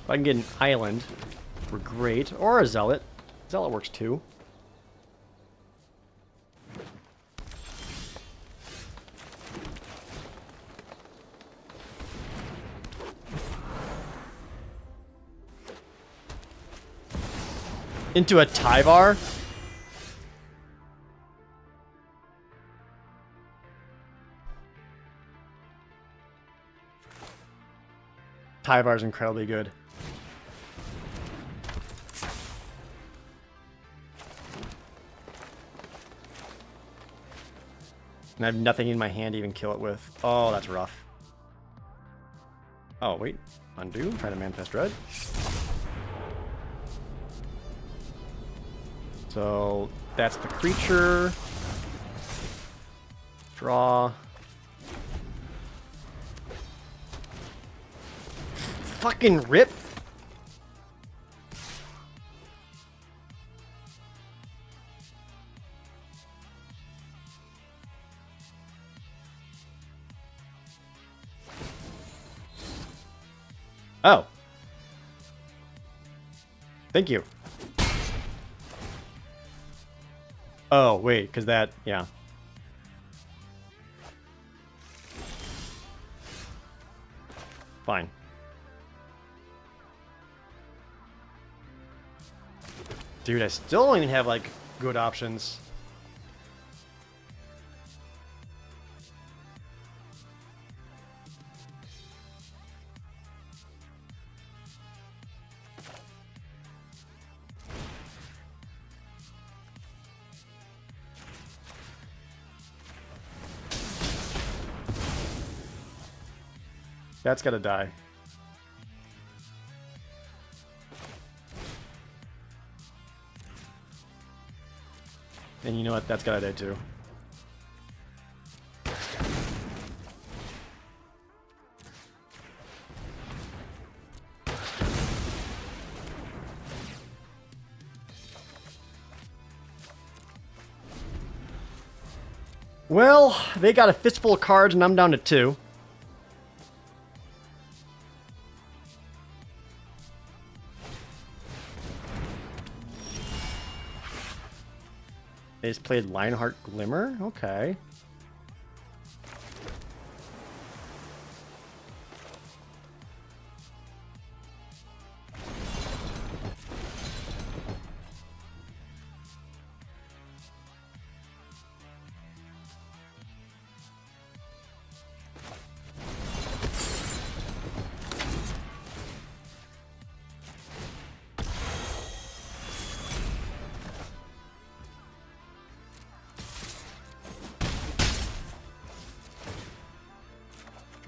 If I can get an island, we're great. Or a zealot. Zealot works too. Into a Tyvar? Tyvar's incredibly good. And I have nothing in my hand to even kill it with. Oh, that's rough. Oh, wait. Undo. Try to Manifest Dread. So, that's the creature. Draw. Fucking rip. Oh. Thank you. Oh, wait, because that, yeah. Fine. Dude, I still don't even have, like, good options. That's gotta die. And you know what? That's gotta die too. Well, they got a fistful of cards and I'm down to 2. They just played Lionheart Glimmer? Okay.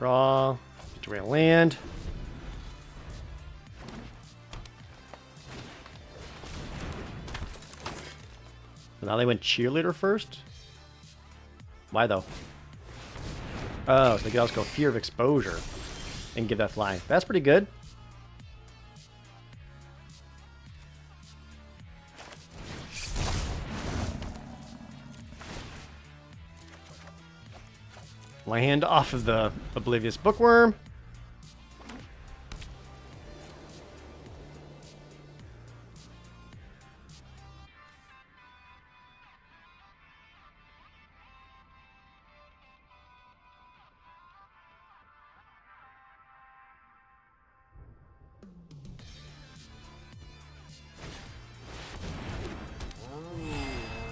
Draw. Get away land. So now they went cheerleader first? Why though? Oh, so they could also go fear of exposure and give that flying. That's pretty good. Land off of the Oblivious Bookworm.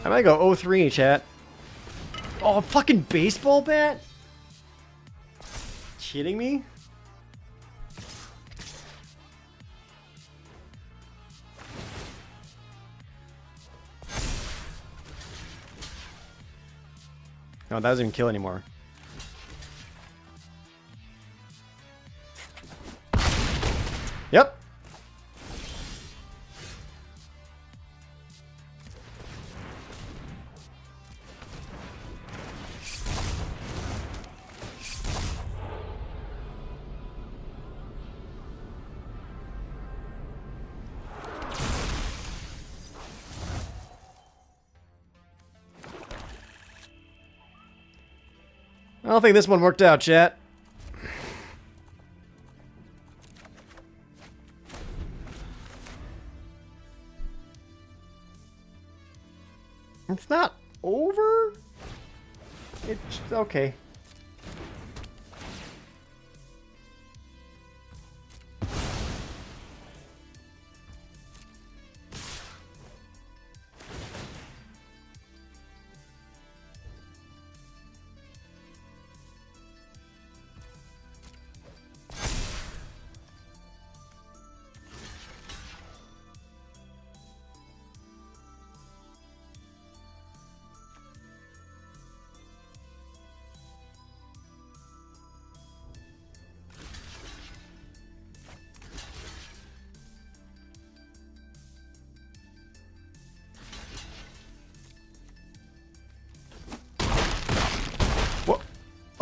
I might go 0-3, chat. Oh, a fucking baseball bat? Kidding me? No, that doesn't even kill anymore. Yep. I don't think this one worked out, chat. It's not over? It's okay.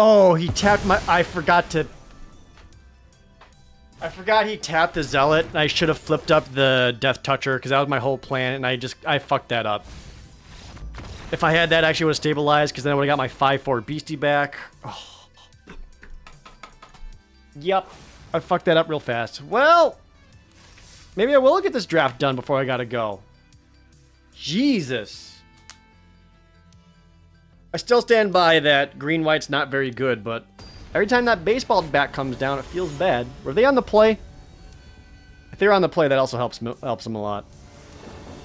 Oh, he tapped my... I forgot he tapped the Zealot, and I should have flipped up the Death Toucher, because that was my whole plan, and I fucked that up. If I had that, I actually would have stabilized, because then I would have got my 5/4 Beastie back. Oh. Yep. I fucked that up real fast. Well, maybe I will get this draft done before I gotta go. Jesus. I still stand by that green-white's not very good, but every time that baseball bat comes down, it feels bad. Were they on the play? If they're on the play, that also helps them a lot.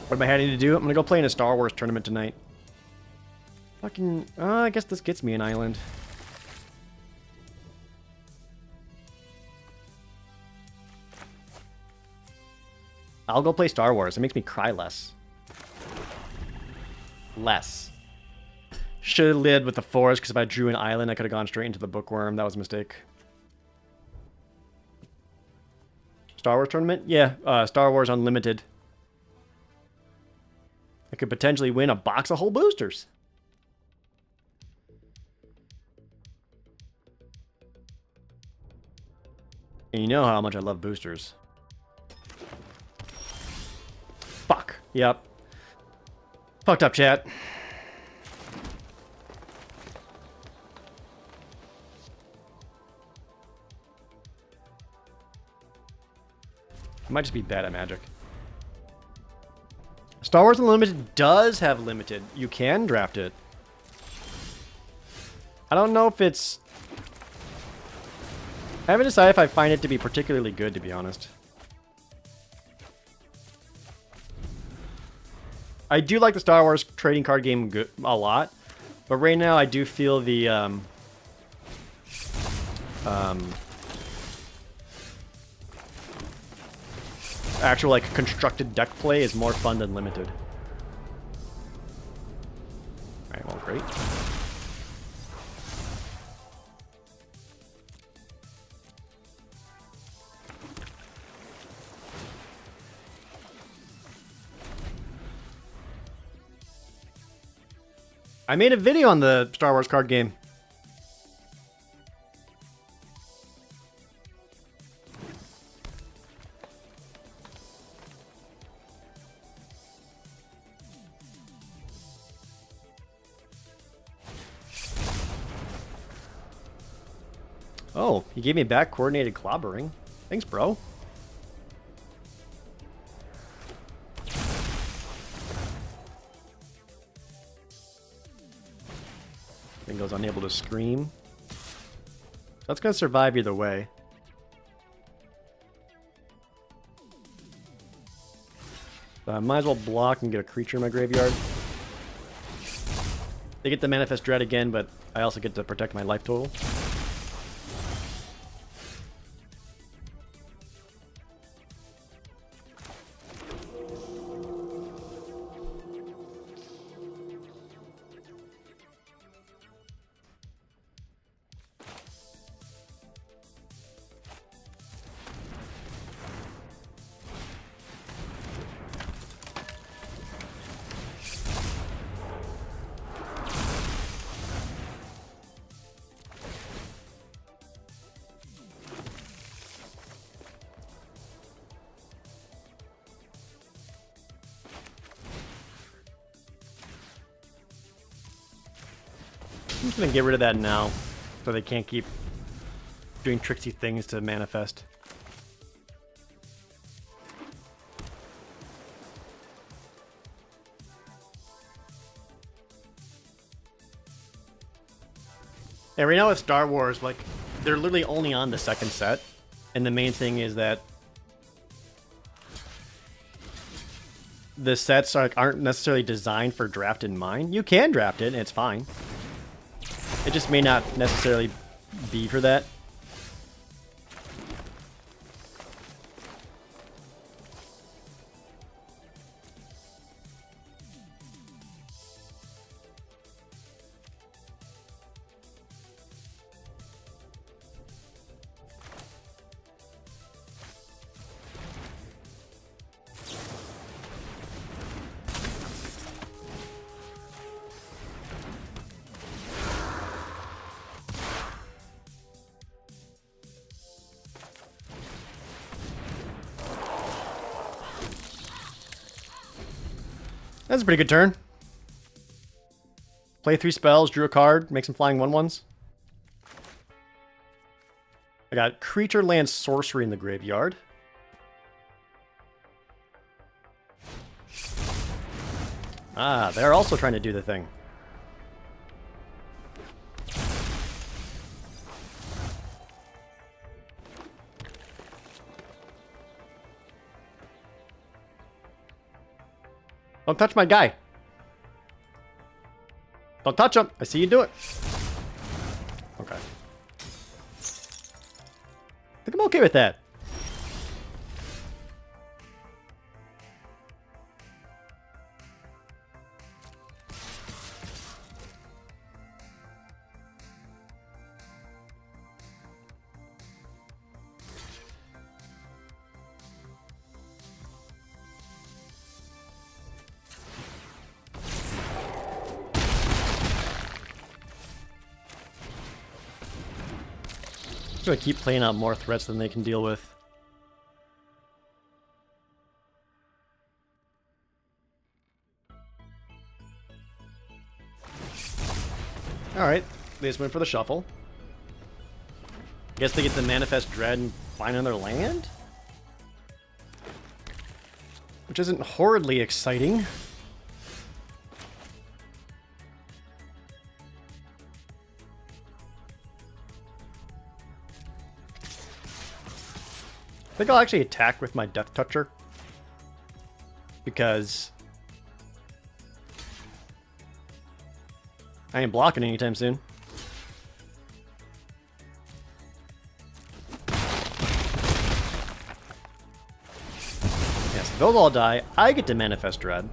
What am I having to do? I'm gonna go play in a Star Wars tournament tonight. Fucking... I guess this gets me an island. I'll go play Star Wars. It makes me cry less. Should have led with the forest, because if I drew an island, I could have gone straight into the bookworm. That was a mistake. Star Wars tournament? Yeah, Star Wars Unlimited. I could potentially win a box of whole boosters. And you know how much I love boosters. Fuck. Yep. Fucked up, chat. I might just be bad at Magic. Star Wars Unlimited does have limited. You can draft it. I don't know if it's... I haven't decided if I find it to be particularly good, to be honest. I do like the Star Wars trading card game a lot, but right now I do feel the actual like constructed deck play is more fun than limited. Alright, well, great. I made a video on the Star Wars card game. Oh, he gave me back coordinated clobbering. Thanks, bro. Bingo's unable to scream. That's gonna survive either way. I might as well block and get a creature in my graveyard. They get the Manifest Dread again, but I also get to protect my life total. I'm just gonna get rid of that now, so they can't keep doing tricksy things to manifest. And right now with Star Wars, like, they're literally only on the second set, and the main thing is that the sets aren't necessarily designed for draft in mind. You can draft it, and it's fine. It just may not necessarily be for that. That's a pretty good turn. Play 3 spells, drew a card, make some flying 1/1s. I got creature, land, sorcery in the graveyard. Ah, they're also trying to do the thing. Don't touch my guy. Don't touch him. I see you do it. Okay. I think I'm okay with that. I'm gonna keep playing out more threats than they can deal with. Alright, they just went for the shuffle. Guess they get the Manifest Dread and find another land? Which isn't horridly exciting. I think I'll actually attack with my Death Toucher. Because I ain't blocking anytime soon. Yes, if those all die, I get to Manifest Dread.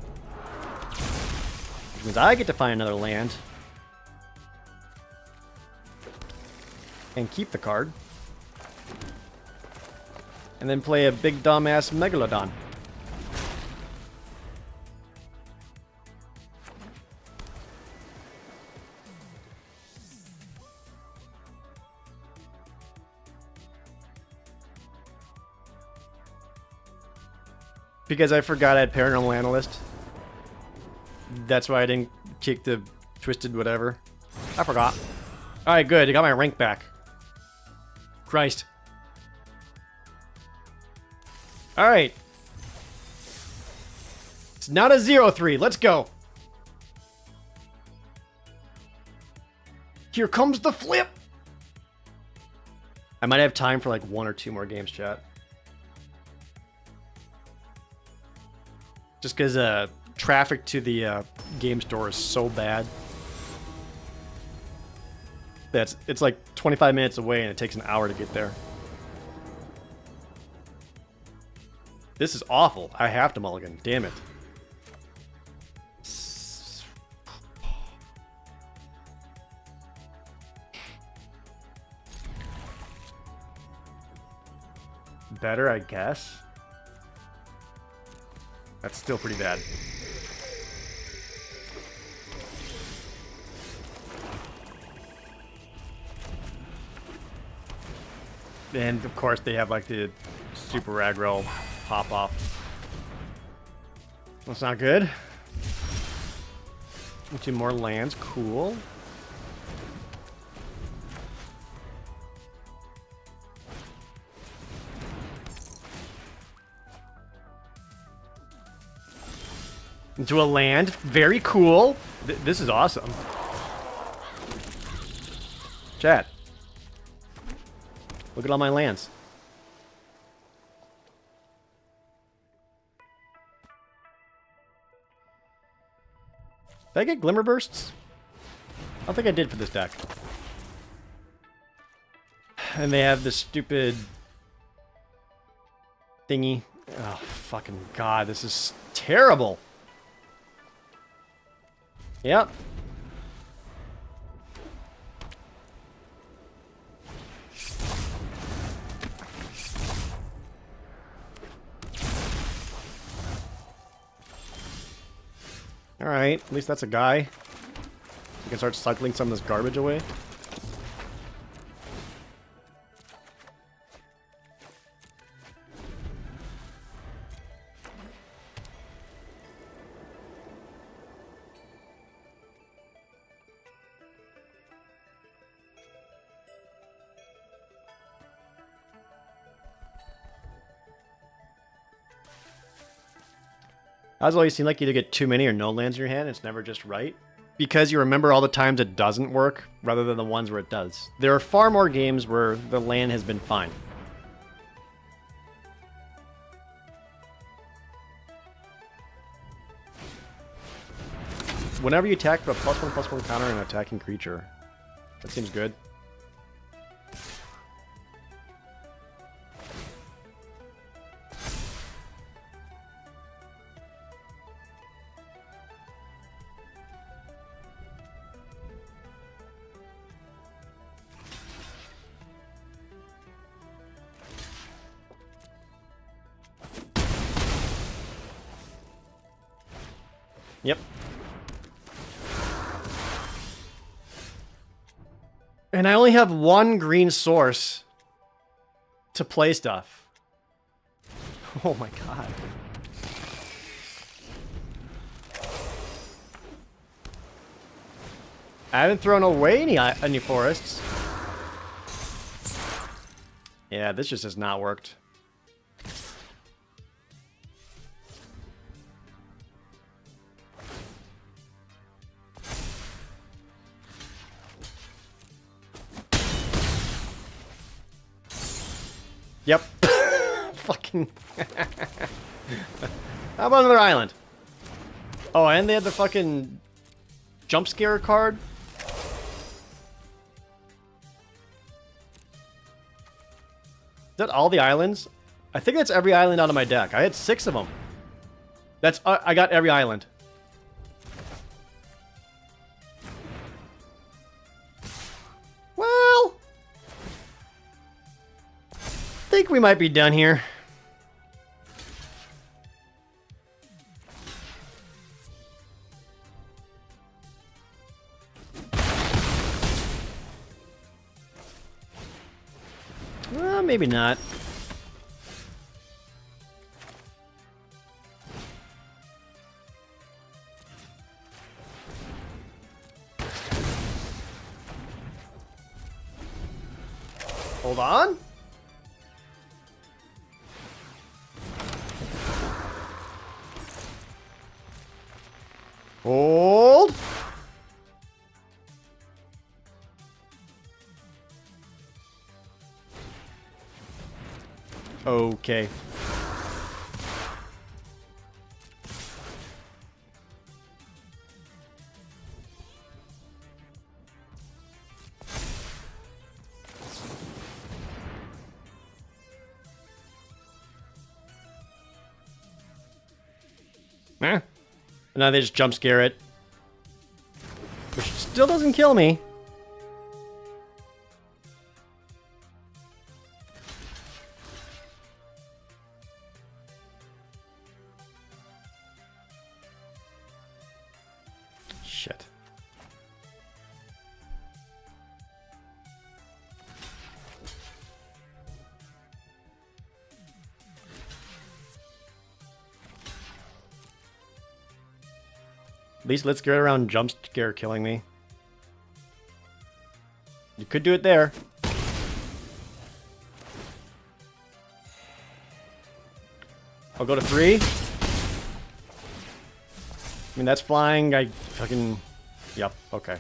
Which means I get to find another land. And keep the card. And then play a big dumbass Megalodon. because I forgot I had Paranormal Analyst. That's why I didn't kick the Twisted whatever. I forgot. Alright, good. I got my rank back. Christ. Alright. It's not a 0-3. Let's go. Here comes the flip. I might have time for like 1 or 2 more games, chat. Just because traffic to the game store is so bad. It's like 25 minutes away and it takes an hour to get there. This is awful. I have to mulligan. Damn it. Better, I guess. That's still pretty bad. And of course they have like the super aggro pop off. That's not good. 2 more lands, cool. Into a land, very cool. This is awesome. Chat. Look at all my lands. Did I get Glimmer Bursts? I don't think I did for this deck. And they have this stupid thingy. Oh, fucking God, this is terrible. Yep. Alright, at least that's a guy. You can start cycling some of this garbage away. That's always seemed like you either get too many or no lands in your hand. It's never just right. Because you remember all the times it doesn't work, rather than the ones where it does. There are far more games where the land has been fine. Whenever you attack, put a +1/+1 counter on an attacking creature. That seems good. Yep. And I only have 1 green source to play stuff. Oh my God. I haven't thrown away any forests. Yeah, this just has not worked. Yep. Fucking. How about another island? Oh, and they had the fucking jump scare card. Is that all the islands? I think that's every island out of my deck. I had 6 of them. That's I got every island. Well, I think we might be done here. Maybe not. Hold on. Hold. Okay. Eh. Now they just jump scare it. Which still doesn't kill me. Shit. At least let's get around jump scare killing me. You could do it there. I'll go to 3. I mean, that's flying. I fucking... Yep, okay.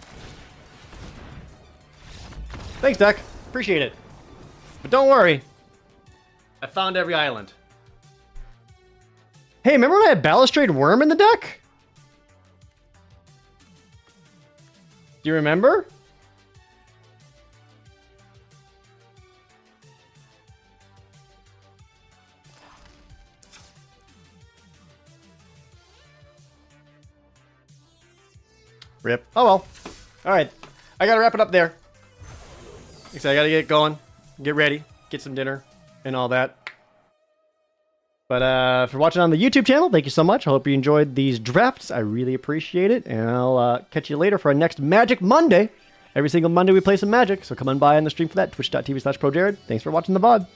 Thanks, deck. Appreciate it. But don't worry. I found every island. Hey, remember when I had Balustrade Worm in the deck? Do you remember? Rip. Oh well. Alright. I gotta wrap it up there. Like I said, I gotta get going. Get ready. Get some dinner. And all that. But for watching on the YouTube channel, thank you so much. I hope you enjoyed these drafts. I really appreciate it. And I'll catch you later for our next Magic Monday. Every single Monday we play some Magic. So come on by on the stream for that. Twitch.tv/ProJared. Thanks for watching the VOD.